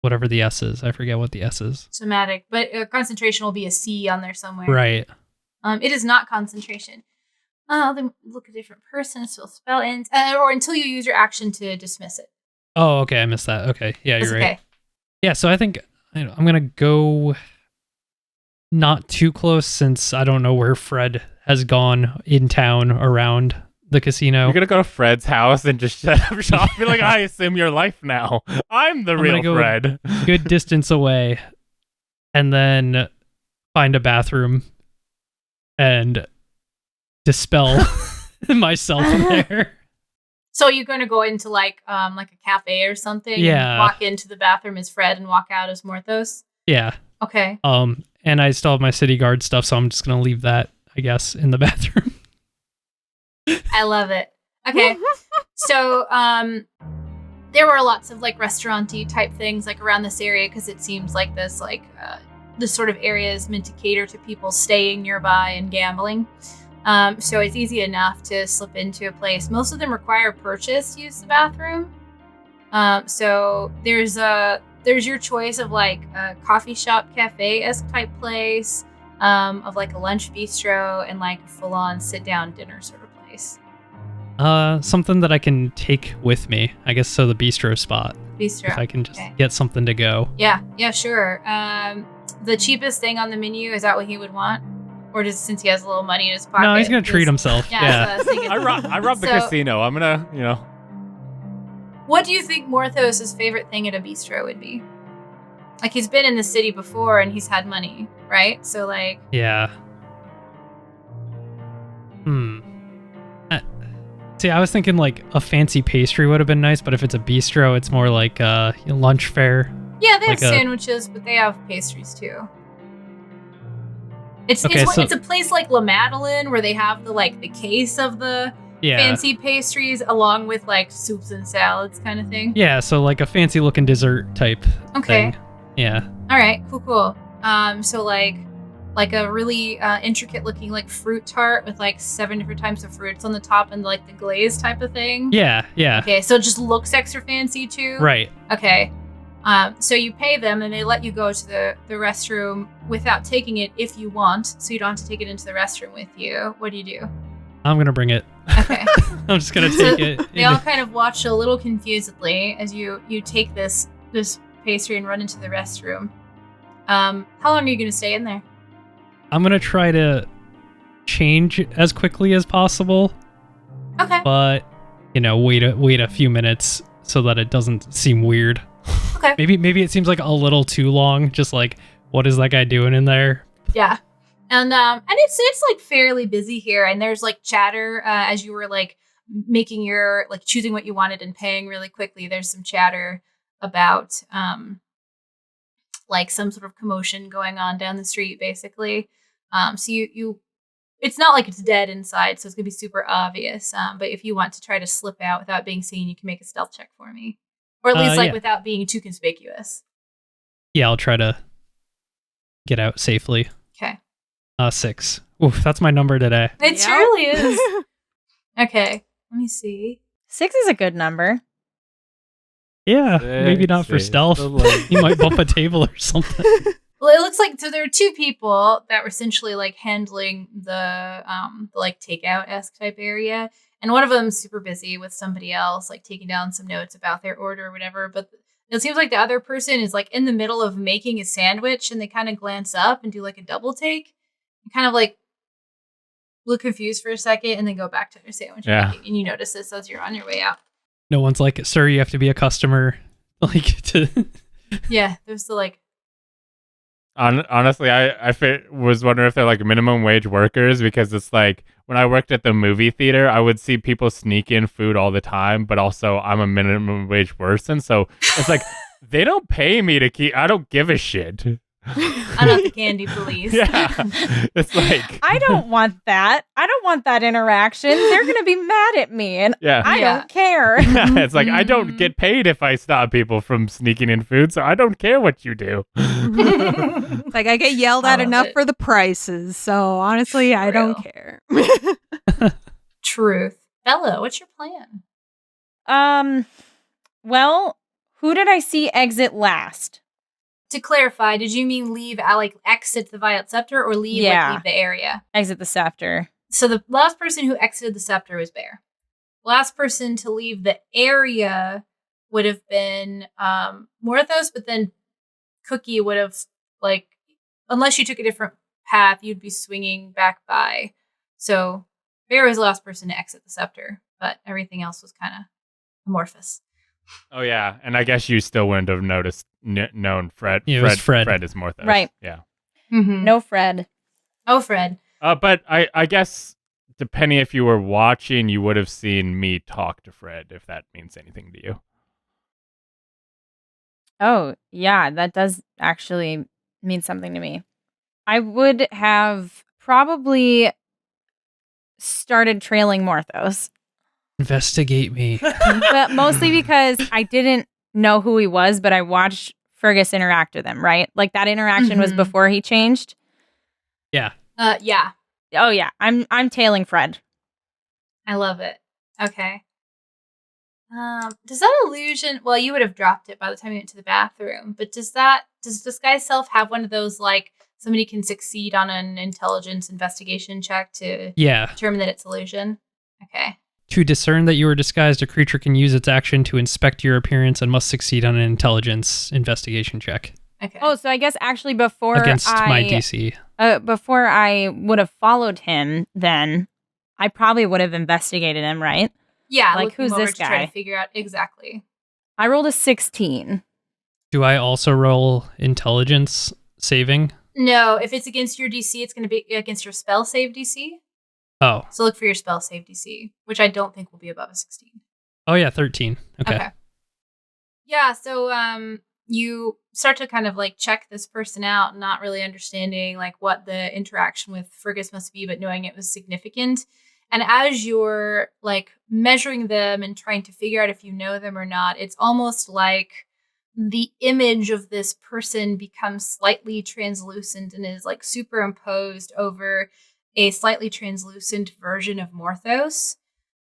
[SPEAKER 4] whatever the S is. I forget what the S is.
[SPEAKER 6] Somatic. But concentration will be a C on there somewhere.
[SPEAKER 4] Right.
[SPEAKER 6] It is not concentration. Then look at a different person, so spell ends, or until you use your action to dismiss it.
[SPEAKER 4] Oh, okay. I missed that. Okay. Yeah,
[SPEAKER 6] That's
[SPEAKER 4] you're right.
[SPEAKER 6] okay.
[SPEAKER 4] Yeah, so I think I'm going to go not too close since I don't know where Fred has gone in town around the casino.
[SPEAKER 1] You're going to go to Fred's house and just shut up shop. Be like, I assume your life now. I'm the real Fred.
[SPEAKER 4] Good distance away and then find a bathroom and dispel myself there.
[SPEAKER 6] So you're going to go into like a cafe or something?
[SPEAKER 4] Yeah.
[SPEAKER 6] And walk into the bathroom as Fred and walk out as Morthos?
[SPEAKER 4] Yeah.
[SPEAKER 6] Okay.
[SPEAKER 4] And I still have my city guard stuff, so I'm just going to leave that, I guess, in the bathroom.
[SPEAKER 6] I love it. Okay. So there were lots of like restaurant-y type things like around this area because it seems like this sort of area is meant to cater to people staying nearby and gambling. So it's easy enough to slip into a place. Most of them require purchase to use the bathroom. So there's your choice of like a coffee shop, cafe-esque type place, of like a lunch bistro, and like a full-on sit-down dinner sort of place.
[SPEAKER 4] Something that I can take with me, I guess. So the bistro spot.
[SPEAKER 6] Bistro.
[SPEAKER 4] If I can just get something to go.
[SPEAKER 6] Yeah, sure. The cheapest thing on the menu, is that what he would want? Or since he has a little money in his pocket?
[SPEAKER 4] No, he's gonna treat himself. Yeah.
[SPEAKER 1] I robbed the casino. I'm gonna,
[SPEAKER 6] What do you think Morthos' favorite thing at a bistro would be? Like, he's been in the city before and he's had money, right? So, like...
[SPEAKER 4] Yeah. See, I was thinking, like, a fancy pastry would have been nice, but if it's a bistro, it's more like lunch fare.
[SPEAKER 6] Yeah, they have sandwiches, but they have pastries, too. It's a place like La Madeleine where they have the case of the fancy pastries along with like soups and salads kind of thing.
[SPEAKER 4] Yeah, so like a fancy looking dessert type thing. Yeah.
[SPEAKER 6] All right, cool. So like a really intricate looking like fruit tart with like 7 different types of fruits on the top and like the glaze type of thing.
[SPEAKER 4] Yeah.
[SPEAKER 6] Okay, so it just looks extra fancy too.
[SPEAKER 4] Right.
[SPEAKER 6] Okay. So you pay them and they let you go to the restroom without taking it if you want, so you don't have to take it into the restroom with you. What do you do?
[SPEAKER 4] I'm gonna bring it.
[SPEAKER 6] Okay.
[SPEAKER 4] I'm just gonna take it.
[SPEAKER 6] They all kind of watch a little confusedly as you take this pastry and run into the restroom. How long are you gonna stay in there?
[SPEAKER 4] I'm gonna try to change as quickly as possible.
[SPEAKER 6] Okay.
[SPEAKER 4] But wait a few minutes so that it doesn't seem weird.
[SPEAKER 6] Okay.
[SPEAKER 4] Maybe it seems like a little too long. Just like, what is that guy doing in there?
[SPEAKER 6] Yeah. And it's like fairly busy here, and there's like chatter as you were like making your like choosing what you wanted and paying really quickly. There's some chatter about like some sort of commotion going on down the street, basically. So you it's not like it's dead inside, so it's gonna be super obvious. But if you want to try to slip out without being seen, you can make a stealth check for me, or at least like without being too conspicuous.
[SPEAKER 4] Yeah, I'll try to get out safely.
[SPEAKER 6] Okay.
[SPEAKER 4] 6. Oof, that's my number today.
[SPEAKER 6] It truly is. Okay, let me see.
[SPEAKER 5] 6 is a good number.
[SPEAKER 4] Yeah, maybe not for stealth. You might bump a table or something.
[SPEAKER 6] Well, it looks like so there are two people that were essentially like handling the like takeout-esque type area, and one of them's super busy with somebody else, like taking down some notes about their order or whatever. But it seems like the other person is like in the middle of making a sandwich, and they kind of glance up and do like a double take, and kind of like look confused for a second, and then go back to their sandwich.
[SPEAKER 1] Yeah.
[SPEAKER 6] And you notice this as you're on your way out.
[SPEAKER 4] No one's like, sir, you have to be a customer. Like to.
[SPEAKER 6] Yeah, there's the like.
[SPEAKER 1] Honestly, I was wondering if they're like minimum wage workers, because it's like when I worked at the movie theater, I would see people sneak in food all the time, but also I'm a minimum wage person, so it's like they don't pay me to keep. I don't give a shit.
[SPEAKER 6] I'm not the candy police.
[SPEAKER 1] Yeah, it's like
[SPEAKER 5] I don't want that. I don't want that interaction. They're going to be mad at me, and I don't care.
[SPEAKER 1] Yeah, it's like I don't get paid if I stop people from sneaking in food, so I don't care what you do.
[SPEAKER 2] It's like I get yelled at enough for the prices, so honestly, I don't care.
[SPEAKER 6] Truth. Bella, what's your plan?
[SPEAKER 5] Well, who did I see exit last?
[SPEAKER 6] To clarify, did you mean leave, like exit the Violet Scepter, or leave, like, leave the area?
[SPEAKER 5] Exit the scepter.
[SPEAKER 6] So the last person who exited the scepter was Bear. Last person to leave the area would have been Morthos, but then Cookie would have, like, unless you took a different path, you'd be swinging back by. So Bear was the last person to exit the scepter, but everything else was kind of amorphous.
[SPEAKER 1] Oh yeah, and I guess you still wouldn't have known Fred.
[SPEAKER 4] Yeah, it was Fred.
[SPEAKER 1] Fred is Morthos.
[SPEAKER 5] Right.
[SPEAKER 1] Yeah.
[SPEAKER 6] Mm-hmm.
[SPEAKER 5] No Fred.
[SPEAKER 6] Oh, Fred.
[SPEAKER 1] But I guess depending if you were watching, you would have seen me talk to Fred, if that means anything to you.
[SPEAKER 5] Oh, yeah, that does actually mean something to me. I would have probably started trailing Morthos.
[SPEAKER 4] Investigate me.
[SPEAKER 5] But mostly because I didn't know who he was, but I watched Fergus interact with him, right? Like that interaction was before he changed.
[SPEAKER 4] Yeah.
[SPEAKER 6] Yeah.
[SPEAKER 5] Oh yeah, I'm tailing Fred.
[SPEAKER 6] I love it. Okay. Does that illusion? Well, you would have dropped it by the time you went to the bathroom. But does Disguise Self have one of those like somebody can succeed on an intelligence investigation check to determine that it's illusion? Okay.
[SPEAKER 4] To discern that you are disguised, a creature can use its action to inspect your appearance and must succeed on an intelligence investigation check.
[SPEAKER 6] Okay.
[SPEAKER 5] Oh, so I guess actually before
[SPEAKER 4] against my DC.
[SPEAKER 5] Before I would have followed him, then I probably would have investigated him, right?
[SPEAKER 6] Yeah.
[SPEAKER 5] Like who's this
[SPEAKER 6] to try
[SPEAKER 5] guy?
[SPEAKER 6] to figure out exactly.
[SPEAKER 5] I rolled a 16.
[SPEAKER 4] Do I also roll intelligence saving?
[SPEAKER 6] No, if it's against your DC, it's going to be against your spell save DC.
[SPEAKER 4] Oh.
[SPEAKER 6] So look for your spell save DC, which I don't think will be above a 16.
[SPEAKER 4] Oh yeah, 13. Okay.
[SPEAKER 6] Yeah, so you start to kind of like check this person out, not really understanding like what the interaction with Fergus must be, but knowing it was significant. And as you're like measuring them and trying to figure out if you know them or not, it's almost like the image of this person becomes slightly translucent and is like superimposed over a slightly translucent version of Morthos.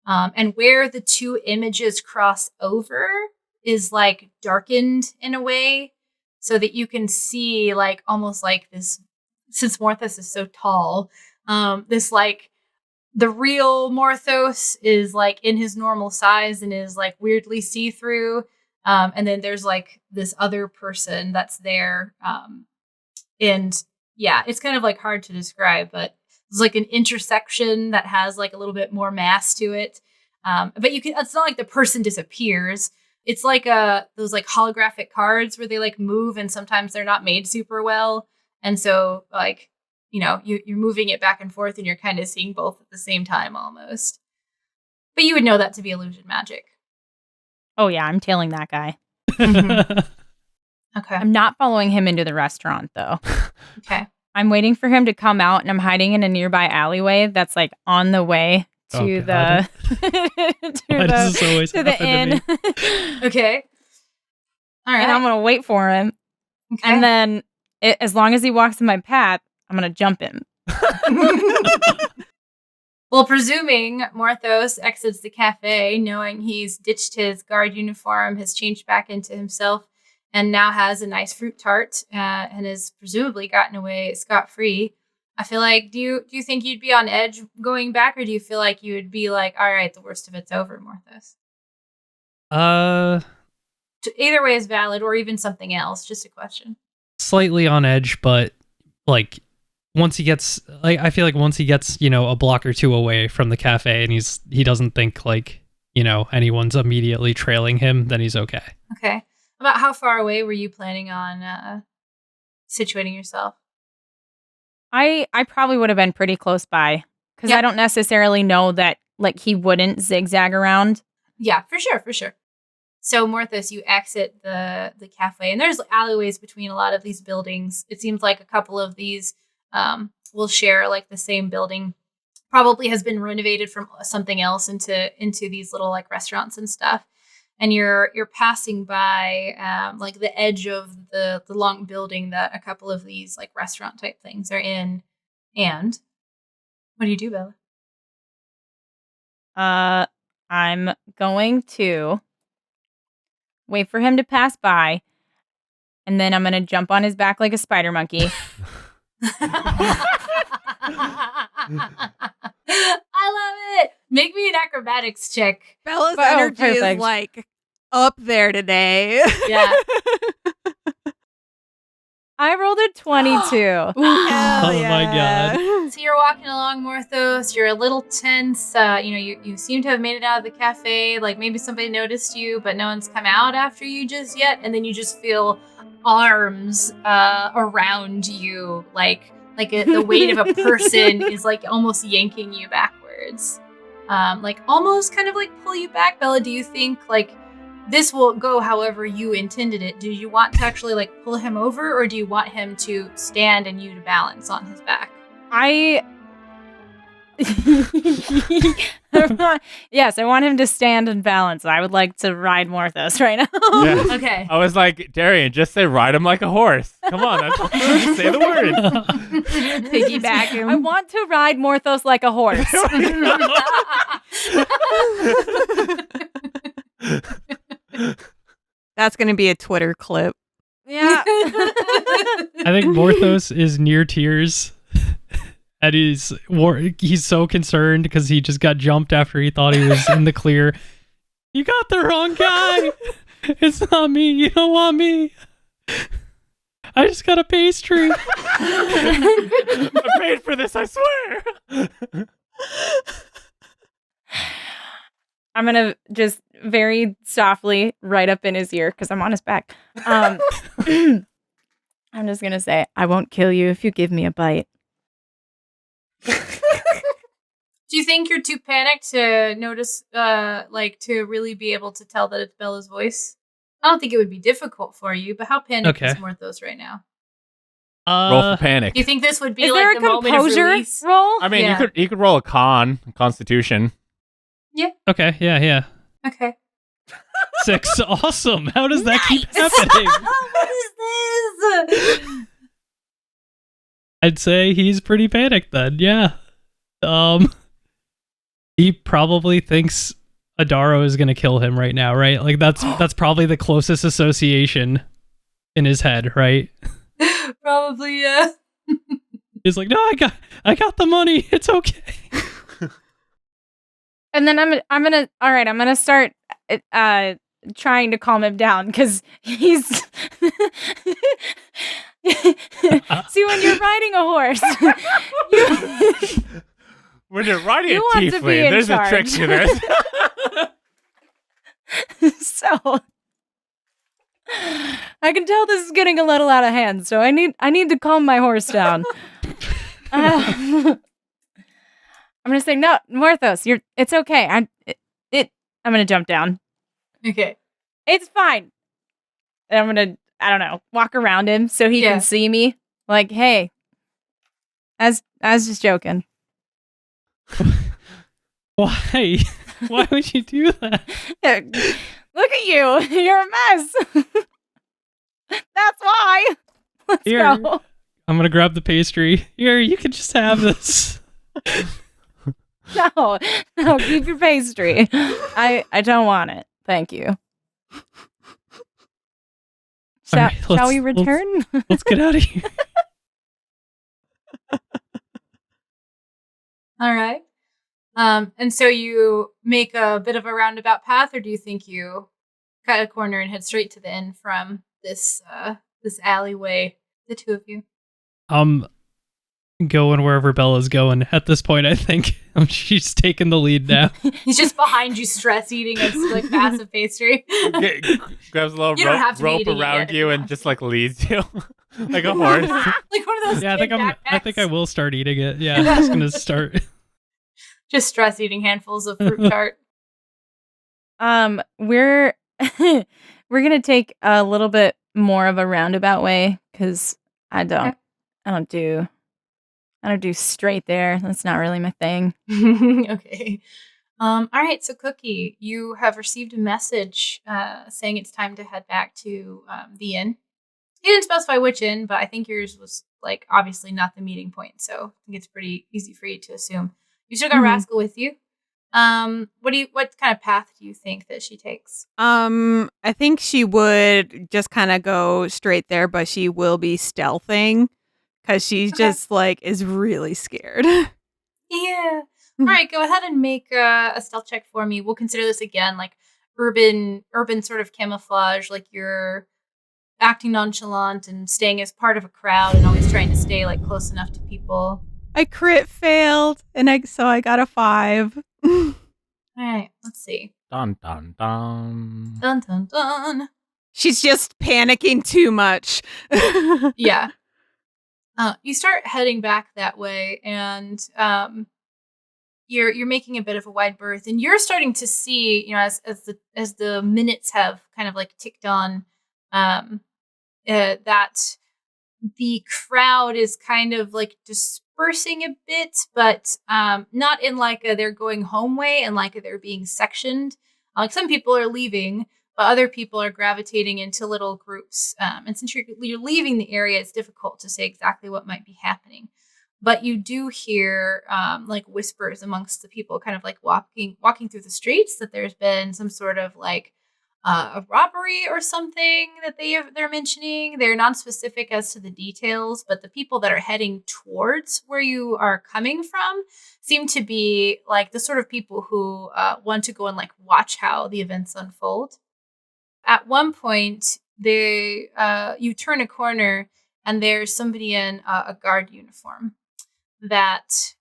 [SPEAKER 6] And where the two images cross over is like darkened in a way so that you can see like almost like this, since Morthos is so tall, this like the real Morthos is like in his normal size and is like weirdly see-through. And then there's like this other person that's there. And yeah, it's kind of like hard to describe, but it's like an intersection that has like a little bit more mass to it. But it's not like the person disappears. It's like those like holographic cards where they like move and sometimes they're not made super well. And so like you're moving it back and forth and you're kind of seeing both at the same time almost. But you would know that to be illusion magic.
[SPEAKER 5] Oh, yeah, I'm tailing that guy.
[SPEAKER 6] Okay.
[SPEAKER 5] I'm not following him into the restaurant, though.
[SPEAKER 6] Okay.
[SPEAKER 5] I'm waiting for him to come out, and I'm hiding in a nearby alleyway that's like on the way to
[SPEAKER 4] God. Why does this always
[SPEAKER 5] to the
[SPEAKER 4] happen to
[SPEAKER 5] inn.
[SPEAKER 6] Okay. All right.
[SPEAKER 5] And I'm going to wait for him.
[SPEAKER 6] Okay.
[SPEAKER 5] And then, as long as he walks in my path, I'm going to jump him.
[SPEAKER 6] Well, presuming Morthos exits the cafe, knowing he's ditched his guard uniform, has changed back into himself, and now has a nice fruit tart, and has presumably gotten away scot-free. I feel like, do you think you'd be on edge going back, or do you feel like you would be like, all right, the worst of it's over, Morthos? Either way is valid, or even something else. Just a question.
[SPEAKER 4] Slightly on edge, but like once he gets, like, I feel like once he gets, a block or two away from the cafe, and he doesn't think like, anyone's immediately trailing him, then he's okay.
[SPEAKER 6] Okay. About how far away were you planning on situating yourself?
[SPEAKER 5] I probably would have been pretty close by, because I don't necessarily know that like he wouldn't zigzag around.
[SPEAKER 6] Yeah, for sure. So Morthos, you exit the cafe, and there's alleyways between a lot of these buildings. It seems like a couple of these will share like the same building. Probably has been renovated from something else into these little like restaurants and stuff. And you're passing by like the edge of the long building that a couple of these like restaurant type things are in. And what do you do, Bella?
[SPEAKER 5] I'm going to wait for him to pass by, and then I'm going to jump on his back like a spider monkey.
[SPEAKER 6] I love it. Make me an acrobatics check.
[SPEAKER 2] Bella's
[SPEAKER 5] Oh,
[SPEAKER 2] energy is
[SPEAKER 5] perfect.
[SPEAKER 2] like up there today.
[SPEAKER 6] Yeah.
[SPEAKER 5] I rolled a 22.
[SPEAKER 2] Hell
[SPEAKER 4] Oh
[SPEAKER 2] yeah.
[SPEAKER 4] my God.
[SPEAKER 6] So you're walking along, Morthos. You're a little tense. You seem to have made it out of the cafe. Like maybe somebody noticed you, but no one's come out after you just yet. And then you just feel arms around you, like the weight of a person is like almost yanking you backwards. Like almost kind of like pull you back. Bella, do you think like this will go however you intended it? Do you want to actually like pull him over, or do you want him to stand and you to balance on his back?
[SPEAKER 5] Yes, I want him to stand and balance. I would like to ride Morthos right now.
[SPEAKER 1] Yeah.
[SPEAKER 6] Okay.
[SPEAKER 1] I was like, Darian, just say ride him like a horse. Come on, just say the word.
[SPEAKER 2] Piggyback him.
[SPEAKER 5] I want to ride Morthos like a horse.
[SPEAKER 2] That's going to be a Twitter clip.
[SPEAKER 5] Yeah.
[SPEAKER 4] I think Morthos is near tears. And he's so concerned because he just got jumped after he thought he was in the clear. You got the wrong guy. It's not me. You don't want me. I just got a pastry.
[SPEAKER 1] I paid for this, I swear.
[SPEAKER 5] I'm going to just very softly right up in his ear because I'm on his back. I'm just going to say, I won't kill you if you give me a bite.
[SPEAKER 6] Do you think you're too panicked to notice, to really be able to tell that it's Bella's voice? I don't think it would be difficult for you, but how panicked is Morthos right now?
[SPEAKER 1] Roll for panic.
[SPEAKER 6] Do you think this would be
[SPEAKER 5] Is
[SPEAKER 6] like
[SPEAKER 5] there a
[SPEAKER 6] the moment of
[SPEAKER 5] composure
[SPEAKER 6] release?
[SPEAKER 5] roll?
[SPEAKER 1] I mean,
[SPEAKER 6] Yeah.
[SPEAKER 1] you could roll a constitution.
[SPEAKER 4] Okay, yeah.
[SPEAKER 6] Okay.
[SPEAKER 4] 6. Awesome. How does that keep
[SPEAKER 6] Nice.
[SPEAKER 4] happening?
[SPEAKER 6] What is this?
[SPEAKER 4] I'd say he's pretty panicked then, yeah. He probably thinks Adaro is gonna kill him right now, right? Like that's probably the closest association in his head, right?
[SPEAKER 6] Probably, yeah.
[SPEAKER 4] He's like, no, I got the money. It's okay.
[SPEAKER 5] And then I'm gonna start trying to calm him down because he's see, when you're riding a horse,
[SPEAKER 1] When you're riding
[SPEAKER 5] You
[SPEAKER 1] a
[SPEAKER 5] want to be
[SPEAKER 1] tiefling,
[SPEAKER 5] in
[SPEAKER 1] there's a trick
[SPEAKER 5] charge.
[SPEAKER 1] to this.
[SPEAKER 5] so I can tell this is getting a little out of hand. So I need to calm my horse down. I'm gonna say no, Morthos. It's okay. I'm gonna jump down.
[SPEAKER 3] Okay.
[SPEAKER 5] It's fine. And I'm gonna, I don't know, walk around him so he
[SPEAKER 3] Yeah.
[SPEAKER 5] can see me. Like, hey, I was just joking.
[SPEAKER 4] Why? Why would you do that?
[SPEAKER 5] Look at you. You're a mess. That's why. Let's
[SPEAKER 4] Here.
[SPEAKER 5] go.
[SPEAKER 4] I'm gonna grab the pastry. Here, you can just have this.
[SPEAKER 5] No, keep your pastry. I don't want it. Thank you. Shall
[SPEAKER 4] right,
[SPEAKER 5] we return?
[SPEAKER 4] Let's get out of here.
[SPEAKER 3] All right. And so you make a bit of a roundabout path, or do you think you cut a corner and head straight to the inn from this alleyway, the two of you?
[SPEAKER 4] Going wherever Bella's going. At this point, I think she's taking the lead now.
[SPEAKER 3] He's just behind you, stress eating a like massive pastry.
[SPEAKER 1] Grabs a little
[SPEAKER 3] You don't have to be
[SPEAKER 1] rope
[SPEAKER 3] eating it
[SPEAKER 1] around
[SPEAKER 3] yet if
[SPEAKER 1] you
[SPEAKER 3] you
[SPEAKER 1] and
[SPEAKER 3] want
[SPEAKER 1] just
[SPEAKER 3] to.
[SPEAKER 1] like leads you like a horse.
[SPEAKER 3] Like one of those.
[SPEAKER 4] Yeah, I
[SPEAKER 3] kid
[SPEAKER 4] think I
[SPEAKER 3] backpacks.
[SPEAKER 4] will start eating it. Yeah, I'm just gonna start.
[SPEAKER 3] Just stress eating handfuls of fruit tart.
[SPEAKER 5] We're we're gonna take a little bit more of a roundabout way because I don't do straight there. That's not really my thing.
[SPEAKER 3] Okay. All right. So, Cookie, you have received a message saying it's time to head back to the inn. He didn't specify which inn, but I think yours was like obviously not the meeting point. So I think it's pretty easy for you to assume. You still got
[SPEAKER 5] Mhm.
[SPEAKER 3] Rascal with you. What kind of path do you think that she takes?
[SPEAKER 2] I think she would just kind of go straight there, but she will be stealthing because she's
[SPEAKER 3] Okay.
[SPEAKER 2] just like is really scared.
[SPEAKER 3] Yeah. All right. Go ahead and make a stealth check for me. We'll consider this again like urban sort of camouflage, like you're acting nonchalant and staying as part of a crowd and always trying to stay like close enough to people.
[SPEAKER 2] I crit failed, and so I got a 5.
[SPEAKER 3] All right, let's see.
[SPEAKER 1] Dun dun dun.
[SPEAKER 3] Dun dun dun.
[SPEAKER 2] She's just panicking too much.
[SPEAKER 3] Yeah. You start heading back that way, and you're making a bit of a wide berth, and you're starting to see, you know, as the minutes have kind of like ticked on, that the crowd is kind of like dispersing a bit, but not in like a they're going home way, and like they're being sectioned. Like some people are leaving, but other people are gravitating into little groups. And since you're leaving the area, it's difficult to say exactly what might be happening. But you do hear like whispers amongst the people, kind of like walking through the streets, that there's been some sort of like a robbery or something that they're mentioning. They're non-specific as to the details, but the people that are heading towards where you are coming from seem to be like the sort of people who want to go and like watch how the events unfold. At one point, you turn a corner and there's somebody in a guard uniform that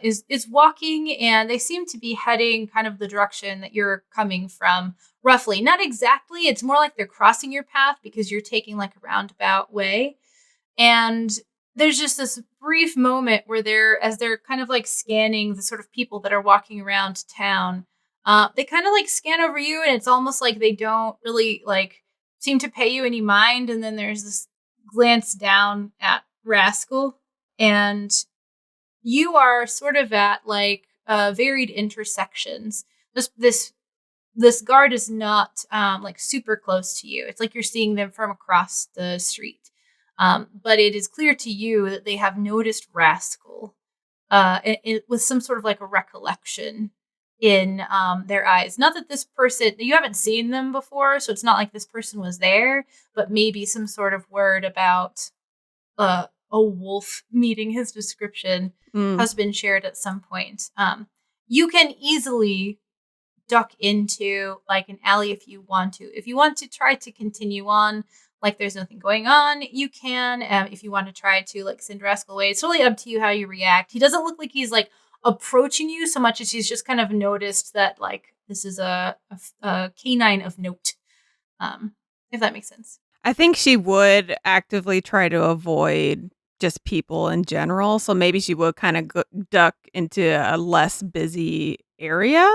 [SPEAKER 3] is walking, and they seem to be heading kind of the direction that you're coming from, roughly. Not exactly. It's more like they're crossing your path because you're taking like a roundabout way. And there's just this brief moment where as they're kind of like scanning the sort of people that are walking around town, they kind of like scan over you, and it's almost like they don't really like seem to pay you any mind. And then there's this glance down at Rascal, and you are sort of at like varied intersections. This guard is not like super close to you. It's like you're seeing them from across the street. But it is clear to you that they have noticed Rascal with some sort of like a recollection in their eyes. Not that this person, you haven't seen them before, so it's not like this person was there, but maybe some sort of word about a wolf meeting his description has been shared at some point. You can easily duck into like an alley if you want to. If you want to try to continue on like there's nothing going on, you can. If you want to try to like send Rascal away, it's really up to you how you react. He doesn't look like he's like approaching you so much as he's just kind of noticed that like this is a canine of note. If that makes sense.
[SPEAKER 2] I think she would actively try to avoid just people in general. So maybe she would kind of duck into a less busy area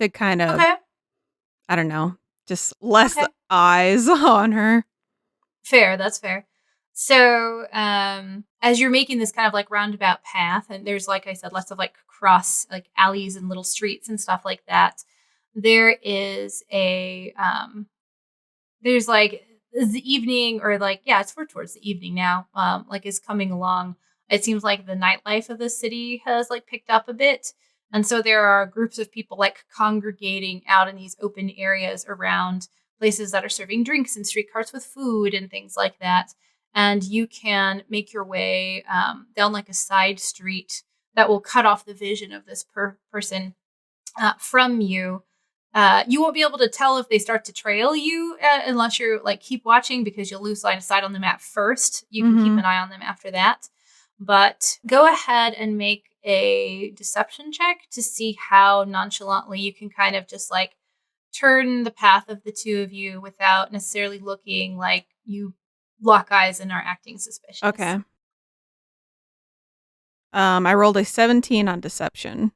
[SPEAKER 2] to kind of,
[SPEAKER 6] Okay.
[SPEAKER 2] I don't know, just less
[SPEAKER 6] Okay.
[SPEAKER 2] eyes on her.
[SPEAKER 6] Fair, that's fair. So, as you're making this kind of like roundabout path, and there's, like I said, lots of like cross like alleys and little streets and stuff like that. There is there's like the evening, or like, yeah, it's towards the evening now. Like is coming along. It seems like the nightlife of the city has like picked up a bit, and so there are groups of people like congregating out in these open areas around places that are serving drinks and street carts with food and things like that. And you can make your way down like a side street that will cut off the vision of this person from you. You won't be able to tell if they start to trail you unless you're like keep watching, because you'll lose line of sight on them at first. You can keep an eye on them after that. But go ahead and make a deception check to see how nonchalantly you can kind of just like turn the path of the two of you without necessarily looking like you lock eyes and are acting suspicious.
[SPEAKER 2] Okay. I rolled a 17 on deception.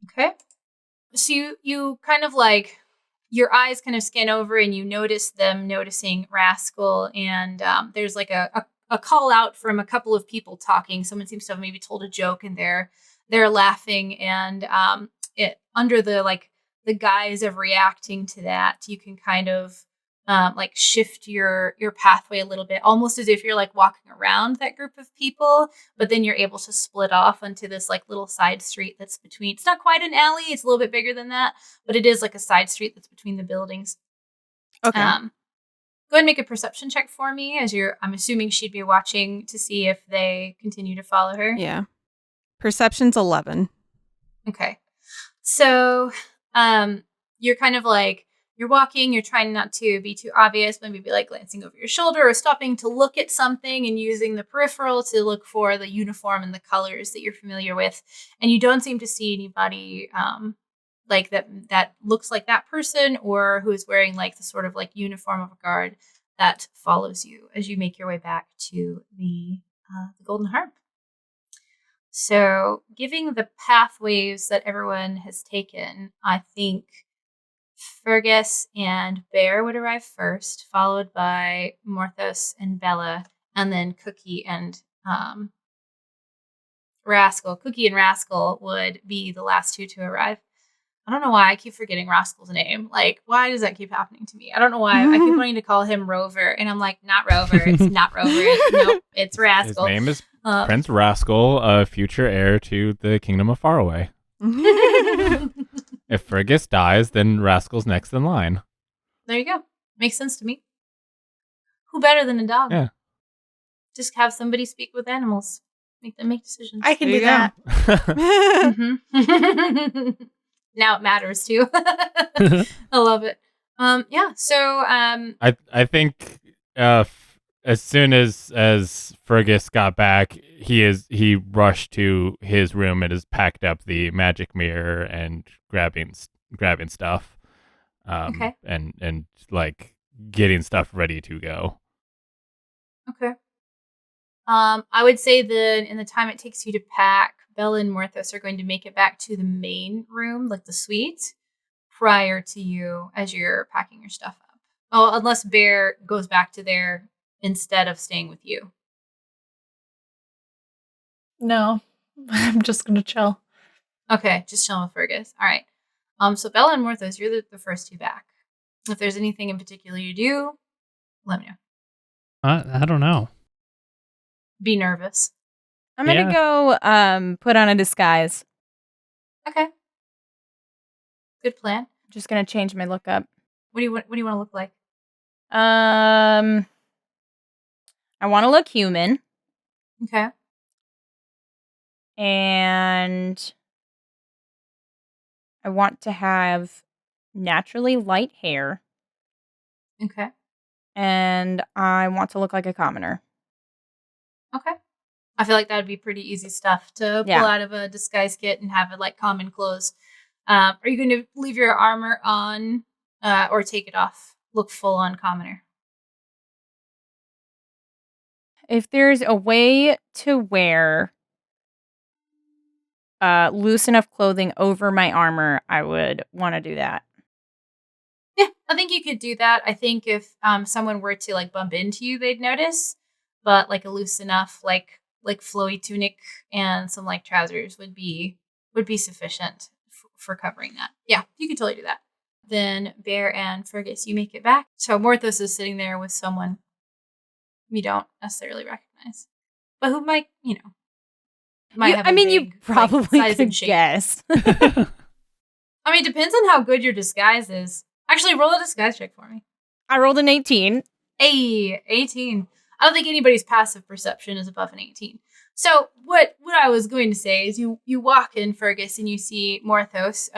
[SPEAKER 6] Okay. So you kind of like, your eyes kind of scan over and you notice them noticing Rascal, and there's like a call out from a couple of people talking. Someone seems to have maybe told a joke and they're laughing, and it under the guise of reacting to that, you can kind of like shift your pathway a little bit, almost as if you're like walking around that group of people, but then you're able to split off onto this like little side street that's between, it's not quite an alley, it's a little bit bigger than that, but it is like a side street that's between the buildings.
[SPEAKER 2] Okay.
[SPEAKER 6] Go ahead and make a perception check for me, as I'm assuming she'd be watching to see if they continue to follow her.
[SPEAKER 2] Yeah. Perception's 11.
[SPEAKER 6] Okay. So you're kind of like, you're walking, you're trying not to be too obvious, maybe be like glancing over your shoulder or stopping to look at something and using the peripheral to look for the uniform and the colors that you're familiar with. And you don't seem to see anybody like that looks like that person, or who is wearing like the sort of like uniform of a guard that follows you as you make your way back to the Golden Harp. So, giving the pathways that everyone has taken, I think Fergus and Bear would arrive first, followed by Morthos and Bella, and then Cookie and Rascal. Cookie and Rascal would be the last two to arrive. I don't know why I keep forgetting Rascal's name. Like, why does that keep happening to me? I don't know why. I keep wanting to call him Rover, and I'm like, not Rover. It's not Rover. Nope, it's Rascal.
[SPEAKER 1] His name is Prince Rascal, future heir to the Kingdom of Faraway. If Fergus dies, then Rascal's next in line.
[SPEAKER 6] There you go. Makes sense to me. Who better than a dog?
[SPEAKER 1] Yeah.
[SPEAKER 6] Just have somebody speak with animals. Make them make decisions.
[SPEAKER 3] I can
[SPEAKER 2] There
[SPEAKER 3] do
[SPEAKER 2] you
[SPEAKER 3] that.
[SPEAKER 6] Mhm. Now it matters too. I love it. Yeah. So
[SPEAKER 1] I think as soon as Fergus got back, he rushed to his room and has packed up the magic mirror and grabbing stuff,
[SPEAKER 6] Okay.
[SPEAKER 1] and like getting stuff ready to go.
[SPEAKER 6] Okay. I would say that in the time it takes you to pack, Bella and Morthos are going to make it back to the main room, like the suite, prior to you as you're packing your stuff up. Oh, unless Bear goes back to there instead of staying with you.
[SPEAKER 3] No, I'm just gonna chill.
[SPEAKER 6] Okay, just chilling with Fergus. All right. So Bella and Morthos, you're the first two back. If there's anything in particular you do, let me know.
[SPEAKER 4] I don't know.
[SPEAKER 6] Be nervous.
[SPEAKER 5] I'm gonna go put on a disguise.
[SPEAKER 6] Okay. Good plan.
[SPEAKER 5] Just gonna change my look up.
[SPEAKER 6] What do you want to look like?
[SPEAKER 5] I want to look human,
[SPEAKER 6] Okay.
[SPEAKER 5] and I want to have naturally light hair,
[SPEAKER 6] Okay.
[SPEAKER 5] and I want to look like a commoner.
[SPEAKER 6] Okay. I feel like that would be pretty easy stuff to pull out of a disguise kit and have it like common clothes. Are you going to leave your armor on or take it off? Look full on commoner.
[SPEAKER 5] If there's a way to wear loose enough clothing over my armor, I would want to do that.
[SPEAKER 6] Yeah, I think you could do that. I think if someone were to like bump into you, they'd notice. But like a loose enough like flowy tunic and some like trousers would be sufficient for covering that. Yeah, you could totally do that. Then Bear and Fergus, you make it back. So Morthos is sitting there with someone you don't necessarily recognize, but who might have.
[SPEAKER 5] You probably
[SPEAKER 6] size
[SPEAKER 5] could
[SPEAKER 6] and shape.
[SPEAKER 5] guess.
[SPEAKER 6] I mean, it depends on how good your disguise is. Actually, roll a disguise check for me.
[SPEAKER 5] I rolled an 18.
[SPEAKER 6] Hey, 18. I don't think anybody's passive perception is above an 18. So what I was going to say is you walk in, Fergus, and you see Morthos,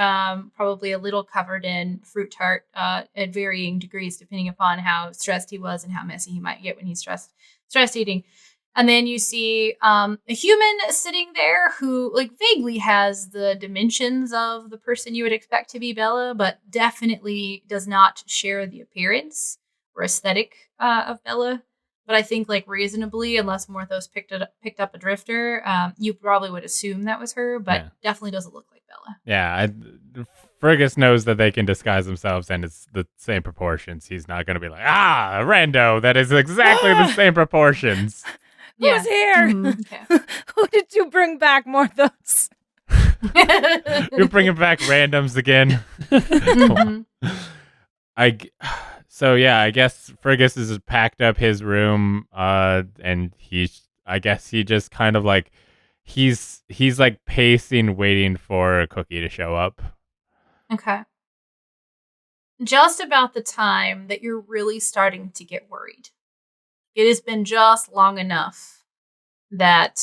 [SPEAKER 6] probably a little covered in fruit tart at varying degrees depending upon how stressed he was and how messy he might get when he's stressed eating. And then you see a human sitting there who like vaguely has the dimensions of the person you would expect to be Bella, but definitely does not share the appearance or aesthetic of Bella. But I think like reasonably, unless Morthos picked up a drifter, you probably would assume that was her, but definitely doesn't look like Bella.
[SPEAKER 1] Yeah, Fergus knows that they can disguise themselves and it's the same proportions. He's not going to be like, rando, that is exactly the same proportions.
[SPEAKER 5] Who's here?
[SPEAKER 6] Okay.
[SPEAKER 5] Who did you bring back, Morthos?
[SPEAKER 1] You're bringing back randoms again. I guess Fergus has packed up his room, and I guess he just kind of like, he's like pacing, waiting for a Cookie to show up.
[SPEAKER 6] Okay. Just about the time that you're really starting to get worried. It has been just long enough that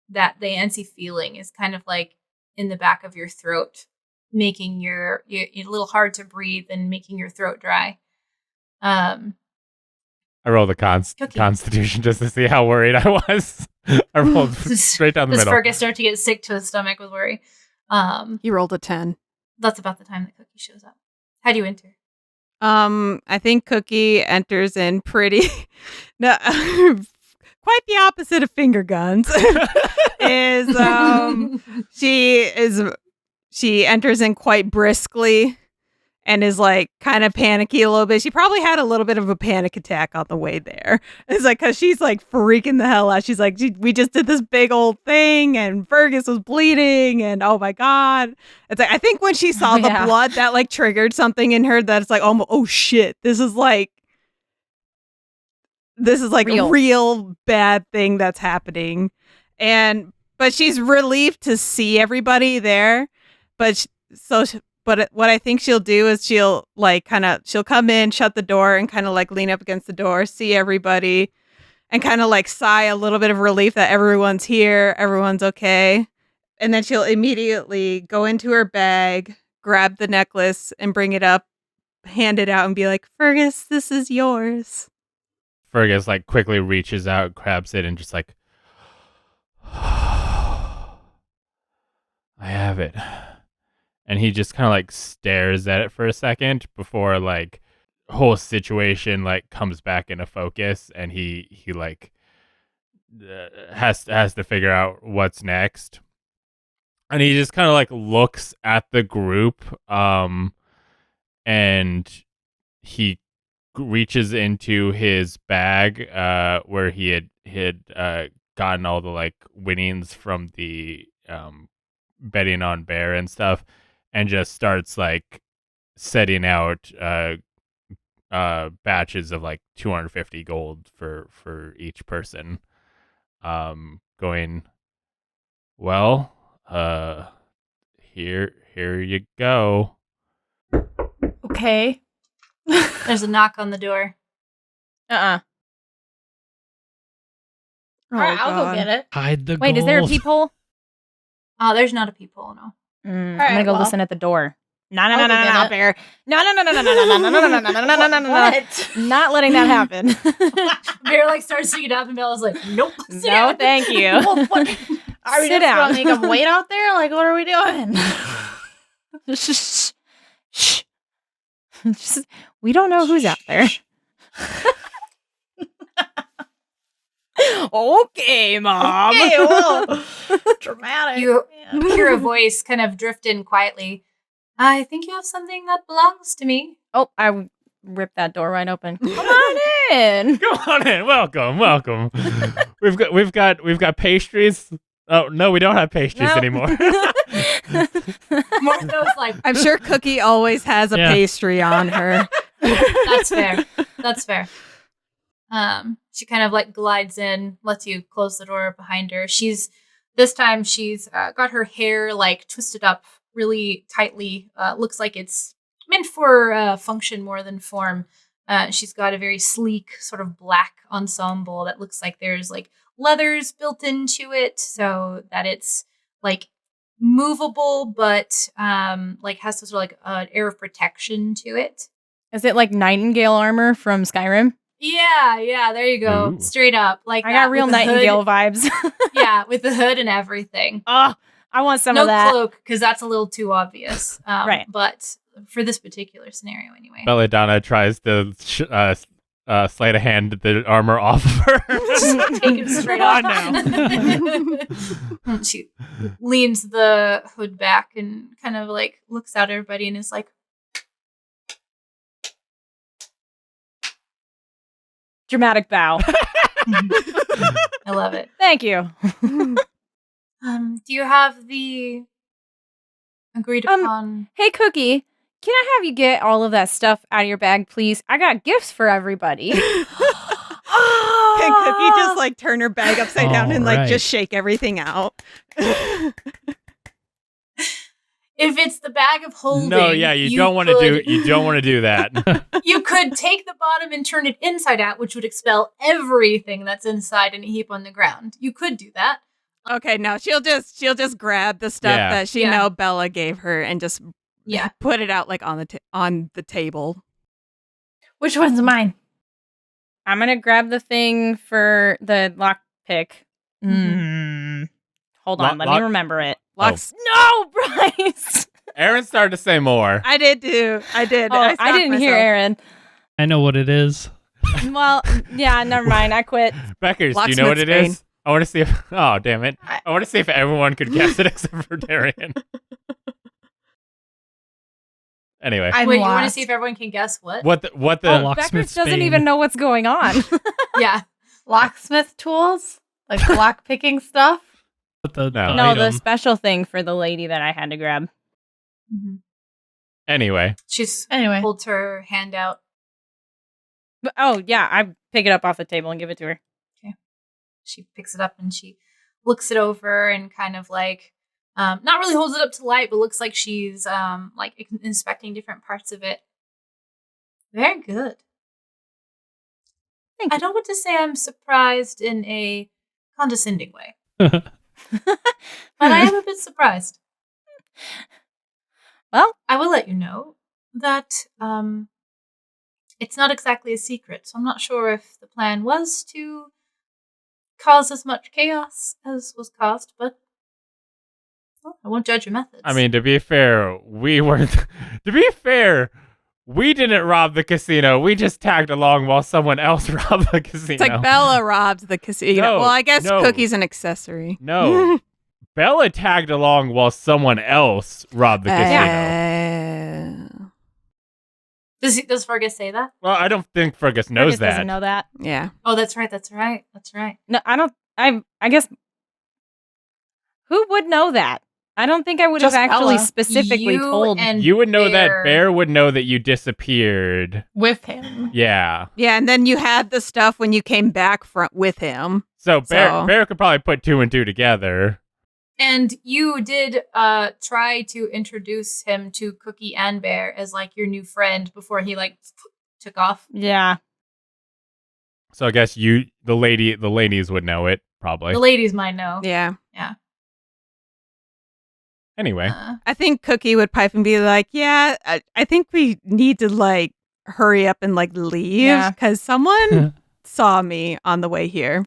[SPEAKER 6] the antsy feeling is kind of like in the back of your throat, making your a little hard to breathe and making your throat dry.
[SPEAKER 1] I rolled a constitution just to see how worried I was. I rolled straight down the middle.
[SPEAKER 6] Does Fergus start to get sick to his stomach with worry?
[SPEAKER 2] He rolled a 10.
[SPEAKER 6] That's about the time that Cookie shows up. How do you enter?
[SPEAKER 2] I think Cookie enters in pretty quite the opposite of finger guns. She enters in quite briskly and is like kind of panicky a little bit. She probably had a little bit of a panic attack on the way there. It's like, cause she's like freaking the hell out. She's like, we just did this big old thing and Fergus was bleeding and oh my God. It's like, I think when she saw the blood that like triggered something in her that's like, oh shit, this is like a real bad thing that's happening. But she's relieved to see everybody there. But what I think she'll do is she'll come in, shut the door, and kind of like lean up against the door, see everybody, and kind of like sigh a little bit of relief that everyone's here, everyone's okay. And then she'll immediately go into her bag, grab the necklace, and bring it up, hand it out, and be like, Fergus, this is yours.
[SPEAKER 1] Fergus like quickly reaches out, grabs it, and just like, I have it. And he just kind of like stares at it for a second before like whole situation like comes back into focus, and he like has to figure out what's next. And he just kind of like looks at the group, and he reaches into his bag where he had gotten all the like winnings from the betting on Bear and stuff, and just starts like setting out batches of like 250 gold for each person, going, well, here you go.
[SPEAKER 5] Okay.
[SPEAKER 6] There's a knock on the door.
[SPEAKER 5] All
[SPEAKER 3] right, I'll go get it.
[SPEAKER 4] Hide the gold.
[SPEAKER 5] Wait, is there a peephole?
[SPEAKER 6] Oh, there's not a peephole, no.
[SPEAKER 5] I'm gonna go listen at the door. No, Bear. No.
[SPEAKER 3] What?
[SPEAKER 5] Not letting that happen.
[SPEAKER 6] Bear like starts to get up, and Bella's like, nope.
[SPEAKER 5] No, thank you.
[SPEAKER 3] Well, what? Are we
[SPEAKER 5] Sit
[SPEAKER 3] just
[SPEAKER 5] down.
[SPEAKER 3] gonna make him wait out there? Like, what are we doing?
[SPEAKER 5] Shh. We don't know who's out there. Okay, Mom.
[SPEAKER 3] Okay, well, dramatic.
[SPEAKER 6] You
[SPEAKER 3] man.
[SPEAKER 6] hear a voice kind of drift in quietly. I think you have something that belongs to me.
[SPEAKER 5] Oh, I ripped that door right open. Come on in.
[SPEAKER 1] Go on in. Welcome. we've got pastries. Oh no, we don't have pastries
[SPEAKER 5] No.
[SPEAKER 1] anymore.
[SPEAKER 6] Morthos like,
[SPEAKER 2] I'm sure Cookie always has a
[SPEAKER 4] Yeah.
[SPEAKER 2] pastry on her.
[SPEAKER 6] that's fair. That's fair. She kind of like glides in, lets you close the door behind her. This time she's got her hair like twisted up really tightly. Looks like it's meant for function more than form. She's got a very sleek sort of black ensemble that looks like there's like leathers built into it so that it's like movable, but like has sort of like an air of protection to it.
[SPEAKER 5] Is it like Nightingale armor from Skyrim?
[SPEAKER 6] Yeah, there you go.
[SPEAKER 1] Ooh.
[SPEAKER 6] Straight up. Like
[SPEAKER 5] I
[SPEAKER 6] that,
[SPEAKER 5] got real
[SPEAKER 6] with the hood.
[SPEAKER 5] Nightingale vibes.
[SPEAKER 6] Yeah, with the hood and everything.
[SPEAKER 5] Oh, I want some
[SPEAKER 6] No
[SPEAKER 5] of that.
[SPEAKER 6] cloak, because that's a little too obvious.
[SPEAKER 5] Right.
[SPEAKER 6] But for this particular scenario, anyway.
[SPEAKER 1] Belladonna tries to sleight of hand the armor off of her.
[SPEAKER 6] Just take it straight
[SPEAKER 1] Come
[SPEAKER 6] off.
[SPEAKER 1] on now.
[SPEAKER 6] She leans the hood back and kind of like looks at everybody and is like,
[SPEAKER 5] Dramatic bow.
[SPEAKER 6] I love it.
[SPEAKER 5] Thank you.
[SPEAKER 6] Do you have the agreed upon?
[SPEAKER 5] Hey, Cookie, can I have you get all of that stuff out of your bag, please? I got gifts for everybody.
[SPEAKER 2] Can Cookie just like turn her bag upside down and like
[SPEAKER 4] Alright.
[SPEAKER 2] just shake everything out?
[SPEAKER 6] If it's the bag of holding,
[SPEAKER 1] No, yeah, you don't want to do that.
[SPEAKER 6] You could take the bottom and turn it inside out, which would expel everything that's inside in a heap on the ground. You could do that.
[SPEAKER 2] Okay, no, she'll just grab the stuff
[SPEAKER 1] Yeah.
[SPEAKER 2] that she
[SPEAKER 6] Yeah.
[SPEAKER 2] know Bella gave her and just
[SPEAKER 6] Yeah.
[SPEAKER 2] put it out like on the table.
[SPEAKER 3] Which one's mine?
[SPEAKER 5] I'm going to grab the thing for the lock pick. Hold on, let me remember it.
[SPEAKER 2] Locks.
[SPEAKER 5] No, Bryce!
[SPEAKER 1] Aaron started to say more.
[SPEAKER 2] I did too. I did.
[SPEAKER 5] Oh, I
[SPEAKER 2] stopped
[SPEAKER 5] didn't hear
[SPEAKER 2] myself.
[SPEAKER 5] Aaron.
[SPEAKER 4] I know what it is.
[SPEAKER 5] Well, yeah, never mind. I quit.
[SPEAKER 1] Beckers, do you know what it
[SPEAKER 2] Locksmith's
[SPEAKER 1] is? I want to see if. Oh, damn it! I want to see if everyone could guess it except for Darian. Anyway,
[SPEAKER 3] I'm
[SPEAKER 6] Wait, you want to
[SPEAKER 3] lost.
[SPEAKER 6] see if everyone can guess what?
[SPEAKER 1] what the
[SPEAKER 4] Oh,
[SPEAKER 5] Beckers
[SPEAKER 4] locksmith's
[SPEAKER 5] doesn't
[SPEAKER 4] Bane.
[SPEAKER 5] even know what's going on.
[SPEAKER 6] Yeah.
[SPEAKER 3] Locksmith tools? Like lock picking stuff?
[SPEAKER 4] But the
[SPEAKER 1] No.
[SPEAKER 5] No, the
[SPEAKER 4] item.
[SPEAKER 5] special thing for the lady that I had to grab.
[SPEAKER 1] Anyway,
[SPEAKER 6] She's
[SPEAKER 3] Anyway.
[SPEAKER 6] pulled her hand out.
[SPEAKER 5] But, oh, yeah, I pick it up off the table and give it to her.
[SPEAKER 6] She picks it up and she looks it over and kind of like, not really holds it up to light, but looks like she's like inspecting different parts of it. Very good.
[SPEAKER 5] Thank
[SPEAKER 6] I
[SPEAKER 5] you.
[SPEAKER 6] don't want to say I'm surprised in a condescending way, but I am a bit surprised.
[SPEAKER 5] Well,
[SPEAKER 6] I will let you know that it's not exactly a secret, so I'm not sure if the plan was to cause as much chaos as was caused, but well, I won't judge your methods.
[SPEAKER 1] I mean, to be fair, we weren't. To be fair, we didn't rob the casino. We just tagged along while someone else robbed the casino.
[SPEAKER 2] It's like Bella robbed the casino.
[SPEAKER 1] No,
[SPEAKER 2] Well, I guess
[SPEAKER 1] no.
[SPEAKER 2] Cookie's an accessory.
[SPEAKER 1] No, Bella tagged along while someone else robbed the casino.
[SPEAKER 6] does Fergus say that?
[SPEAKER 1] Well, I don't think Fergus knows
[SPEAKER 5] Fergus doesn't
[SPEAKER 1] that.
[SPEAKER 5] know that.
[SPEAKER 2] Yeah.
[SPEAKER 6] Oh, that's right.
[SPEAKER 5] No, I don't. I guess. Who would know that? I don't think I would have
[SPEAKER 3] Just
[SPEAKER 5] actually
[SPEAKER 3] Bella.
[SPEAKER 5] specifically
[SPEAKER 6] You
[SPEAKER 5] told.
[SPEAKER 6] and
[SPEAKER 1] You would know that
[SPEAKER 6] Bear.
[SPEAKER 1] Bear would know that you disappeared.
[SPEAKER 3] With him.
[SPEAKER 1] Yeah.
[SPEAKER 2] Yeah, and then you had the stuff when you came back with him.
[SPEAKER 1] So Bear,
[SPEAKER 2] So-
[SPEAKER 1] Bear could probably put two and two together.
[SPEAKER 6] And you did try to introduce him to Cookie and Bear as like your new friend before he like took off.
[SPEAKER 5] Yeah.
[SPEAKER 1] So I guess the ladies would know it probably.
[SPEAKER 6] The ladies might know.
[SPEAKER 2] Yeah.
[SPEAKER 1] Anyway,
[SPEAKER 2] I think Cookie would pipe and be like, yeah, I think we need to like hurry up and like leave
[SPEAKER 5] Yeah.
[SPEAKER 2] because someone saw me on the way here.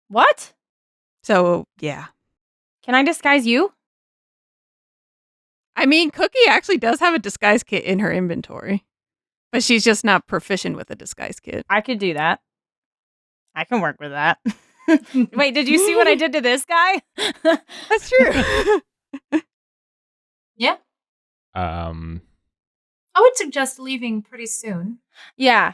[SPEAKER 5] What?
[SPEAKER 2] So, yeah.
[SPEAKER 5] Can I disguise you?
[SPEAKER 2] I mean, Cookie actually does have a disguise kit in her inventory, but she's just not proficient with a disguise kit.
[SPEAKER 5] I could do that. I can work with that. Wait, did you see what I did to this guy?
[SPEAKER 2] That's true.
[SPEAKER 6] Yeah.
[SPEAKER 1] Um,
[SPEAKER 6] I would suggest leaving pretty soon.
[SPEAKER 5] Yeah,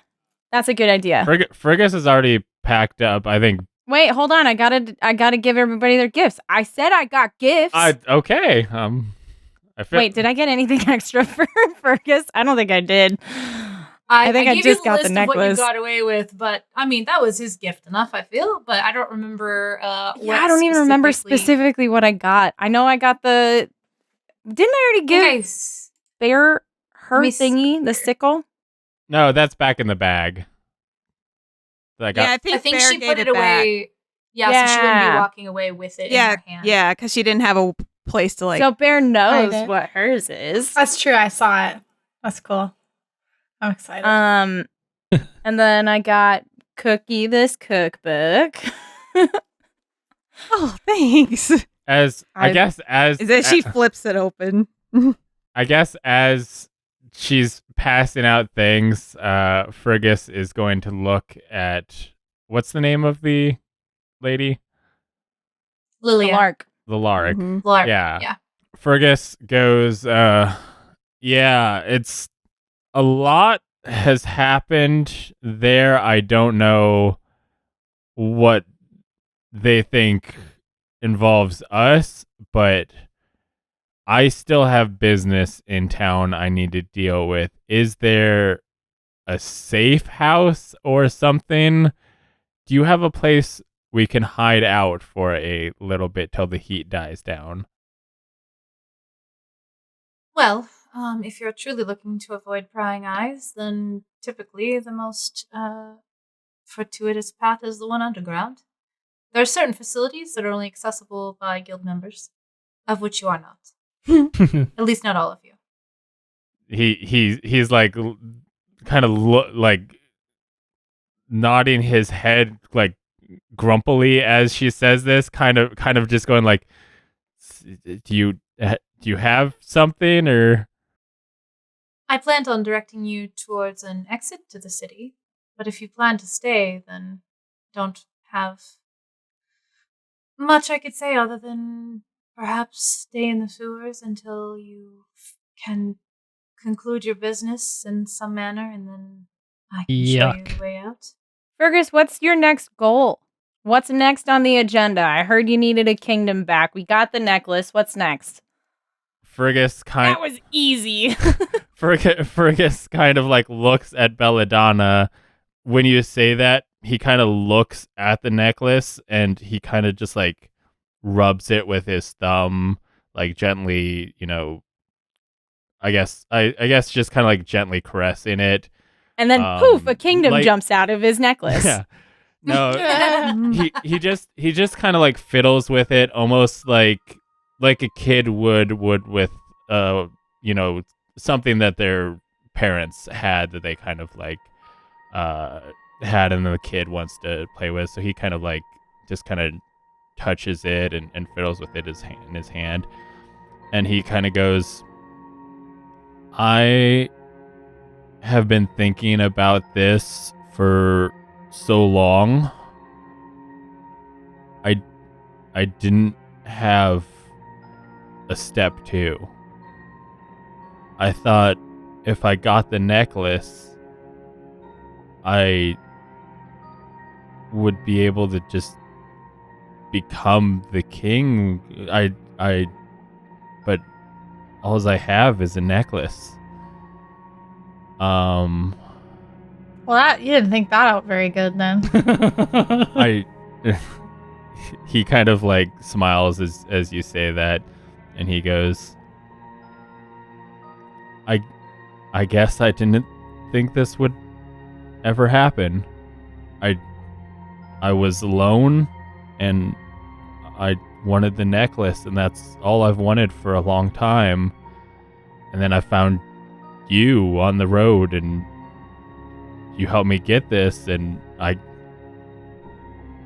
[SPEAKER 5] that's a good idea.
[SPEAKER 1] Fergus is already packed up. I think.
[SPEAKER 5] Wait, hold on. I gotta give everybody their gifts. I said I got gifts.
[SPEAKER 1] Okay.
[SPEAKER 5] Wait, did I get anything extra for Fergus? I don't think I did. I think I
[SPEAKER 6] gave
[SPEAKER 5] just
[SPEAKER 6] you the
[SPEAKER 5] got
[SPEAKER 6] list
[SPEAKER 5] the
[SPEAKER 6] of what you
[SPEAKER 5] necklace.
[SPEAKER 6] got away with, but I mean that was his gift enough. I feel, but I don't remember.
[SPEAKER 5] Yeah, I don't even remember specifically what I got. I know I got the. Didn't I already give Bear her thingy, the sickle?
[SPEAKER 1] No, that's back in the bag.
[SPEAKER 2] I think
[SPEAKER 6] Bear
[SPEAKER 2] she
[SPEAKER 6] gave
[SPEAKER 2] put it away.
[SPEAKER 6] Yeah, so she wouldn't be walking away with it in her hand.
[SPEAKER 2] Yeah, because she didn't have a place to
[SPEAKER 5] So Bear knows what hers is.
[SPEAKER 3] That's true. I saw it. That's cool. I'm excited.
[SPEAKER 5] And then I got Cookie this cookbook.
[SPEAKER 2] Oh, thanks.
[SPEAKER 1] She
[SPEAKER 2] flips it open.
[SPEAKER 1] I guess as she's passing out things, Fergus is going to look at what's the name of the lady?
[SPEAKER 6] Lilia.
[SPEAKER 5] The
[SPEAKER 1] Lark.
[SPEAKER 2] Mhm.
[SPEAKER 6] Lark.
[SPEAKER 1] Yeah. Fergus goes, yeah, it's a lot has happened there. I don't know what they think involves us, but I still have business in town I need to deal with. Is there a safe house or something? Do you have a place we can hide out for a little bit till the heat dies down?
[SPEAKER 6] Well, if you're truly looking to avoid prying eyes, then typically the most fortuitous path is the one underground. There are certain facilities that are only accessible by guild members, of which you are not. At least not all of you.
[SPEAKER 1] He's like kind of like nodding his head like grumpily as she says this, kind of just going like, do you have something? Or
[SPEAKER 6] I planned on directing you towards an exit to the city, but if you plan to stay, then don't have much I could say other than perhaps stay in the sewers until you can conclude your business in some manner, and then I can show you the way out.
[SPEAKER 5] Fergus, what's your next goal? What's next on the agenda? I heard you needed a kingdom back. We got the necklace. What's next?
[SPEAKER 1] Fergus
[SPEAKER 5] That was easy.
[SPEAKER 1] Fergus kind of like looks at Belladonna. When you say that, he kind of looks at the necklace and he kind of just like rubs it with his thumb, like gently, I guess just kind of like gently caressing it.
[SPEAKER 5] And then poof, a kingdom jumps out of his necklace.
[SPEAKER 1] Yeah. No, he just kind of like fiddles with it, almost like a kid would with something that their parents had that they kind of like had and the kid wants to play with. So he kind of like just kind of touches it and fiddles with it in his hand, and he kind of goes, I have been thinking about this for so long. I didn't have a step 2. I thought if I got the necklace, I would be able to just become the king. But all I have is a necklace.
[SPEAKER 3] Well, you didn't think that out very good then.
[SPEAKER 1] He kind of like smiles as you say that, and he goes, I guess I didn't think this would ever happen. I was alone and I wanted the necklace, and that's all I've wanted for a long time. And then I found you on the road and you helped me get this, and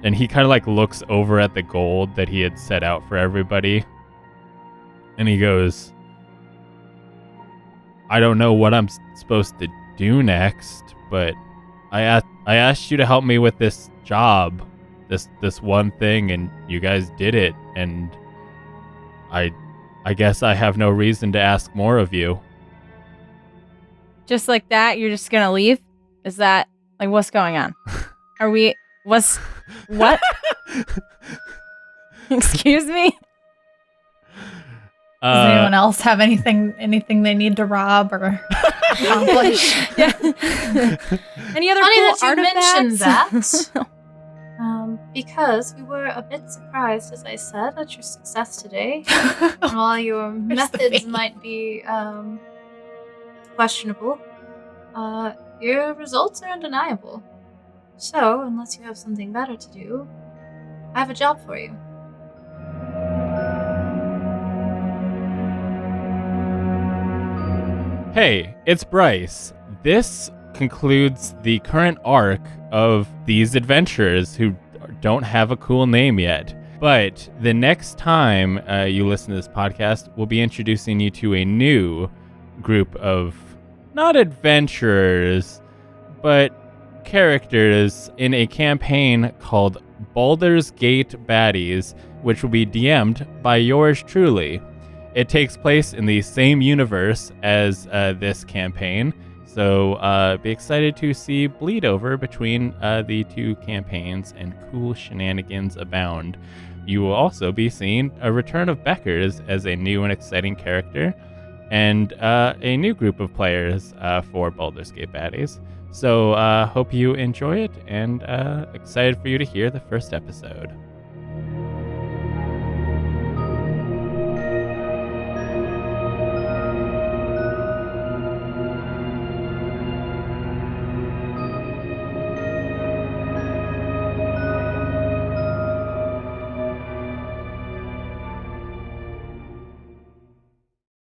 [SPEAKER 1] he kind of like looks over at the gold that he had set out for everybody, and he goes, I don't know what I'm supposed to do next, but I asked you to help me with this job, this one thing, and you guys did it, and I guess I have no reason to ask more of you.
[SPEAKER 5] Just like that, you're just gonna leave? Is that like what's going on? Are we? What? Excuse me?
[SPEAKER 3] Does anyone else have anything they need to rob or accomplish?
[SPEAKER 5] Yeah. Any other
[SPEAKER 6] Funny
[SPEAKER 5] cool
[SPEAKER 6] that you mentioned
[SPEAKER 5] artifacts?
[SPEAKER 6] that. Because we were a bit surprised, as I said, at your success today. And while your
[SPEAKER 3] Where's the
[SPEAKER 6] methods
[SPEAKER 3] face?
[SPEAKER 6] might be questionable, your results are undeniable. So, unless you have something better to do, I have a job for you.
[SPEAKER 1] Hey, it's Bryce. This concludes the current arc of these adventurers who don't have a cool name yet. But the next time you listen to this podcast, we'll be introducing you to a new group of not adventurers, but characters in a campaign called Baldur's Gate Baddies, which will be DM'd by yours truly. It takes place in the same universe as this campaign, so be excited to see bleed over between the two campaigns, and cool shenanigans abound. You will also be seeing a return of Beckers as a new and exciting character, and a new group of players for Baldur's Gate Baddies. So hope you enjoy it, and excited for you to hear the first episode.